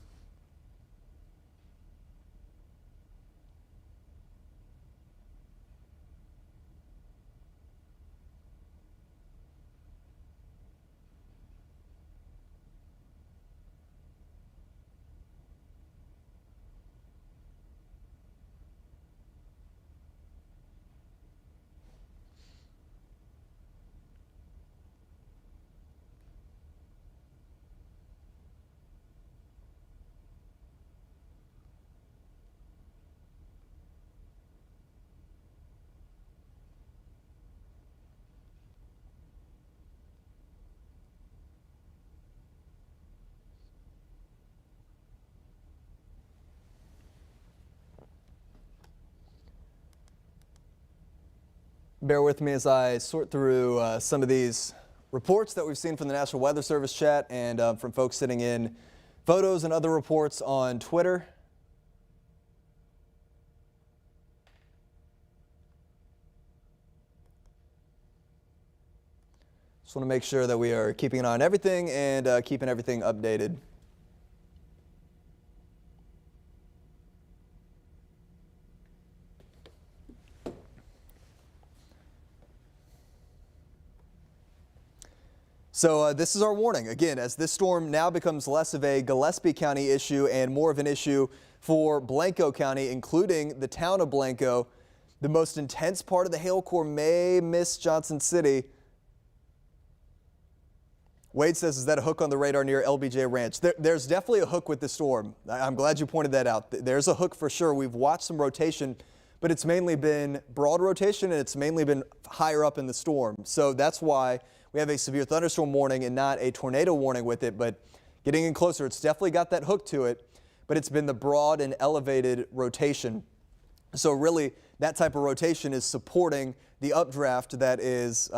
Bear with me as I sort through some of these reports that we've seen from the National Weather Service chat and from folks sitting in photos and other reports on Twitter. Just want to make sure that we are keeping an eye on everything and keeping everything updated. So this is our warning. Again, as this storm now becomes less of a Gillespie County issue and more of an issue for Blanco County, including the town of Blanco, the most intense part of the hail core may miss Johnson City. Wade says, is that a hook on the radar near LBJ Ranch? There's definitely a hook with the storm. I'm glad you pointed that out. There's a hook for sure. We've watched some rotation, but it's mainly been broad rotation and it's mainly been higher up in the storm. So that's why we have a severe thunderstorm warning and not a tornado warning with it, but getting in closer, it's definitely got that hook to it, but it's been the broad and elevated rotation. So really, that type of rotation is supporting the updraft that is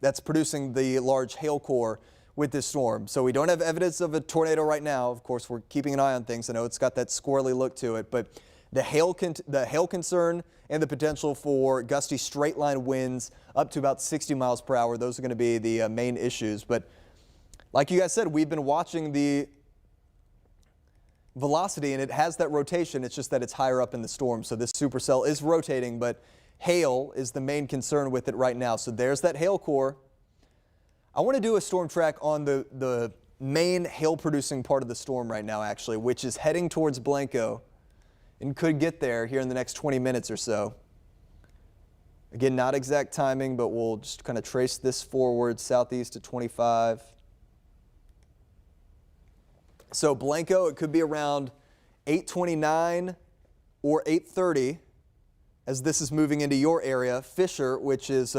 that's producing the large hail core with this storm. So we don't have evidence of a tornado right now. Of course, we're keeping an eye on things. I know it's got that squirrely look to it, but the hail concern and the potential for gusty straight line winds up to about 60 miles per hour, those are going to be the main issues. But like you guys said, we've been watching the velocity and it has that rotation. It's just that it's higher up in the storm. So this supercell is rotating, but hail is the main concern with it right now. So there's that hail core. I want to do a storm track on the main hail producing part of the storm right now, actually, which is heading towards Blanco and could get there here in the next 20 minutes or so. Again, not exact timing, but we'll just kind of trace this forward southeast to 25. So Blanco, it could be around 8:29 or 8:30 as this is moving into your area. Fisher, which is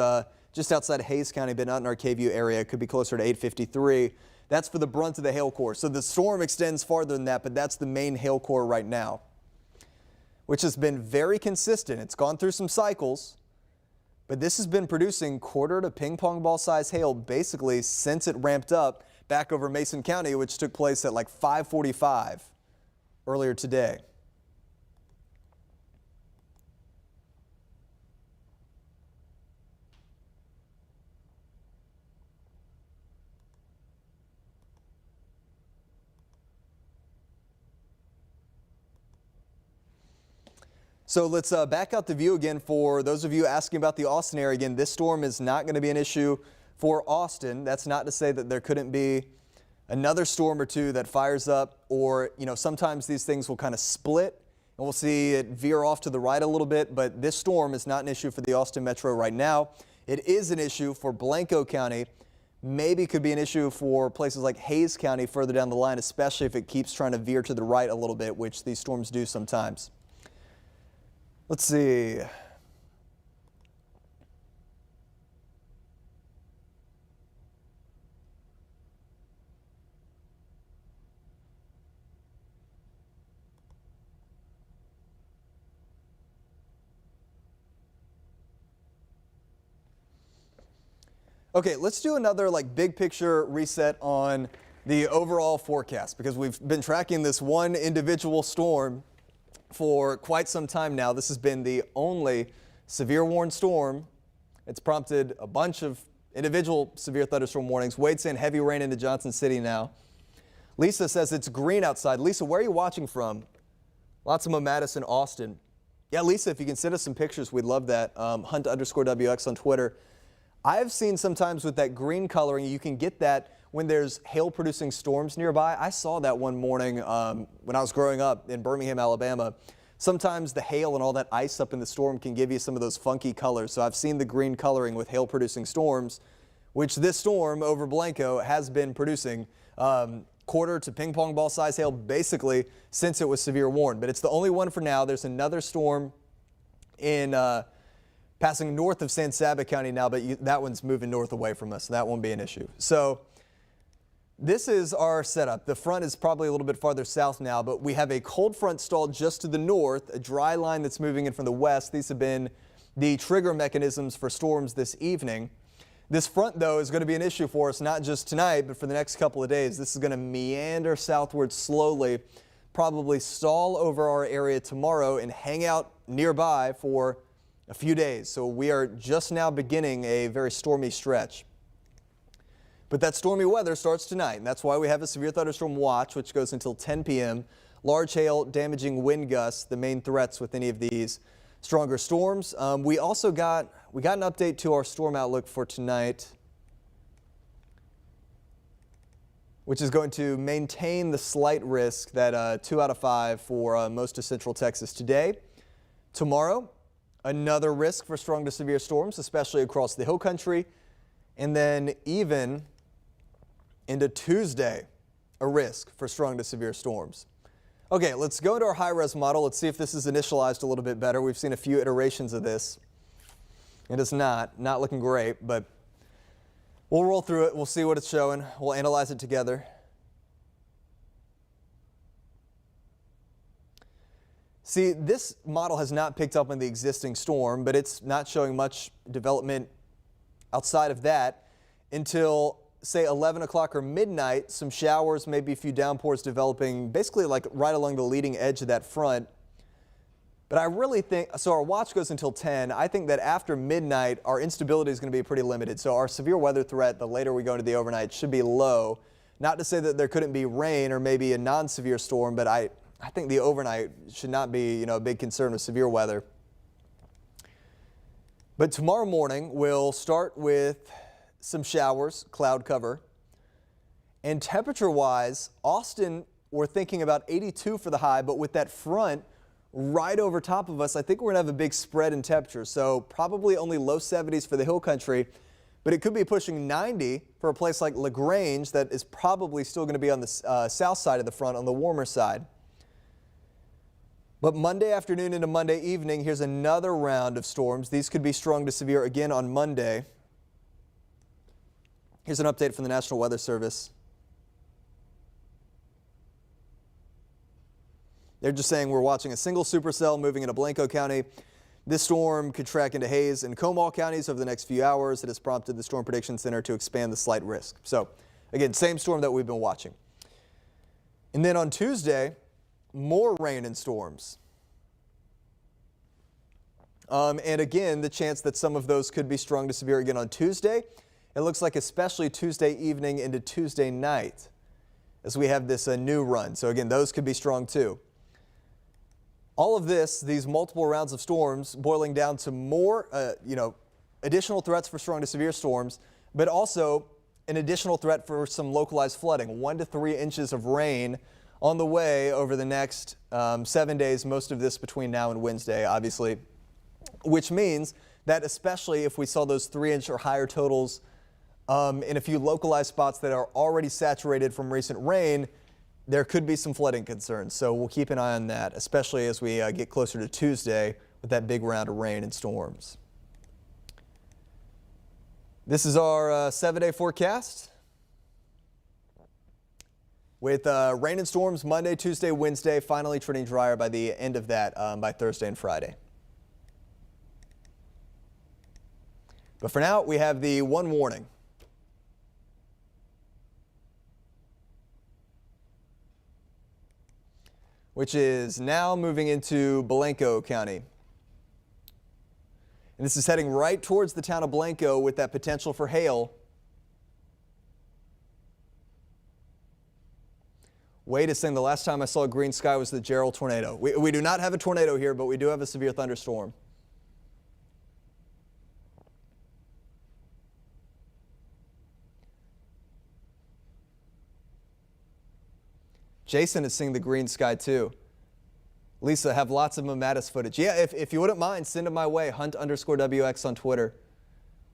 just outside of Hayes County, but not in our KView area, could be closer to 8:53. That's for the brunt of the hail core. So the storm extends farther than that, but that's the main hail core right now. which has been very consistent. It's gone through some cycles, but this has been producing quarter to ping pong ball size hail basically since it ramped up back over Mason County, which took place at like 5:45 earlier today. So let's back out the view again for those of you asking about the Austin area. Again, this storm is not going to be an issue for Austin. That's not to say that there couldn't be another storm or two that fires up, or, sometimes these things will kind of split and we'll see it veer off to the right a little bit. But this storm is not an issue for the Austin Metro right now. It is an issue for Blanco County. Maybe could be an issue for places like Hayes County further down the line, especially if it keeps trying to veer to the right a little bit, which these storms do sometimes. Let's see. Okay, let's do another big picture reset on the overall forecast, because we've been tracking this one individual storm for quite some time now. This has been the only severe warned storm. It's prompted a bunch of individual severe thunderstorm warnings. Wade's saying heavy rain into Johnson City now. Lisa says it's green outside. Lisa, where are you watching from? Lots of Madison, Austin. Yeah, Lisa, if you can send us some pictures, we'd love that. Hunt_WX on Twitter. I've seen sometimes with that green coloring, you can get that when there's hail-producing storms nearby. I saw that one morning when I was growing up in Birmingham, Alabama. Sometimes the hail and all that ice up in the storm can give you some of those funky colors. So I've seen the green coloring with hail-producing storms, which this storm over Blanco has been producing quarter to ping pong ball size hail basically since it was severe warned. But it's the only one for now. There's another storm in passing north of San Saba County now, but that one's moving north away from us. So that won't be an issue. So this is our setup. The front is probably a little bit farther south now, but we have a cold front stalled just to the north, a dry line that's moving in from the west. These have been the trigger mechanisms for storms this evening. This front, though, is going to be an issue for us, not just tonight, but for the next couple of days. This is going to meander southward slowly, probably stall over our area tomorrow and hang out nearby for a few days. So we are just now beginning a very stormy stretch. But that stormy weather starts tonight, and that's why we have a severe thunderstorm watch, which goes until 10 p.m. Large hail, damaging wind gusts, the main threats with any of these stronger storms. We also got an update to our storm outlook for tonight, which is going to maintain the slight risk that 2 out of 5 for most of central Texas today. Tomorrow, another risk for strong to severe storms, especially across the hill country, and then even into Tuesday, a risk for strong to severe storms. Okay, let's go into our high-res model. Let's see if this is initialized a little bit better. We've seen a few iterations of this. It is not looking great, but we'll roll through it. We'll see what it's showing. We'll analyze it together. See, this model has not picked up on the existing storm, but it's not showing much development outside of that until, say, 11 o'clock or midnight. Some showers, maybe a few downpours developing basically right along the leading edge of that front. But I really think, so our watch goes until 10. I think that after midnight, our instability is going to be pretty limited. So our severe weather threat, the later we go into the overnight, should be low. Not to say that there couldn't be rain or maybe a non-severe storm, but I think the overnight should not be, a big concern with severe weather. But tomorrow morning, we'll start with some showers, cloud cover. And temperature-wise, Austin, we're thinking about 82 for the high, but with that front right over top of us, I think we're going to have a big spread in temperature. So probably only low 70s for the hill country, but it could be pushing 90 for a place like LaGrange that is probably still going to be on the south side of the front, on the warmer side. But Monday afternoon into Monday evening, here's another round of storms. These could be strong to severe again on Monday. Here's an update from the National Weather Service. They're just saying we're watching a single supercell moving into Blanco County. This storm could track into Hays and Comal counties over the next few hours. It has prompted the Storm Prediction Center to expand the slight risk. So again, same storm that we've been watching. And then on Tuesday, more rain and storms. And again, the chance that some of those could be strong to severe again on Tuesday. It looks like especially Tuesday evening into Tuesday night as we have this new run. So again, those could be strong too. All of this, these multiple rounds of storms boiling down to more, additional threats for strong to severe storms, but also an additional threat for some localized flooding. 1 to 3 inches of rain on the way over the next 7 days, most of this between now and Wednesday, obviously, which means that especially if we saw those 3-inch or higher totals in a few localized spots that are already saturated from recent rain, there could be some flooding concerns. So we'll keep an eye on that, especially as we get closer to Tuesday with that big round of rain and storms. This is our 7-day forecast with rain and storms Monday, Tuesday, Wednesday, finally turning drier by the end of that by Thursday and Friday. But for now, we have the one warning. Which is now moving into Blanco County. And this is heading right towards the town of Blanco with that potential for hail. Wade is saying the last time I saw a green sky was the Gerald tornado. We do not have a tornado here, but we do have a severe thunderstorm. Jason is seeing the green sky too. Lisa, have lots of Mamatis footage. Yeah, if you wouldn't mind, send them my way, Hunt_WX on Twitter.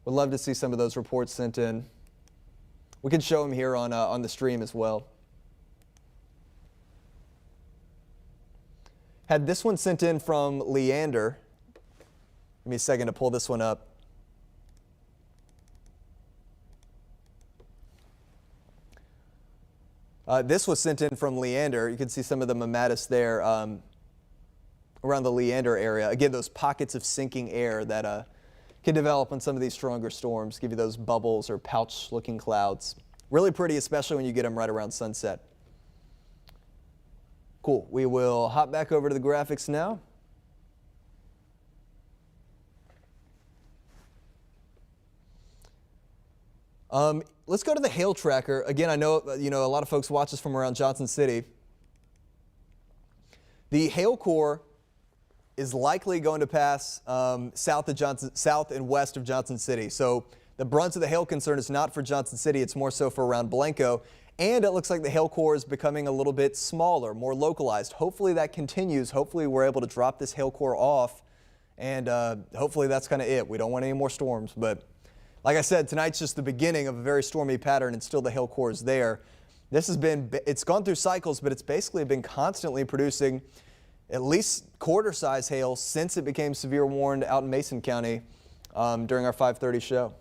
Would love to see some of those reports sent in. We can show them here on the stream as well. Had this one sent in from Leander. Give me a second to pull this one up. This was sent in from Leander. You can see some of the Mamatis there around the Leander area. Again, those pockets of sinking air that can develop on some of these stronger storms, give you those bubbles or pouch-looking clouds. Really pretty, especially when you get them right around sunset. Cool. We will hop back over to the graphics now. Let's go to the hail tracker. Again, I know, a lot of folks watch us from around Johnson City. The hail core is likely going to pass south and west of Johnson City. So the brunt of the hail concern is not for Johnson City. It's more so for around Blanco. And it looks like the hail core is becoming a little bit smaller, more localized. Hopefully that continues. Hopefully we're able to drop this hail core off. And hopefully that's kind of it. We don't want any more storms, but like I said, tonight's just the beginning of a very stormy pattern, and still the hail core is there. It's gone through cycles, but it's basically been constantly producing at least quarter-size hail since it became severe warned out in Mason County during our 5:30 show.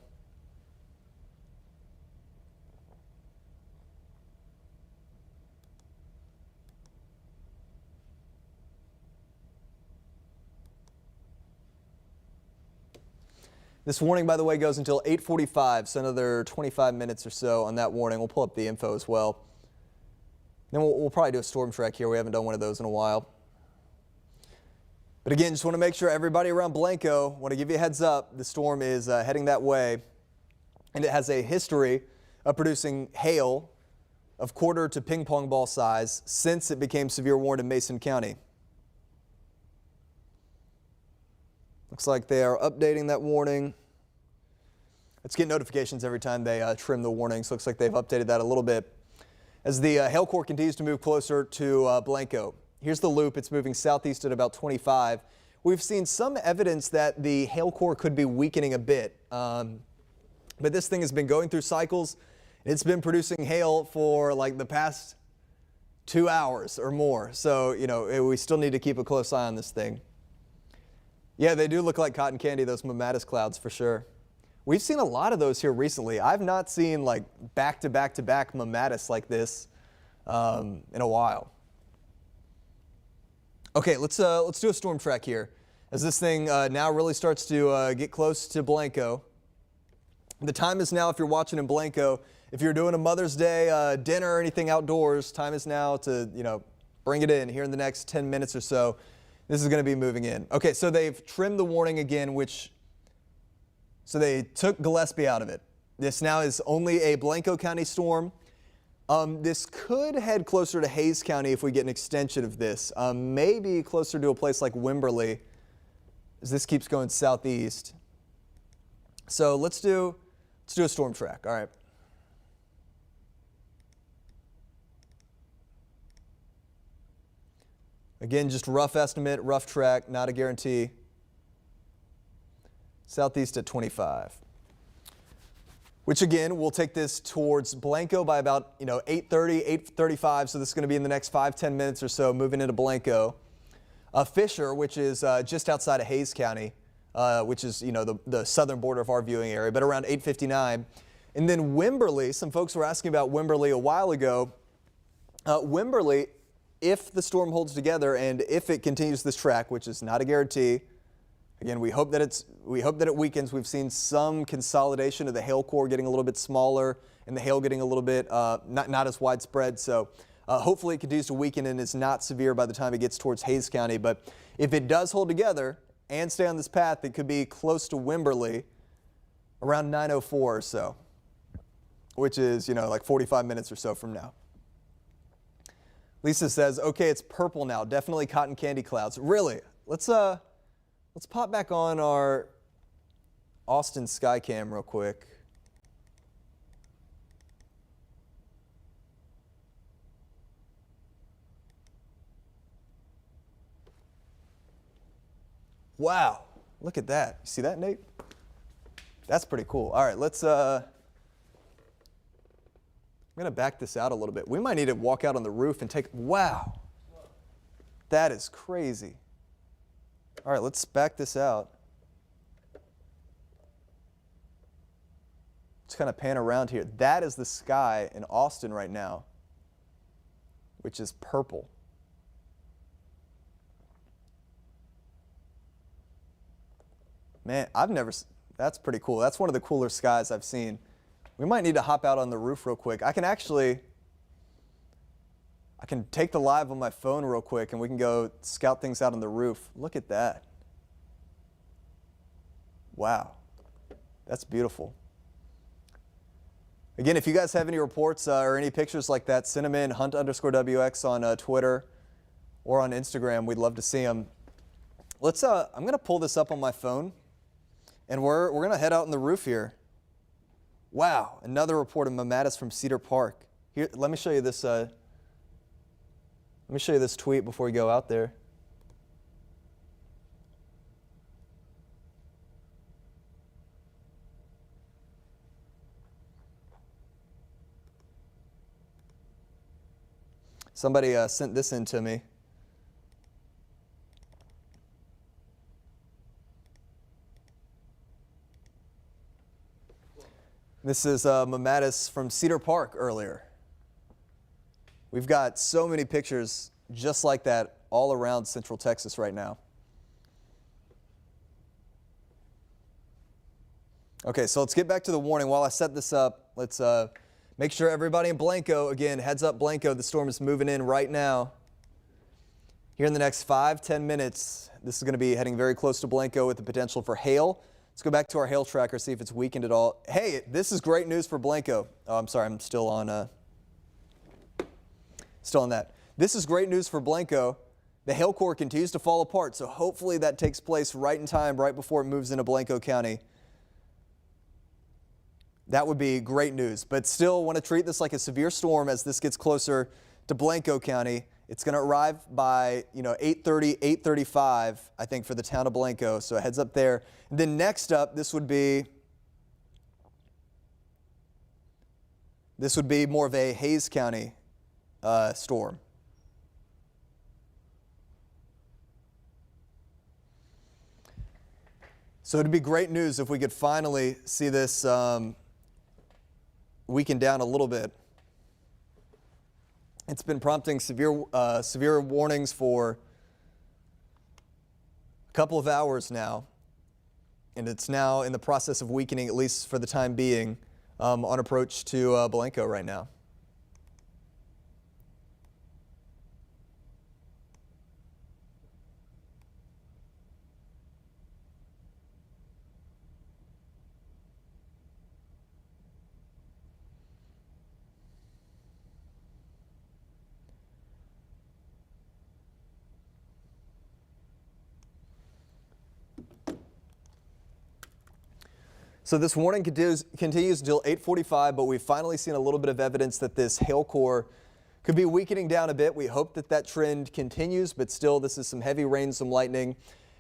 This warning, by the way, goes until 8:45, so another 25 minutes or so on that warning. We'll pull up the info as well. Then we'll probably do a storm track here. We haven't done one of those in a while. But again, just want to make sure everybody around Blanco, want to give you a heads up, the storm is heading that way. And it has a history of producing hail of quarter to ping pong ball size since it became severe warned in Mason County. Looks like they are updating that warning. Let's get notifications every time they trim the warnings. Looks like they've updated that a little bit. As the hail core continues to move closer to Blanco. Here's the loop. It's moving southeast at about 25. We've seen some evidence that the hail core could be weakening a bit. But this thing has been going through cycles. It's been producing hail for like the past 2 hours or more. So, we still need to keep a close eye on this thing. Yeah, they do look like cotton candy, those Mamatis clouds for sure. We've seen a lot of those here recently. I've not seen like back-to-back-to-back Mamatis like this in a while. Okay, let's do a storm track here. As this thing now really starts to get close to Blanco. The time is now, if you're watching in Blanco, if you're doing a Mother's Day dinner or anything outdoors, time is now to, bring it in here in the next 10 minutes or so. This is going to be moving in. Okay, so they've trimmed the warning again, so they took Gillespie out of it. This now is only a Blanco County storm. This could head closer to Hays County if we get an extension of this. Maybe closer to a place like Wimberley as this keeps going southeast. So let's do a storm track. All right. Again, just rough estimate, rough track, not a guarantee. Southeast at 25. Which again, we'll take this towards Blanco by about 8:30, 8:35. So this is going to be in the next 5-10 minutes or so, moving into Blanco. Fisher, which is just outside of Hays County, which is the southern border of our viewing area, but around 8:59. And then Wimberley. Some folks were asking about Wimberley a while ago. Wimberley, if the storm holds together and if it continues this track, which is not a guarantee. Again, we hope that it weakens. We've seen some consolidation of the hail core getting a little bit smaller and the hail getting a little bit not as widespread. So hopefully it continues to weaken and is not severe by the time it gets towards Hays County. But if it does hold together and stay on this path, it could be close to Wimberley around 9:04 or so, which is like 45 minutes or so from now. Lisa says, okay, it's purple now. Definitely cotton candy clouds. Really? Let's pop back on our Austin Skycam real quick. Wow, look at that. You see that, Nate? That's pretty cool. All right, I'm going to back this out a little bit. We might need to walk out on the roof and wow. That is crazy. All right, let's back this out. Let's kind of pan around here. That is the sky in Austin right now, which is purple. Man, that's pretty cool. That's one of the cooler skies I've seen. We might need to hop out on the roof real quick. I can take the live on my phone real quick and we can go scout things out on the roof. Look at that. Wow. That's beautiful. Again, if you guys have any reports or any pictures like that, send them in, Hunt_WX on Twitter or on Instagram. We'd love to see them. I'm going to pull this up on my phone and we're going to head out on the roof here. Wow, another report of Mamatis from Cedar Park. Here, let me show you this. Let me show you this tweet before we go out there. Somebody sent this in to me. This is Mamatis from Cedar Park earlier. We've got so many pictures just like that all around Central Texas right now. Okay, so let's get back to the warning. While I set this up, let's make sure everybody in Blanco, again, heads up Blanco, the storm is moving in right now. Here in the next 5-10 minutes, this is going to be heading very close to Blanco with the potential for hail. Let's go back to our hail tracker, see if it's weakened at all. Hey, this is great news for Blanco. Oh, I'm sorry, I'm still on that. This is great news for Blanco. The hail core continues to fall apart, so hopefully that takes place right in time, right before it moves into Blanco County. That would be great news, but still want to treat this like a severe storm as this gets closer to Blanco County. It's going to arrive by 8:30, 8:35, I think, for the town of Blanco. So a heads up there. And then next up, this would be more of a Hays County storm. So it'd be great news if we could finally see this weaken down a little bit. It's been prompting severe warnings for a couple of hours now, and it's now in the process of weakening, at least for the time being, on approach to Blanco right now. So this warning continues until 8:45, but we've finally seen a little bit of evidence that this hail core could be weakening down a bit. We hope that that trend continues, but still this is some heavy rain, some lightning,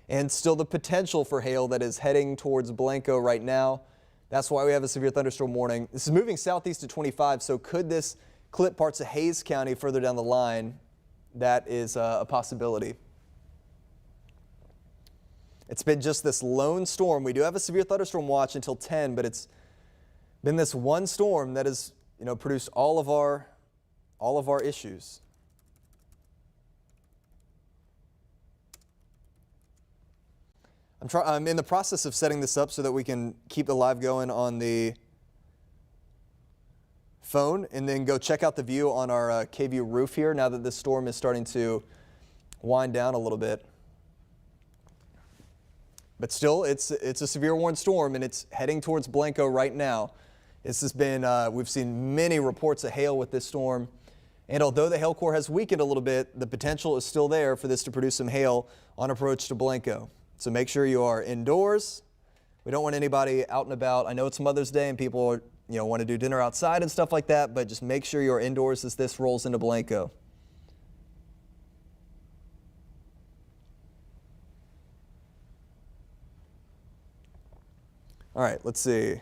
and still the potential for hail that is heading towards Blanco right now. That's why we have a severe thunderstorm warning. This is moving southeast to 25, so could this clip parts of Hays County further down the line? That is a possibility. It's been just this lone storm. We do have a severe thunderstorm watch until 10, but it's been this one storm that has, produced all of our issues. I'm in the process of setting this up so that we can keep the live going on the phone and then go check out the view on our KVUE roof here now that the storm is starting to wind down a little bit. But still, it's a severe warning storm, and it's heading towards Blanco right now. This has been, we've seen many reports of hail with this storm, and although the hail core has weakened a little bit, the potential is still there for this to produce some hail on approach to Blanco. So make sure you are indoors. We don't want anybody out and about. I know it's Mother's Day and people are, want to do dinner outside and stuff like that, but just make sure you're indoors as this rolls into Blanco. All right, let's see.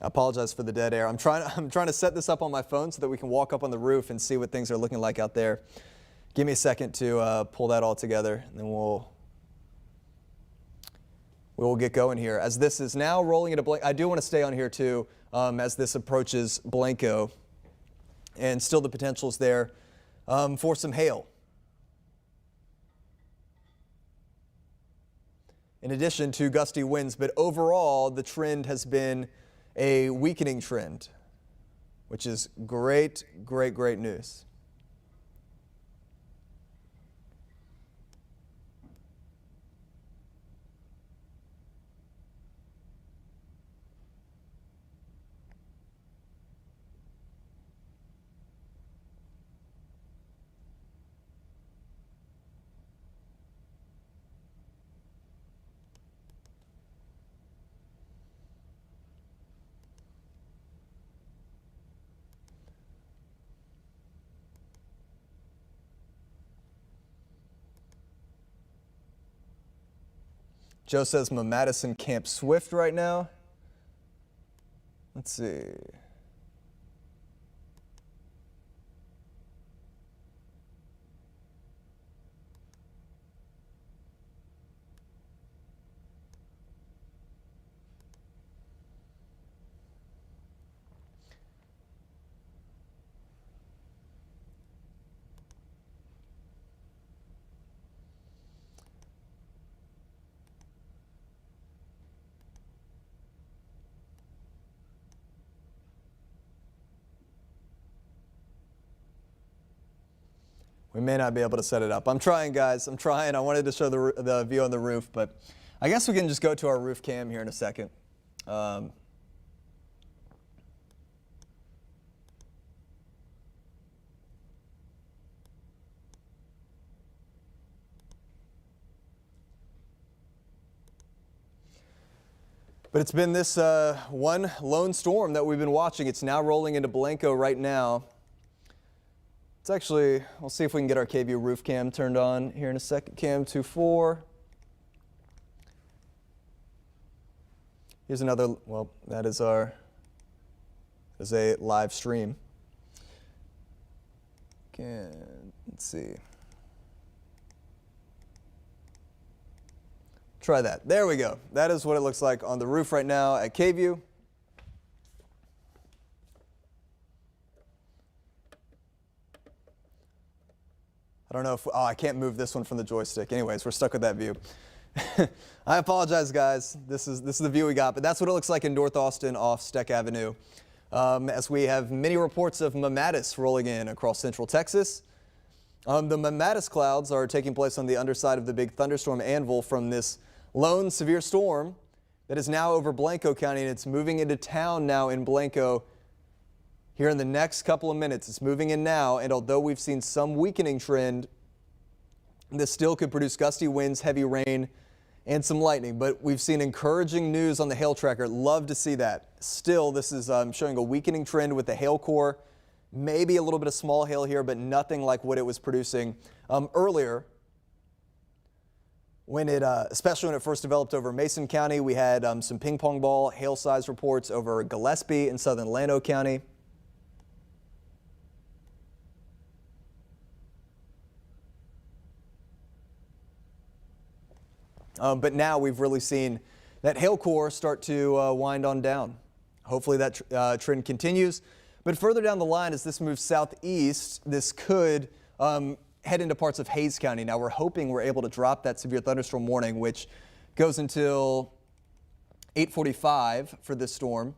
I apologize for the dead air. I'm trying to set this up on my phone so that we can walk up on the roof and see what things are looking like out there. Give me a second to pull that all together, and then we'll get going here. As this is now rolling into Blanco, I do want to stay on here too as this approaches Blanco, and still the potential is there for some hail. In addition to gusty winds, but overall the trend has been a weakening trend, which is great news. Joe says I'm Madison Camp Swift right now. Let's see. We may not be able to set it up. I'm trying, guys. I'm trying. I wanted to show the view on the roof, but I guess we can just go to our roof cam here in a second. But it's been this one lone storm that we've been watching. It's now rolling into Blanco right now. It's actually, we'll see if we can get our KVUE roof cam turned on here in a second. Cam 24. Here's another, well, that is a live stream. Let's see. Try that. There we go. That is what it looks like on the roof right now at K-View. I don't know if, I can't move this one from the joystick. Anyways, we're stuck with that view. I apologize, guys. This is the view we got, but that's what it looks like in North Austin off Steck Avenue. As we have many reports of Mamatis rolling in across central Texas. The Mamatis clouds are taking place on the underside of the big thunderstorm Anvil from this lone severe storm that is now over Blanco County, and it's moving into town now in Blanco here in the next couple of minutes. It's moving in now, and although we've seen some weakening trend, this still could produce gusty winds, heavy rain, and some lightning. But we've seen encouraging news on the hail tracker. Love to see that. Still, this is showing a weakening trend with the hail core. Maybe a little bit of small hail here, but nothing like what it was producing earlier. When it, especially when it first developed over Mason County, we had some ping pong ball hail size reports over Gillespie in southern Llano County. But now we've really seen that hail core start to wind on down. Hopefully that trend continues. But further down the line, as this moves southeast, this could head into parts of Hays County. Now we're hoping we're able to drop that severe thunderstorm warning, which goes until 8:45 for this storm.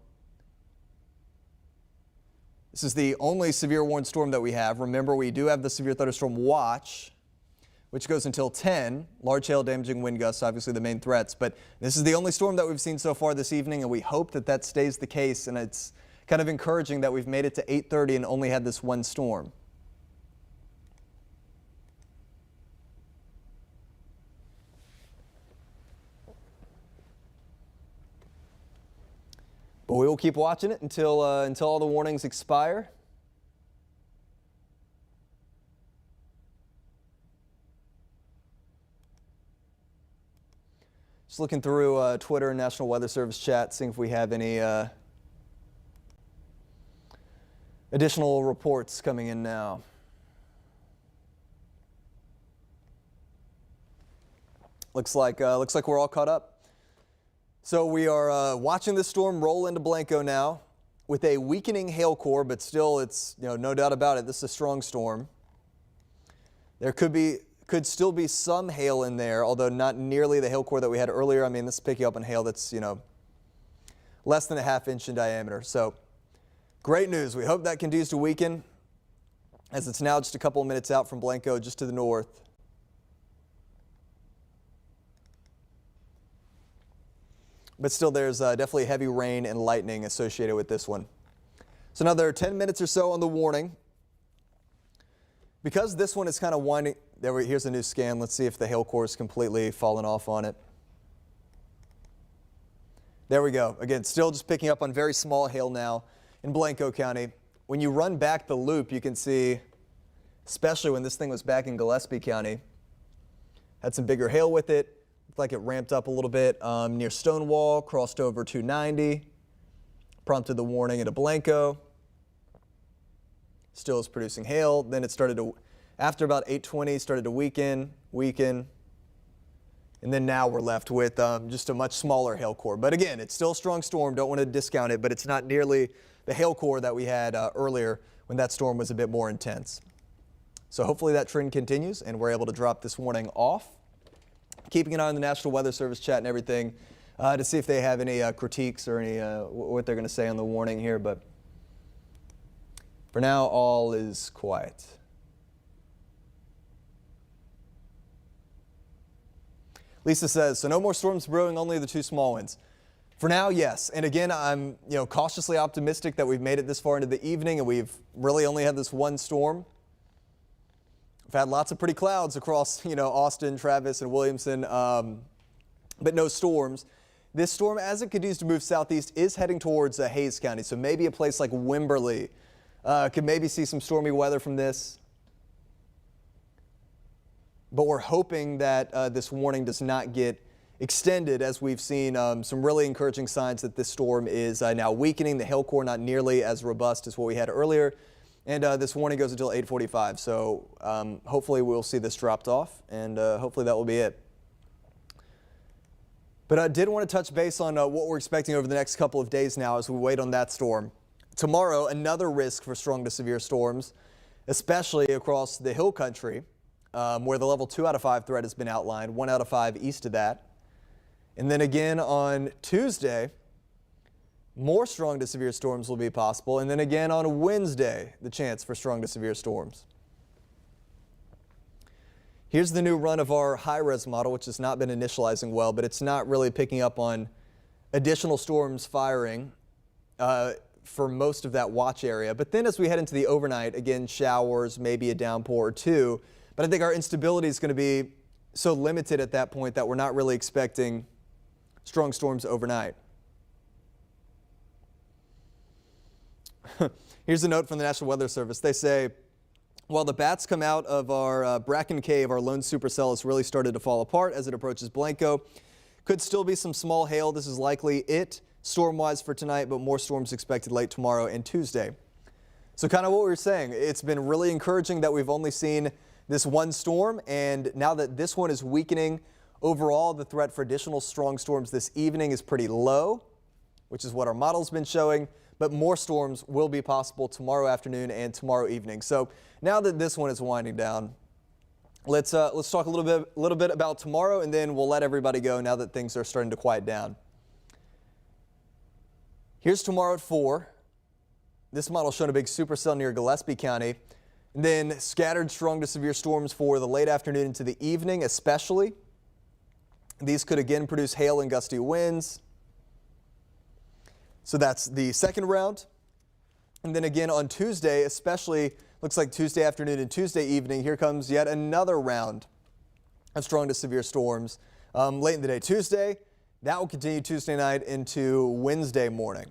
This is the only severe warned storm that we have. Remember, we do have the severe thunderstorm watch, which goes until 10. Large hail, damaging wind gusts, obviously the main threats. But this is the only storm that we've seen so far this evening, and we hope that that stays the case. And it's kind of encouraging that we've made it to 8:30 and only had this one storm. But we will keep watching it until all the warnings expire. Just looking through Twitter and National Weather Service chat, seeing if we have any additional reports coming in now. Looks like we're all caught up. So we are watching this storm roll into Blanco now with a weakening hail core, but still, it's no doubt about it, this is a strong storm. There could still be some hail in there, although not nearly the hail core that we had earlier. I mean, this is picking up on hail that's less than a ½ inch in diameter. So great news. We hope that continues to weaken, as it's now just a couple of minutes out from Blanco, just to the north. But still, there's definitely heavy rain and lightning associated with this one. So another 10 minutes or so on the warning. Because this one is kind of winding, here's a new scan. Let's see if the hail core is completely fallen off on it. There we go. Again, still just picking up on very small hail now in Blanco County. When you run back the loop, you can see, especially when this thing was back in Gillespie County, had some bigger hail with it. Looked like it ramped up a little bit near Stonewall, crossed over 290, prompted the warning into Blanco. Still is producing hail. Then it started to, after about 8:20, started to weaken. And then now we're left with just a much smaller hail core. But again, it's still a strong storm. Don't want to discount it, but it's not nearly the hail core that we had earlier when that storm was a bit more intense. So hopefully that trend continues and we're able to drop this warning off. Keeping an eye on the National Weather Service chat and everything to see if they have any critiques or any what they're going to say on the warning here. But for now, all is quiet. Lisa says, so no more storms brewing, only the 2 small ones. For now, yes. And again, I'm cautiously optimistic that we've made it this far into the evening and we've really only had this one storm. We've had lots of pretty clouds across, Austin, Travis, and Williamson, but no storms. This storm, as it continues to move southeast, is heading towards Hays County. So maybe a place like Wimberley could maybe see some stormy weather from this. But we're hoping that this warning does not get extended, as we've seen some really encouraging signs that this storm is now weakening. The hail core not nearly as robust as what we had earlier. And this warning goes until 8:45. So hopefully we'll see this dropped off, and hopefully that will be it. But I did want to touch base on what we're expecting over the next couple of days now as we wait on that storm. Tomorrow, another risk for strong to severe storms, especially across the hill country, where the level 2 out of 5 threat has been outlined, 1 out of 5 east of that. And then again on Tuesday, more strong to severe storms will be possible. And then again on Wednesday, the chance for strong to severe storms. Here's the new run of our high-res model, which has not been initializing well, but it's not really picking up on additional storms firing for most of that watch area. But then as we head into the overnight, again, showers, maybe a downpour or two. But I think our instability is going to be so limited at that point that we're not really expecting strong storms overnight. Here's a note from the National Weather Service. They say, while the bats come out of our Bracken Cave, our lone supercell has really started to fall apart as it approaches Blanco. Could still be some small hail. This is likely it storm-wise for tonight, but more storms expected late tomorrow and Tuesday. So kind of what we were saying, it's been really encouraging that we've only seen this one storm, and now that this one is weakening, overall the threat for additional strong storms this evening is pretty low, which is what our model's been showing. But more storms will be possible tomorrow afternoon and tomorrow evening. So now that this one is winding down, let's talk a little bit about tomorrow, and then we'll let everybody go now that things are starting to quiet down. Here's tomorrow at 4. This model showed a big supercell near Gillespie County. And then scattered strong to severe storms for the late afternoon into the evening, especially. These could again produce hail and gusty winds. So that's the second round. And then again on Tuesday, especially looks like Tuesday afternoon and Tuesday evening, here comes yet another round of strong to severe storms late in the day Tuesday. That will continue Tuesday night into Wednesday morning.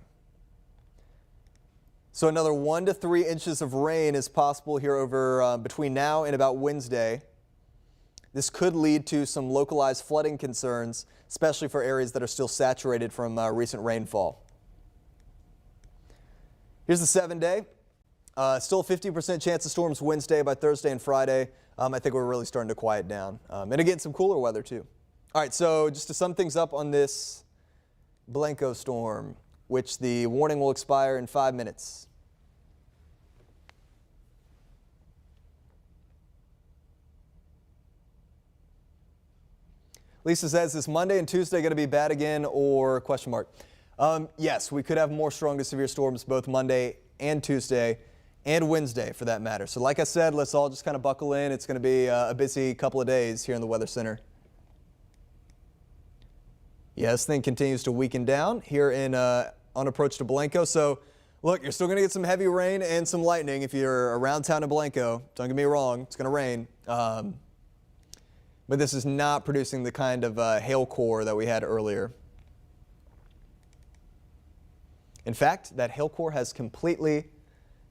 So another 1 to 3 inches of rain is possible here over between now and about Wednesday. This could lead to some localized flooding concerns, especially for areas that are still saturated from recent rainfall. Here's the 7-day. Still a 50% chance of storms Wednesday. By Thursday and Friday, I think we're really starting to quiet down. And again, some cooler weather too. All right, so just to sum things up on this Blanco storm, which the warning will expire in 5 minutes. Lisa says, is Monday and Tuesday going to be bad again or question mark? Yes, we could have more strong to severe storms both Monday and Tuesday and Wednesday for that matter. So like I said, let's all just kind of buckle in. It's going to be a busy couple of days here in the Weather Center. Yeah, this thing continues to weaken down here on approach to Blanco. So look, you're still going to get some heavy rain and some lightning if you're around town in Blanco. Don't get me wrong, it's going to rain. But this is not producing the kind of hail core that we had earlier. In fact, that hail core has completely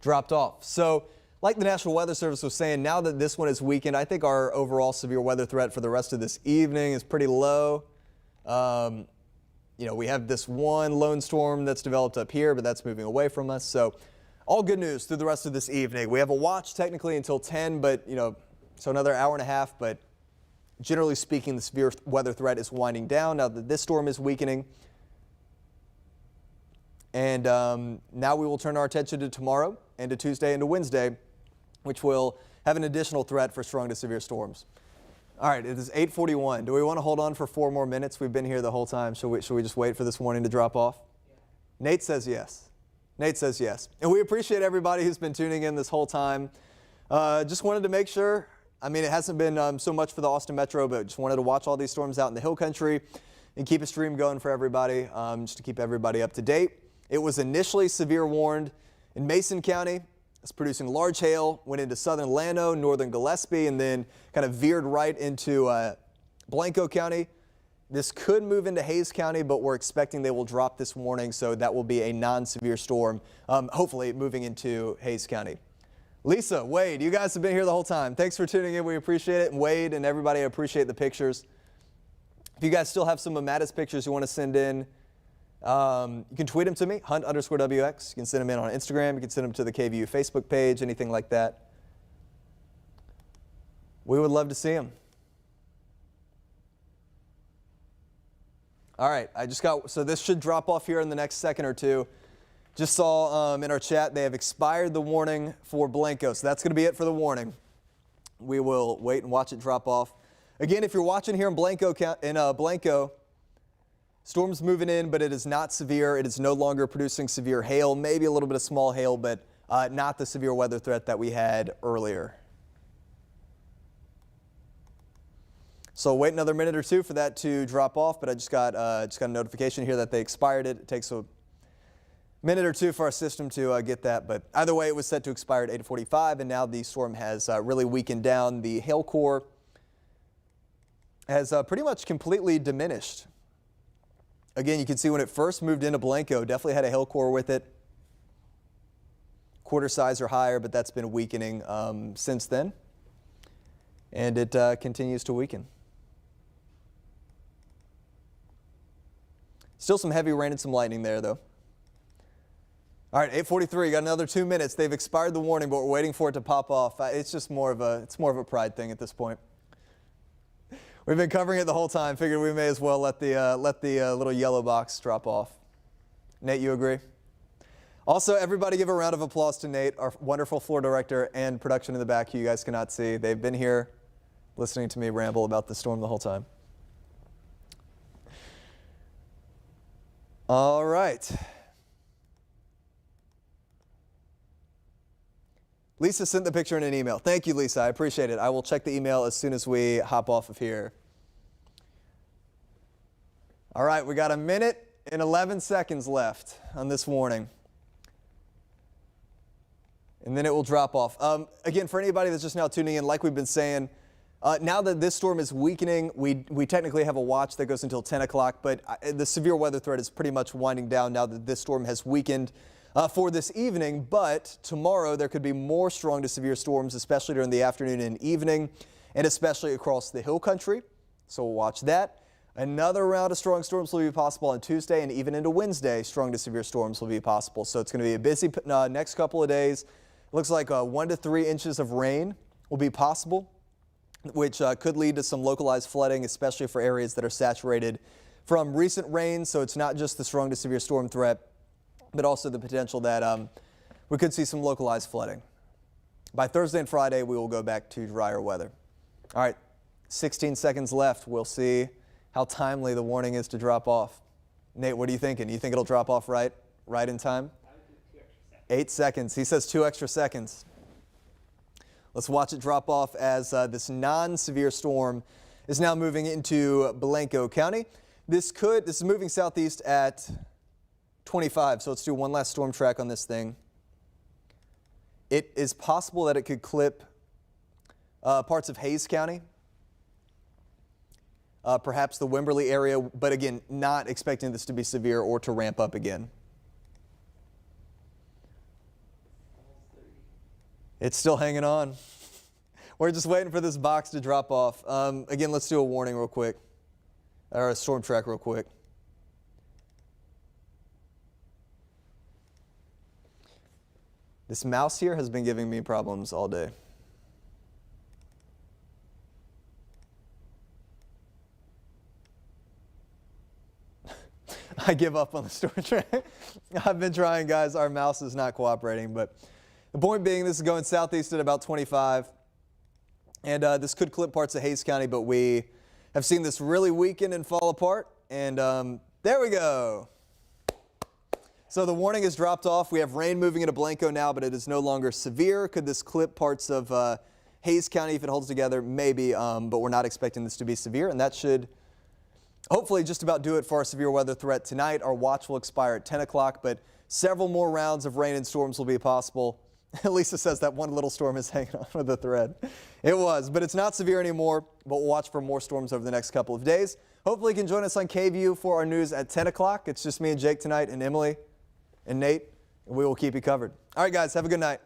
dropped off. So like the National Weather Service was saying, now that this one is weakened, I think our overall severe weather threat for the rest of this evening is pretty low. You know, we have this one lone storm that's developed up here, but that's moving away from us. So all good news through the rest of this evening. We have a watch technically until 10, but so another hour and a half. But generally speaking, the severe weather threat is winding down now that this storm is weakening. And now we will turn our attention to tomorrow and to Tuesday and to Wednesday, which will have an additional threat for strong to severe storms. All right, it is 8:41. Do we want to hold on for 4 more minutes? We've been here the whole time. Should we just wait for this warning to drop off? Yeah. Nate says yes. Nate says yes. And we appreciate everybody who's been tuning in this whole time. Just wanted to make sure. I mean, it hasn't been so much for the Austin Metro, but just wanted to watch all these storms out in the hill country and keep a stream going for everybody, just to keep everybody up to date. It was initially severe warned in Mason County. It's producing large hail, went into southern Llano, northern Gillespie, and then kind of veered right into Blanco County. This could move into Hays County, but we're expecting they will drop this warning, so that will be a non-severe storm, hopefully moving into Hays County. Lisa, Wade, you guys have been here the whole time. Thanks for tuning in. We appreciate it. And Wade and everybody, I appreciate the pictures. If you guys still have some of Mattis pictures you want to send in, you can tweet them to me, Hunt_WX. You can send them in on Instagram. You can send them to the KVU Facebook page, anything like that. We would love to see them. All right, so this should drop off here in the next second or two. Just saw in our chat they have expired the warning for Blanco, so that's going to be it for the warning. We will wait and watch it drop off. Again, if you're watching here in Blanco, storm's moving in, but it is not severe. It is no longer producing severe hail, maybe a little bit of small hail, but not the severe weather threat that we had earlier. So wait another minute or two for that to drop off, but I just got a notification here that they expired it. It takes a minute or two for our system to get that, but either way, it was set to expire at 8:45, and now the storm has really weakened down. The hail core has pretty much completely diminished. Again, you can see when it first moved into Blanco, definitely had a hail core with it. Quarter size or higher, but that's been weakening since then, and it continues to weaken. Still some heavy rain and some lightning there, though. All right, 8:43. Got another 2 minutes. They've expired the warning, but we're waiting for it to pop off. It's just more of a pride thing at this point. We've been covering it the whole time. Figured we may as well let the little yellow box drop off. Nate, you agree? Also, everybody give a round of applause to Nate, our wonderful floor director and production in the back, who you guys cannot see. They've been here listening to me ramble about the storm the whole time. All right. Lisa sent the picture in an email. Thank you, Lisa. I appreciate it. I will check the email as soon as we hop off of here. All right, we got a minute and 11 seconds left on this warning. And then it will drop off. Again, for anybody that's just now tuning in, like we've been saying, now that this storm is weakening, we technically have a watch that goes until 10 o'clock, but the severe weather threat is pretty much winding down now that this storm has weakened for this evening. But tomorrow there could be more strong to severe storms, especially during the afternoon and evening, and especially across the hill country. So we'll watch that. Another round of strong storms will be possible on Tuesday, and even into Wednesday, strong to severe storms will be possible. So it's going to be a busy next couple of days. It looks like 1 to 3 inches of rain will be possible, which could lead to some localized flooding, especially for areas that are saturated from recent rain. So it's not just the strong to severe storm threat, but also the potential that we could see some localized flooding. By Thursday and Friday, we will go back to drier weather. All right, 16 seconds left. We'll see how timely the warning is to drop off. Nate, what are you thinking? You think it'll drop off right in time? I would do 2 extra seconds. 8 seconds. He says 2 extra seconds. Let's watch it drop off as this non-severe storm is now moving into Blanco County. This is moving southeast at 25, so let's do one last storm track on this thing. It is possible that it could clip parts of Hays County, perhaps the Wimberley area, but again, not expecting this to be severe or to ramp up again. It's still hanging on. We're just waiting for this box to drop off. Again, let's do a warning real quick, or a storm track real quick. This mouse here has been giving me problems all day. I give up on the storm track. I've been trying, guys. Our mouse is not cooperating, but the point being, this is going southeast at about 25, and this could clip parts of Hays County, but we have seen this really weaken and fall apart, and there we go. So the warning has dropped off. We have rain moving into Blanco now, but it is no longer severe. Could this clip parts of Hays County if it holds together? Maybe, but we're not expecting this to be severe, and that should hopefully just about do it for our severe weather threat tonight. Our watch will expire at 10 o'clock, but several more rounds of rain and storms will be possible. Lisa says that one little storm is hanging on with a thread. It was, but it's not severe anymore, but we'll watch for more storms over the next couple of days. Hopefully you can join us on KVUE for our news at 10 o'clock. It's just me and Jake tonight, and Emily and Nate, and we will keep you covered. All right, guys, have a good night.